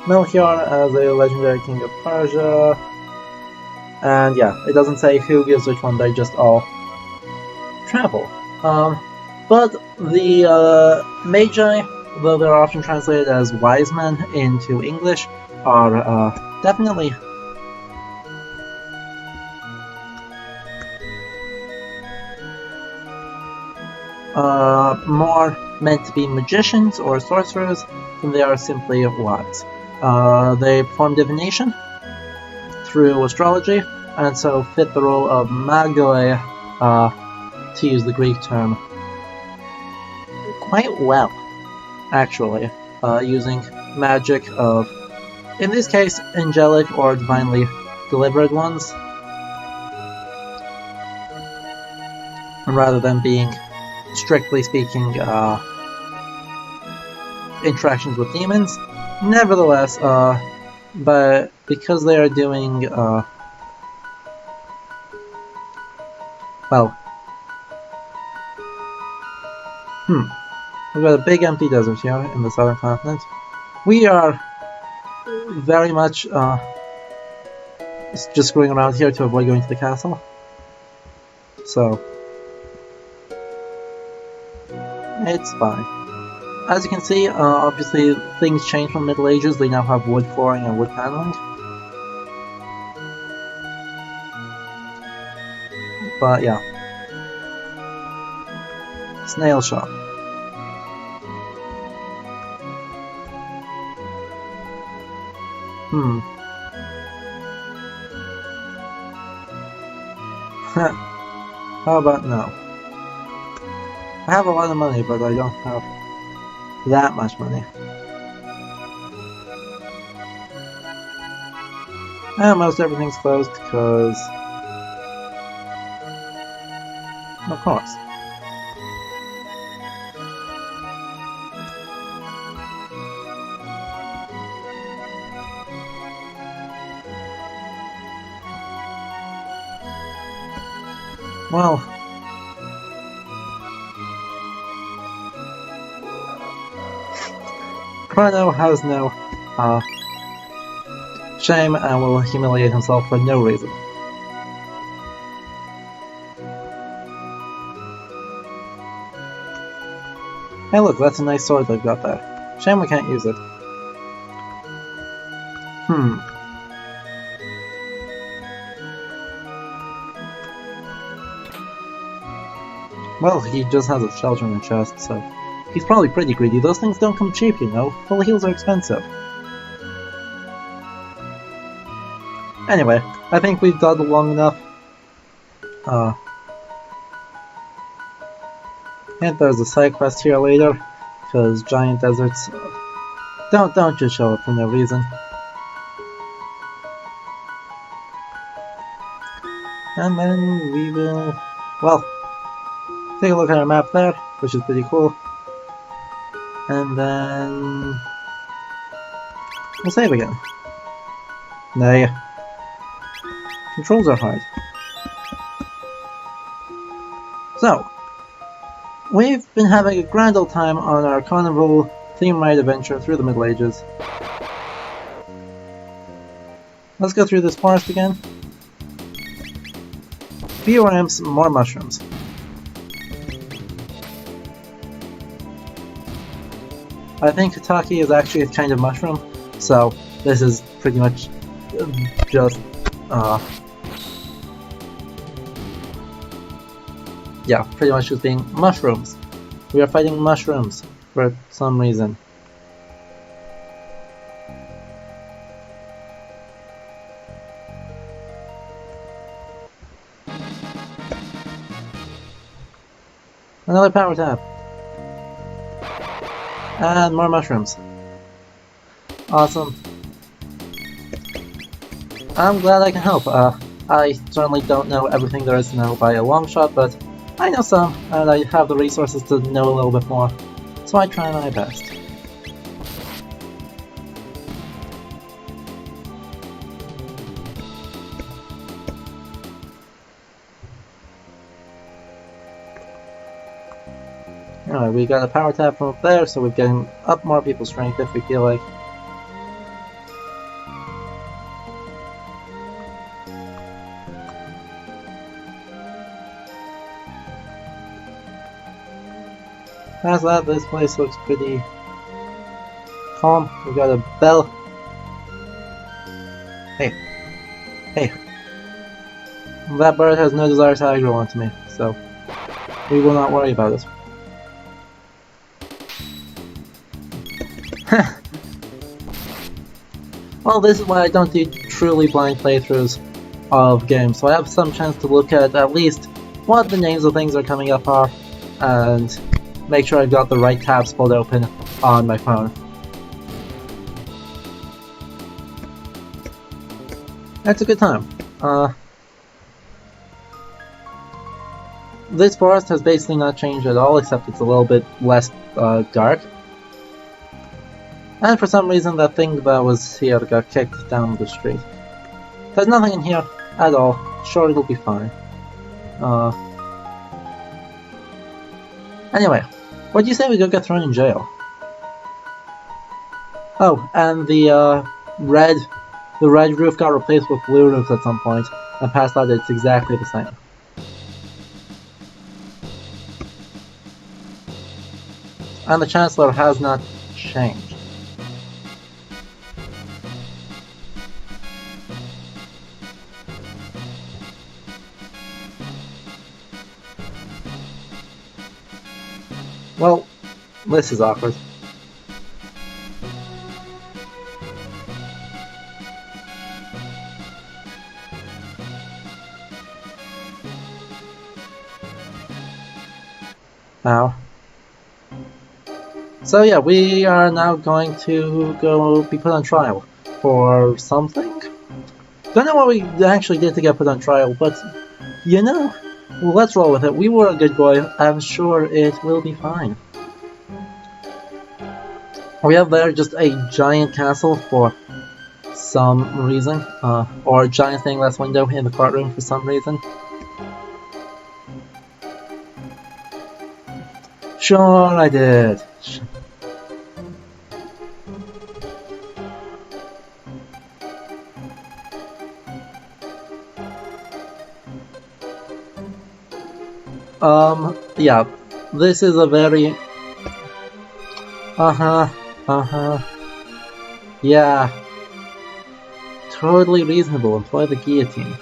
Melchior as a legendary king of Persia, and yeah, it doesn't say who gives which one, they just all travel. But the Magi, though they're often translated as wise men into English, are definitely more meant to be magicians or sorcerers than they are simply wise. They perform divination through astrology, and so fit the role of magoi, to use the Greek term, quite well, actually, using magic of, in this case, angelic or divinely delivered ones, rather than being, strictly speaking, interactions with demons. Nevertheless, but because they are doing Well, we've got a big empty desert here in the southern continent. We are very much just screwing around here to avoid going to the castle. So, it's fine. As you can see, obviously things change from the Middle Ages. They now have wood flooring and wood paneling. But yeah. Snail shop. How about now? I have a lot of money, but I don't have that much money. And most everything's closed because... of course. Well... Chrono has no shame and will humiliate himself for no reason. Hey look, that's a nice sword they've got there. Shame we can't use it. Well, he just has a shelter in a chest, so... he's probably pretty greedy. Those things don't come cheap, you know. Full heals are expensive. Anyway, I think we've dawdled long enough. And there's a side quest here later, because giant deserts don't just show up for no reason. And then we will, well, take a look at our map there, which is pretty cool. And then we'll save again. Nay. Controls are hard. So, we've been having a grand old time on our carnival theme ride adventure through the Middle Ages. Let's go through this forest again. Fewer imps, more mushrooms. I think Kataki is actually a kind of mushroom, so this is pretty much just, yeah, pretty much just being mushrooms. We are fighting mushrooms for some reason. Another power tap. And more mushrooms. Awesome. I'm glad I can help. I certainly don't know everything there is to know by a long shot, but I know some, and I have the resources to know a little bit more. So I try my best. Alright, we got a power tap from up there, so we're getting up more people's strength if we feel like. Past that, this place looks pretty calm. We got a bell. Hey. Hey. That bird has no desire to aggro onto me, so we will not worry about it. Well, this is why I don't do truly blind playthroughs of games, so I have some chance to look at least what the names of things are coming up are, and make sure I've got the right tabs pulled open on my phone. That's a good time. This forest has basically not changed at all, except it's a little bit less dark. And for some reason that thing that was here got kicked down the street. There's nothing in here at all. Sure, it'll be fine. Anyway, what do you say we go get thrown in jail? Oh, and the red roof got replaced with blue roofs at some point, and past that it's exactly the same. And the Chancellor has not changed. Well, this is awkward. Now. So yeah, we are now going to go be put on trial for something? Don't know what we actually did to get put on trial, but you know, let's roll with it. We were a good boy. I'm sure it will be fine. We have there just a giant castle for some reason, or a giant stained glass window in the courtroom for some reason. Sure, I did. Yeah, this is a very... Yeah. Totally reasonable, employ the guillotine.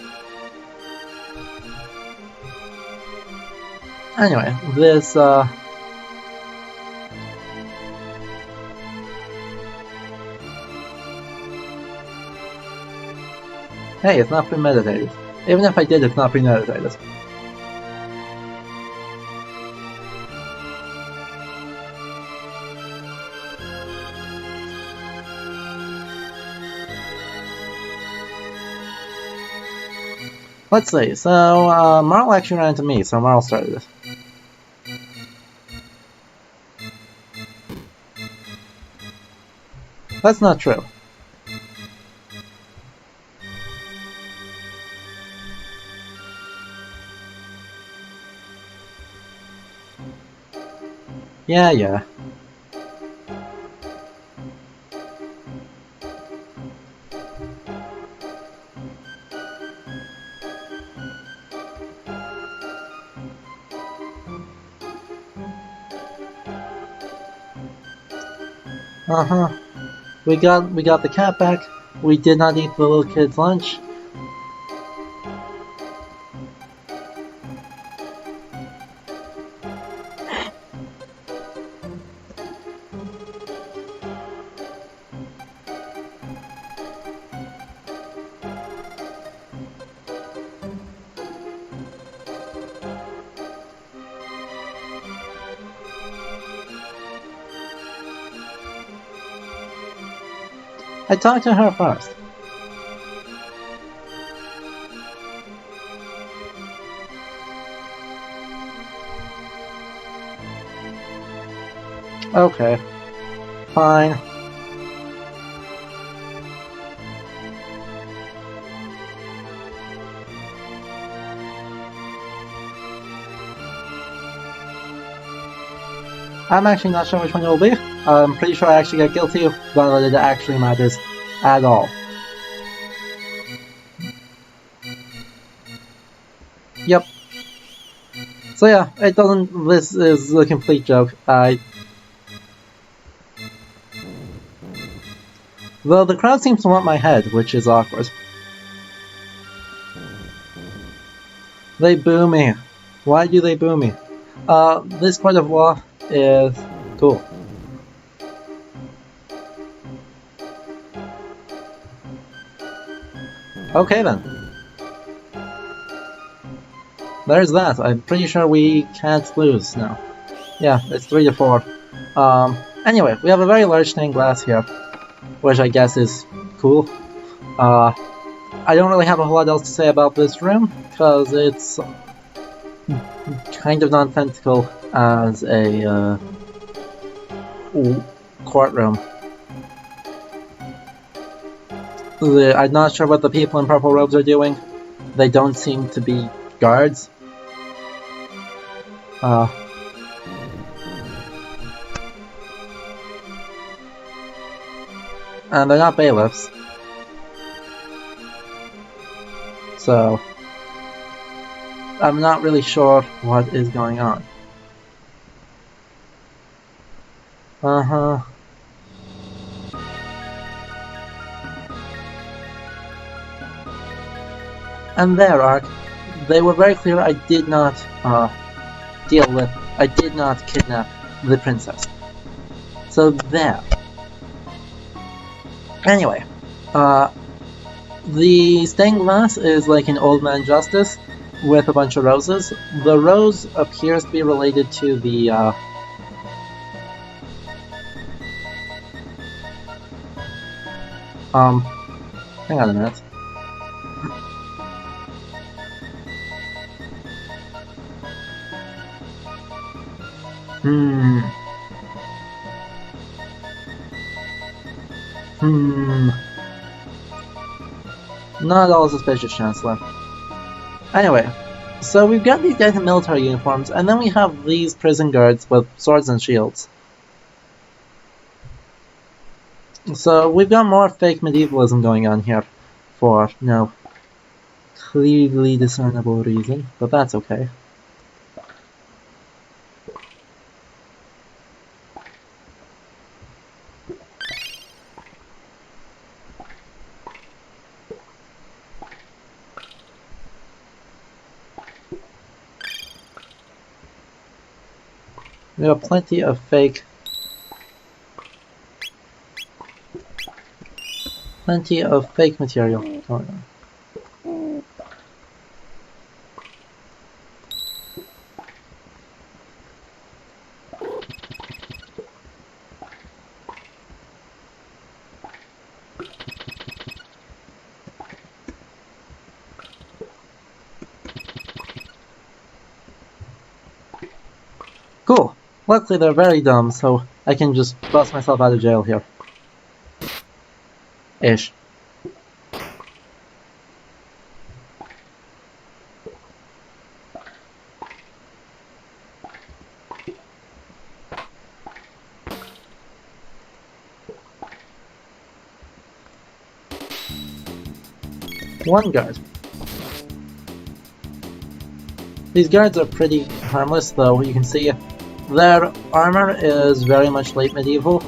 Anyway, this, Hey, it's not premeditated. Even if I did, it's not premeditated. Let's see, so, Marl actually ran into me, so Marl started it. That's not true. Yeah. We got the cat back. We did not eat the little kid's lunch. I talked to her first. Okay. Fine. I'm actually not sure which one it will be. I'm pretty sure I actually get guilty of whether it actually matters at all. Yep. So yeah, it doesn't. This is a complete joke. Though the crowd seems to want my head, which is awkward. They boo me. Why do they boo me? This court of law is cool. Okay then. There's that. I'm pretty sure we can't lose now. Yeah, it's 3-4. Anyway, we have a very large stained glass here, which I guess is cool. I don't really have a whole lot else to say about this room, because it's kind of nonsensical as a courtroom. I'm not sure what the people in purple robes are doing. They don't seem to be guards. And they're not bailiffs. So I'm not really sure what is going on. Uh-huh. And there, Ark. They were very clear I did not I did not kidnap the princess. So there. Anyway, the stained glass is like an old man justice with a bunch of roses. The rose appears to be related to the hang on a minute. Not all suspicious, Chancellor. Anyway, so we've got these guys in military uniforms, and then we have these prison guards with swords and shields. So we've got more fake medievalism going on here for no clearly discernible reason, but that's okay. We have plenty of fake material going on. Cool. Luckily they're very dumb, so I can just bust myself out of jail here. Ish. One guard. These guards are pretty harmless, though. You can see their armor is very much late medieval.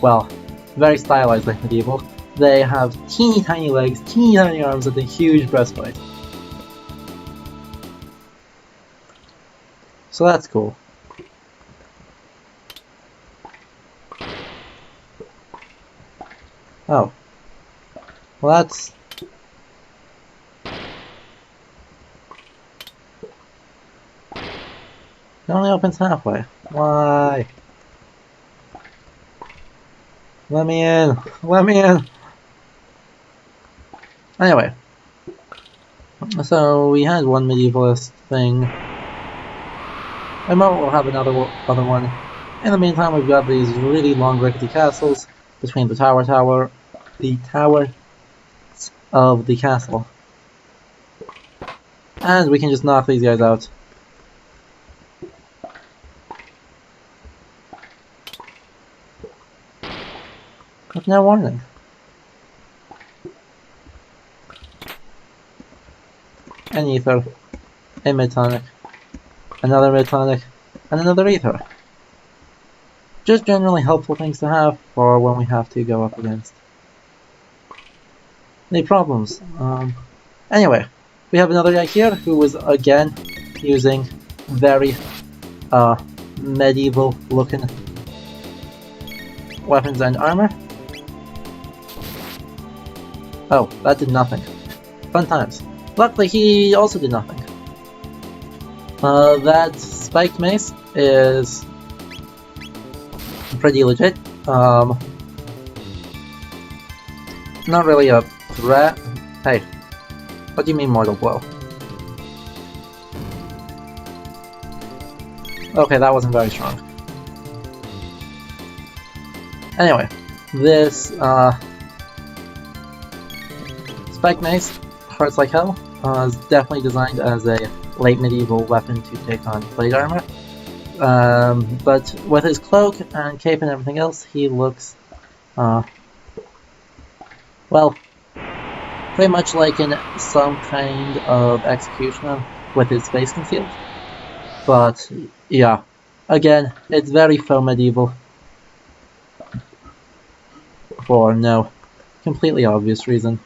Well, very stylized late medieval. They have teeny tiny legs, teeny tiny arms, and a huge breastplate. So that's cool. Oh. Well, that's... It only opens halfway. Why? Let me in! Let me in! Anyway. So, we had one medievalist thing. And we'll have other one. In the meantime, we've got these really long rickety castles between the towers of the castle. And we can just knock these guys out. With no warning. An ether, a mid-tonic, another mid-tonic, and another ether. Just generally helpful things to have for when we have to go up against the problems. Anyway, we have another guy here who was again using very medieval looking weapons and armor. Oh, that did nothing. Fun times. Luckily, he also did nothing. That spiked mace is pretty legit. Not really a threat. Hey, what do you mean mortal blow? Okay, that wasn't very strong. Anyway, this spike mace hurts like hell. Is definitely designed as a late medieval weapon to take on plate armor. But with his cloak and cape and everything else, he looks Well, pretty much like in some kind of executioner with his face concealed. But yeah, again, it's very faux medieval for no completely obvious reason.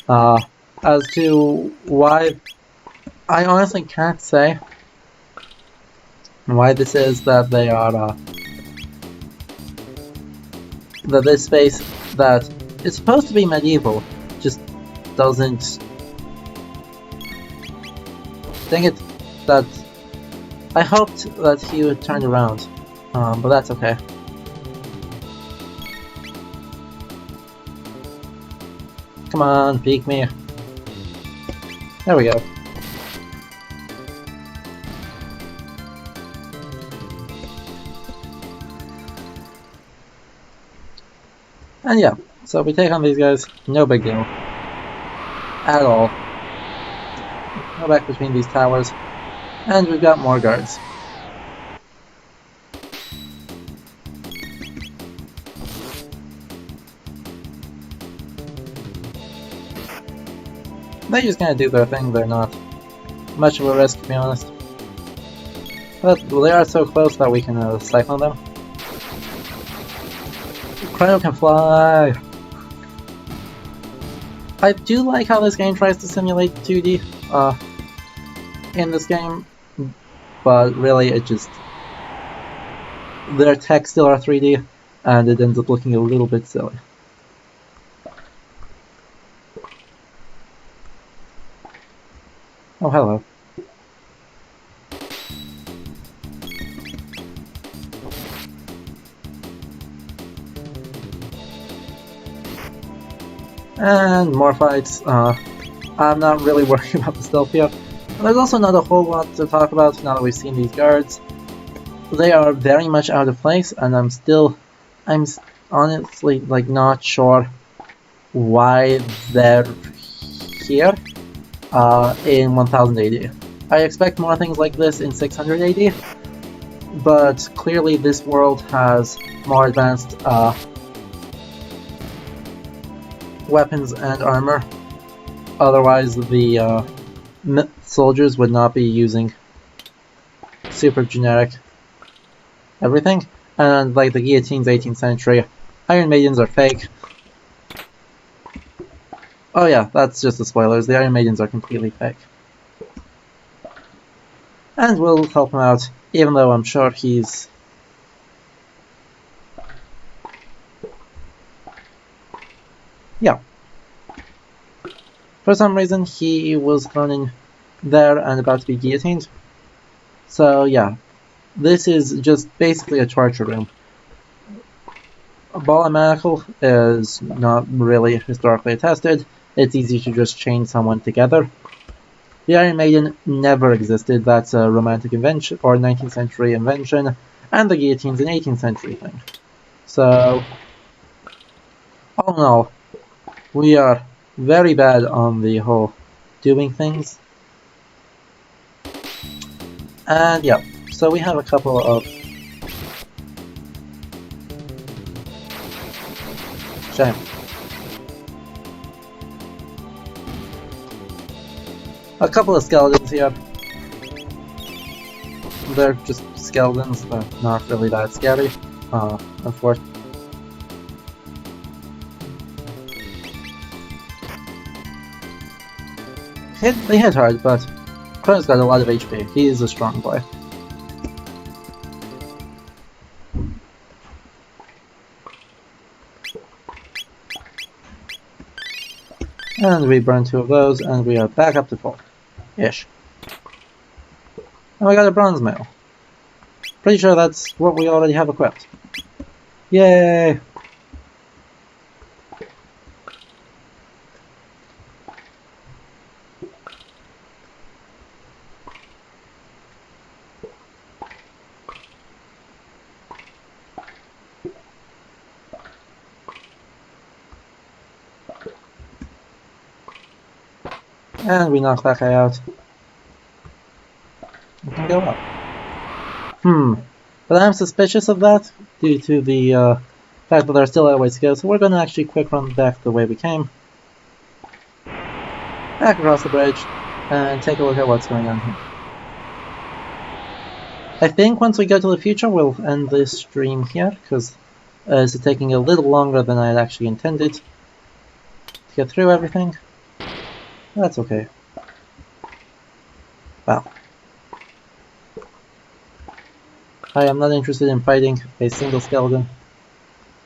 As to why, I honestly can't say why this is that they are that this space that is supposed to be medieval just doesn't. Dang it, that I hoped that he would turn around, but that's okay. Come on, peek me. There we go. And yeah, so we take on these guys, no big deal. At all. Go back between these towers, and we've got more guards. They're just gonna do their thing, they're not much of a risk to be honest. But they are so close that we can cyclone them. Chrono can fly! I do like how this game tries to simulate 2D in this game, but really it just... their techs still are 3D, and it ends up looking a little bit silly. Oh, hello. And more fights. I'm not really worried about the stealth here. There's also not a whole lot to talk about now that we've seen these guards. They are very much out of place, and I'm honestly like not sure why they're here in 1000 AD. I expect more things like this in 600 AD, but clearly this world has more advanced weapons and armor. Otherwise, the soldiers would not be using super generic everything. And like the guillotines 18th century, Iron Maidens are fake. Oh yeah, that's just the spoilers. The Iron Maidens are completely fake. And we'll help him out, even though I'm sure he's... yeah. For some reason, he was thrown in there and about to be guillotined. So yeah, this is just basically a torture room. A ball and manacle is not really historically attested. It's easy to just chain someone together. The Iron Maiden never existed. That's a Romantic invention or 19th century invention, and the guillotine's an 18th century thing. So, all in all, we are very bad on the whole doing things. And yeah, so we have a couple of... shame. A couple of skeletons here. They're just skeletons, they're not really that scary, unfortunately. They hit hard, but Chrono's got a lot of HP. He is a strong boy. And we burn 2 of those, and we are back up to full. Ish. And we got a bronze mail. Pretty sure that's what we already have equipped. Yay! And we knock that guy out. We can go up. But I'm suspicious of that due to the fact that there's still a ways to go, so we're going to actually quick run back the way we came. Back across the bridge, and take a look at what's going on here. I think once we go to the future, we'll end this stream here, because this is taking a little longer than I had actually intended to get through everything. That's okay. Wow. I am not interested in fighting a single skeleton.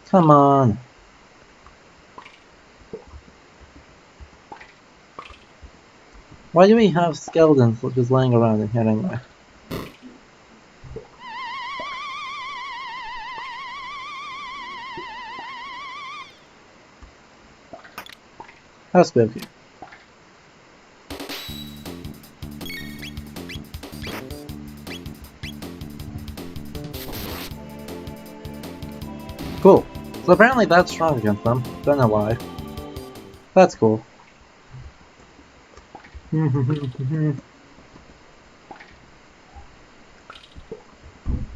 Come on! Why do we have skeletons just lying around in here anyway? How spooky. Cool. So apparently that's strong against them. Don't know why. That's cool.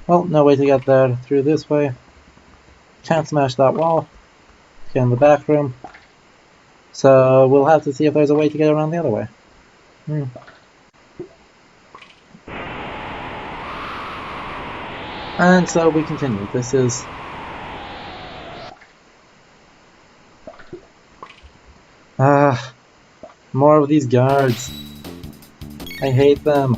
Well, no way to get there through this way. Can't smash that wall. Get in the back room. So we'll have to see if there's a way to get around the other way. And so we continue. This is... more of these guards. I hate them.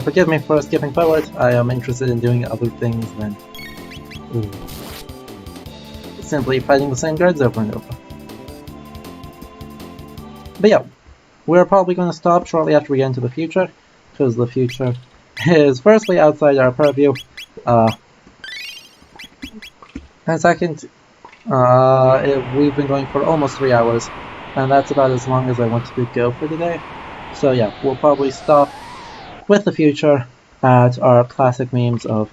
Forgive me for skipping forward. I am interested in doing other things than simply fighting the same guards over and over. But yeah, we're probably going to stop shortly after we get into the future, because the future is firstly outside our purview, and second, we've been going for almost 3 hours, and that's about as long as I wanted to go for today. So yeah, we'll probably stop with the future at our classic memes of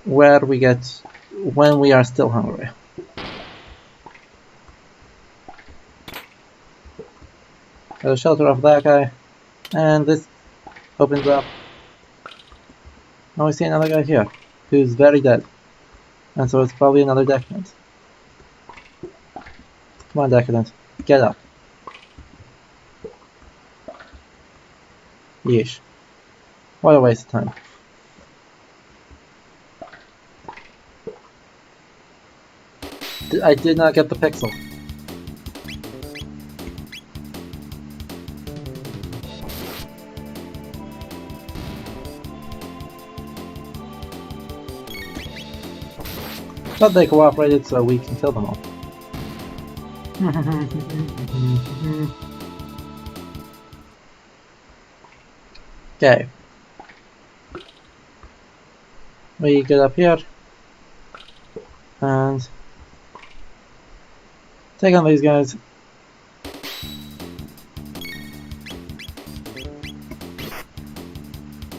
where we get when we are still hungry. Got a shelter off that guy, and this opens up. Now we see another guy here, who's very dead, and so it's probably another decadent. Come on, decadent, get up. Yeesh. What a waste of time. I did not get the pixel. But they cooperated, so we can kill them all. Okay. We get up here and take on these guys.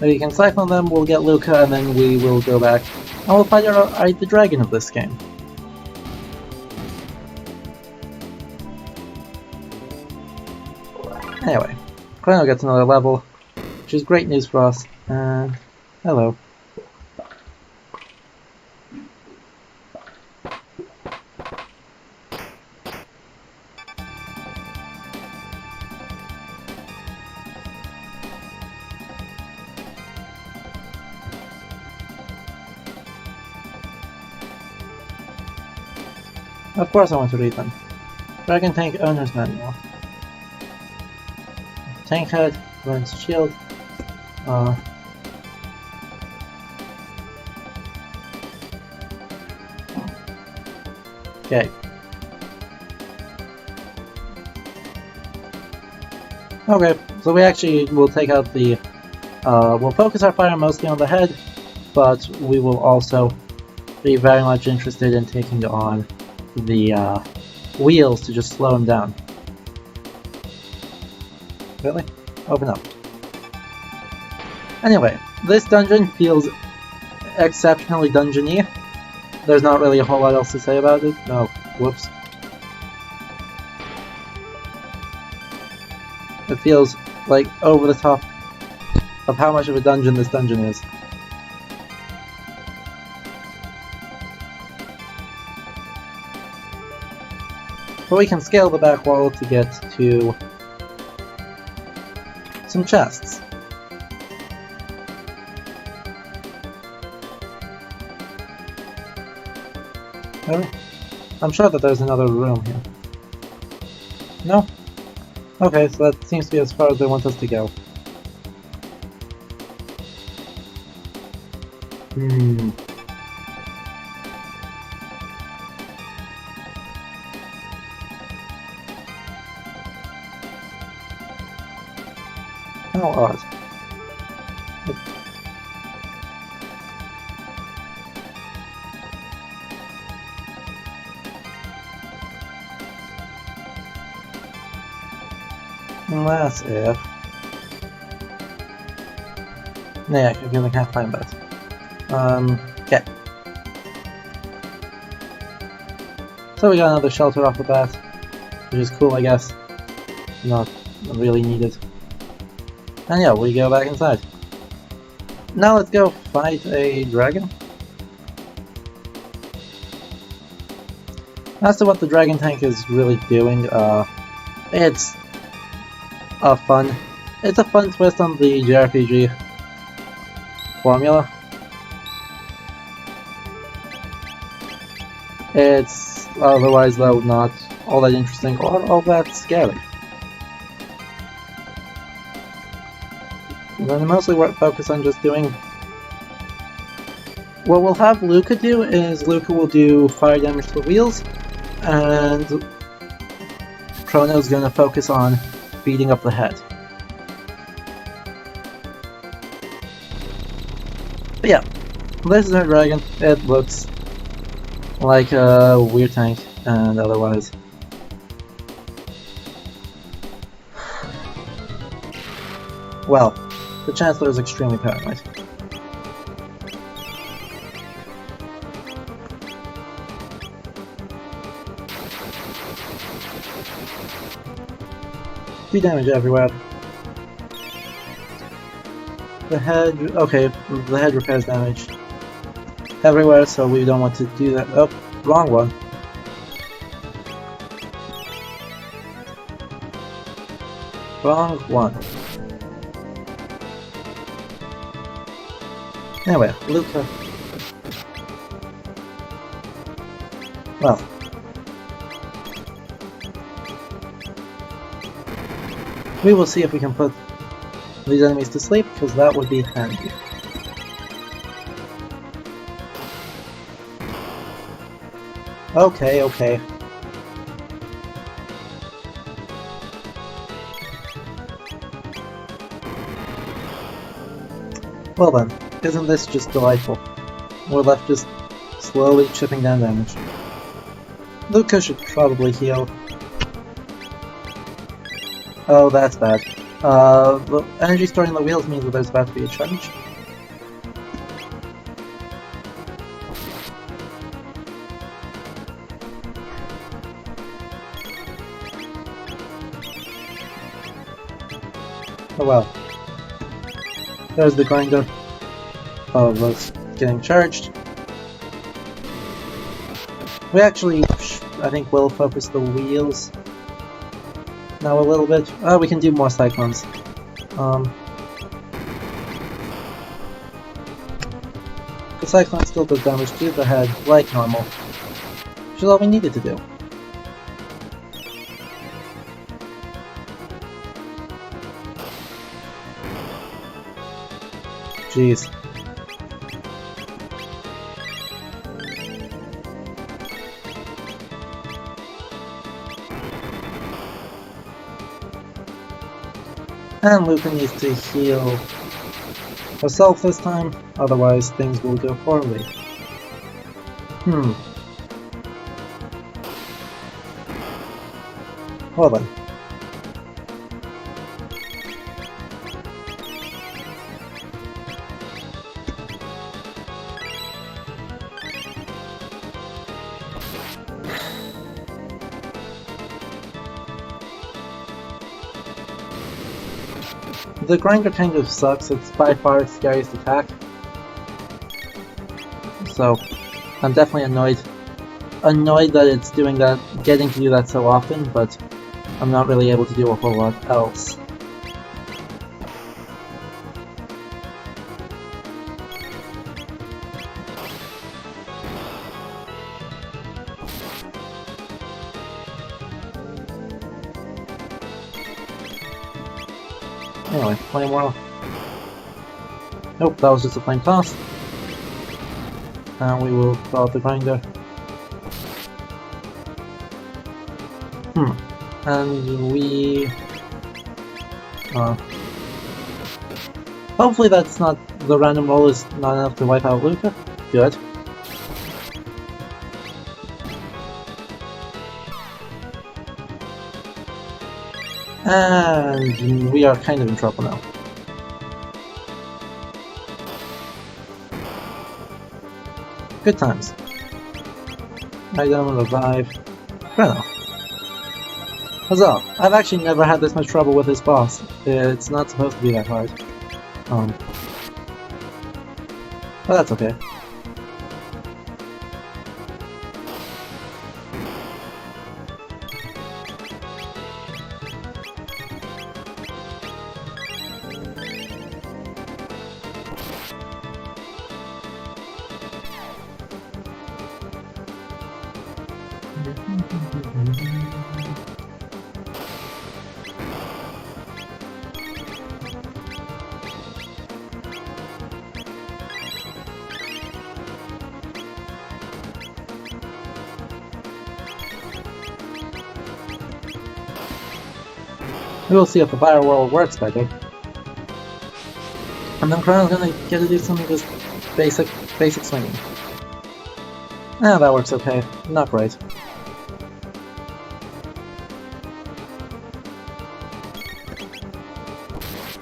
We can cyclone them, we'll get Luca, and then we will go back and we'll fight the dragon of this game. Anyway, Chrono gets another level, which is great news for us, and hello. Of course I want to read them. Dragon Tank Owner's Manual. Tank Head, Runs Shield. Okay. Okay, so we actually will take out the We'll focus our fire mostly on the head, but we will also be very much interested in taking on the wheels to just slow him down. Really? Open up. Anyway, this dungeon feels exceptionally dungeony. There's not really a whole lot else to say about it. No, whoops. It feels like over the top of how much of a dungeon this dungeon is. But we can scale the back wall to get to some chests. Really? I'm sure that there's another room here. No? Okay, so that seems to be as far as they want us to go. How odd. Unless if... Nah, I really can't find that. Okay. So we got another shelter off the bat, which is cool, I guess. Not really needed. And yeah, we go back inside. Now let's go fight a dragon. As to what the dragon tank is really doing, it's a fun twist on the JRPG formula. It's otherwise, though, not all that interesting or all that scary. We're going to mostly focus on just doing... What we'll have Luca do is Luca will do fire damage to the wheels, and Chrono's going to focus on beating up the head. But yeah, this is our dragon. It looks like a weird tank, and otherwise... Well, the Chancellor is extremely paranoid. Free damage everywhere. The head... okay, the head repairs damage everywhere, so we don't want to do that. Oh, wrong one. Wrong one. Anyway, Luca... Well... we will see if we can put these enemies to sleep, because that would be handy. Okay, okay. Well then, isn't this just delightful? We're left just slowly chipping down damage. Luca should probably heal. Oh, that's bad. The energy stored in the wheels means that there's about to be a charge. Oh well. There's the grinder of us getting charged. We actually, I think, will focus the wheels now a little bit. We can do more cyclones. The cyclone still does damage to the head, like normal. Which is all we needed to do. Jeez. And Luca needs to heal herself this time, otherwise things will go poorly. Well then. The grinder kind of sucks, it's by far its scariest attack. So, I'm definitely annoyed that it's doing that, getting to do that so often, but I'm not really able to do a whole lot else. Anyway, flame whirl. Nope, that was just a flame toss. And we will throw out the grinder. And we... hopefully that's not... the random roll is not enough to wipe out Luca. Good. And we are kind of in trouble now. Good times. Item, revive. Chrono. Huzzah! I've actually never had this much trouble with this boss. It's not supposed to be that hard. But that's okay. We'll see if the fire whirl works better. And then Chrono's gonna get to do some just basic swinging. Ah, that works okay. Not great.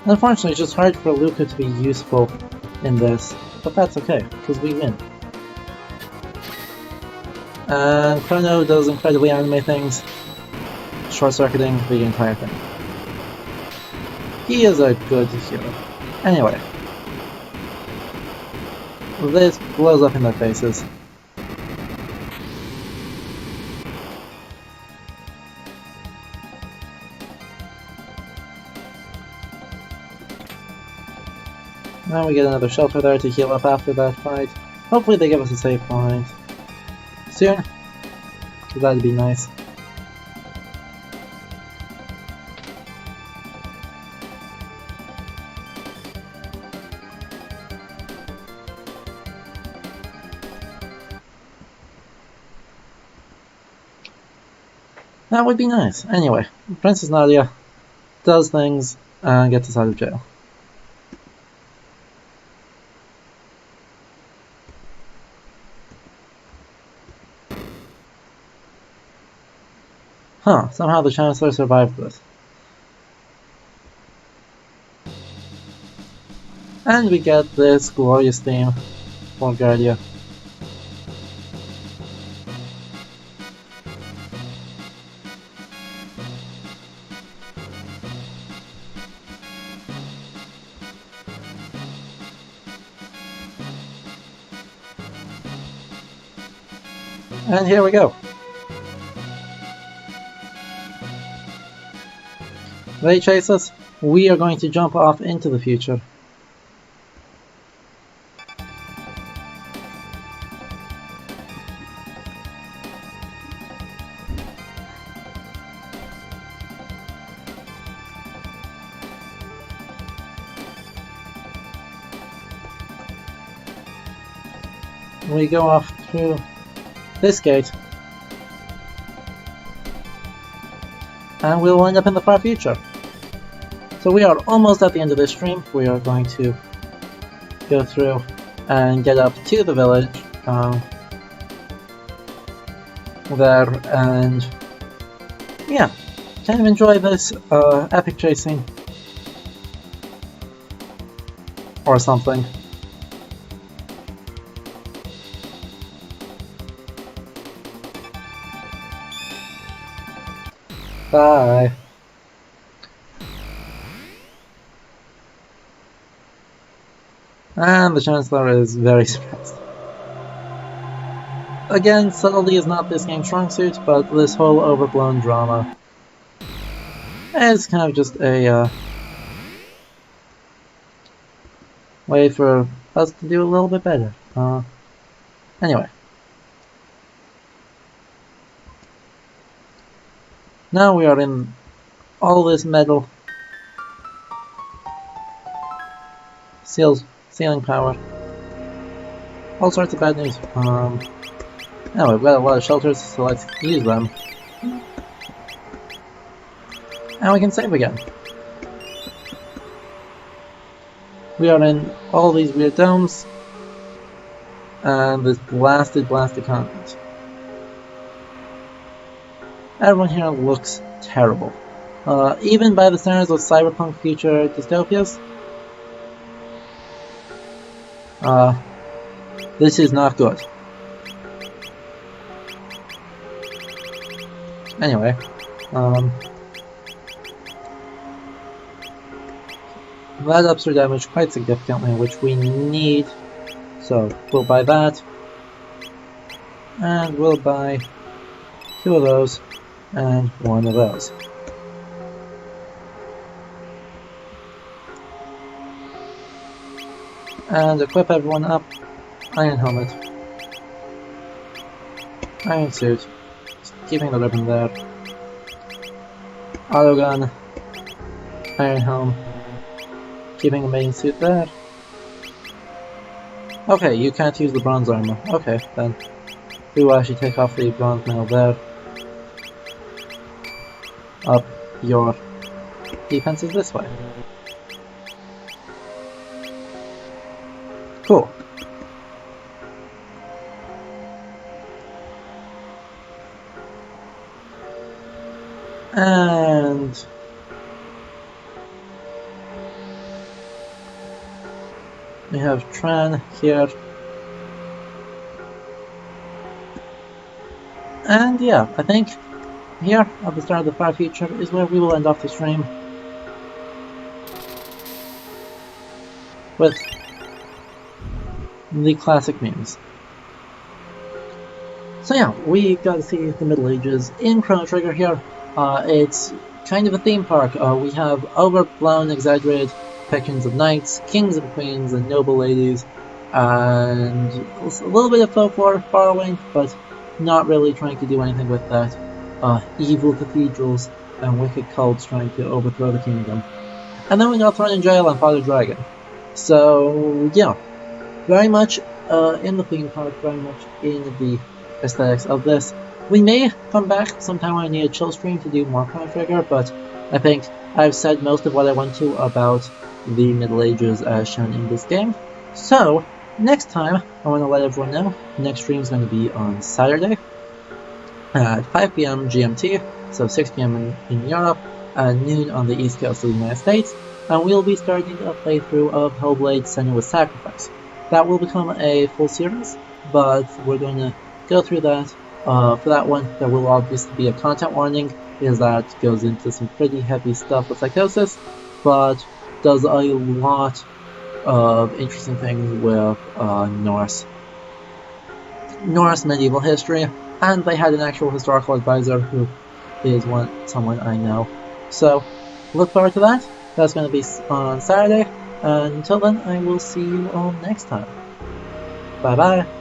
Unfortunately, it's just hard for Luca to be useful in this, but that's okay, because we win. And Chrono does incredibly anime things, short-circuiting the entire thing. He is a good healer. Anyway. This blows up in their faces. Now we get another shelter there to heal up after that fight. Hopefully they give us a save point soon, because that'd be nice. That would be nice. Anyway, Princess Nadia does things and gets us out of jail. Huh, somehow the Chancellor survived this. And we get this glorious theme for Guardia. And here we go. They chase us. We are going to jump off into the future. We go off through this gate, and we'll end up in the far future. So we are almost at the end of this stream. We are going to go through and get up to the village there, and yeah, kind of enjoy this epic chase scene or something. Bye. And the Chancellor is very surprised. Again, subtlety is not this game's strong suit, but this whole overblown drama is kind of just a way for us to do a little bit better. Anyway. Now we are in all this metal. Ceiling power. All sorts of bad news. Now we've got a lot of shelters, so let's use them. And we can save again. We are in all these weird domes. And this blasted continent. Everyone here looks terrible. Even by the standards of cyberpunk future dystopias. This is not good. Anyway, that ups our damage quite significantly, which we need. So we'll buy that, and we'll buy 2 of those and 1 of those. And equip everyone up. Iron helmet. Iron suit. Just keeping the ribbon there. Auto gun. Iron helm. Keeping the main suit there. Okay, you can't use the bronze armor. Okay, then we will actually take off the bronze mail there. Up your defenses this way. Cool. And we have Tran here. And yeah, I think here at the start of the far future is where we will end off the stream. With the classic memes. So yeah, we got to see the Middle Ages in Chrono Trigger here. It's kind of a theme park. We have overblown, exaggerated depictions of knights, kings and queens, and noble ladies, and a little bit of folklore borrowing, but not really trying to do anything with that. Evil cathedrals and wicked cults trying to overthrow the kingdom. And then we got thrown in jail and fought a dragon. So yeah, very much in the theme park, very much in the aesthetics of this. We may come back sometime when I need a chill stream to do more Chrono Trigger, but I think I've said most of what I want to about the Middle Ages as shown in this game. So, next time, I want to let everyone know, next stream is going to be on Saturday at 5 PM GMT, so 6 PM in Europe, and noon on the East Coast of the United States, and we'll be starting a playthrough of Hellblade: Senua's Sacrifice. That will become a full series, but we're going to go through that. For that one, there will obviously be a content warning, because that goes into some pretty heavy stuff with psychosis, but does a lot of interesting things with Norse medieval history, and they had an actual historical advisor who is someone I know. So, look forward to that. That's going to be on Saturday, and until then, I will see you all next time. Bye bye!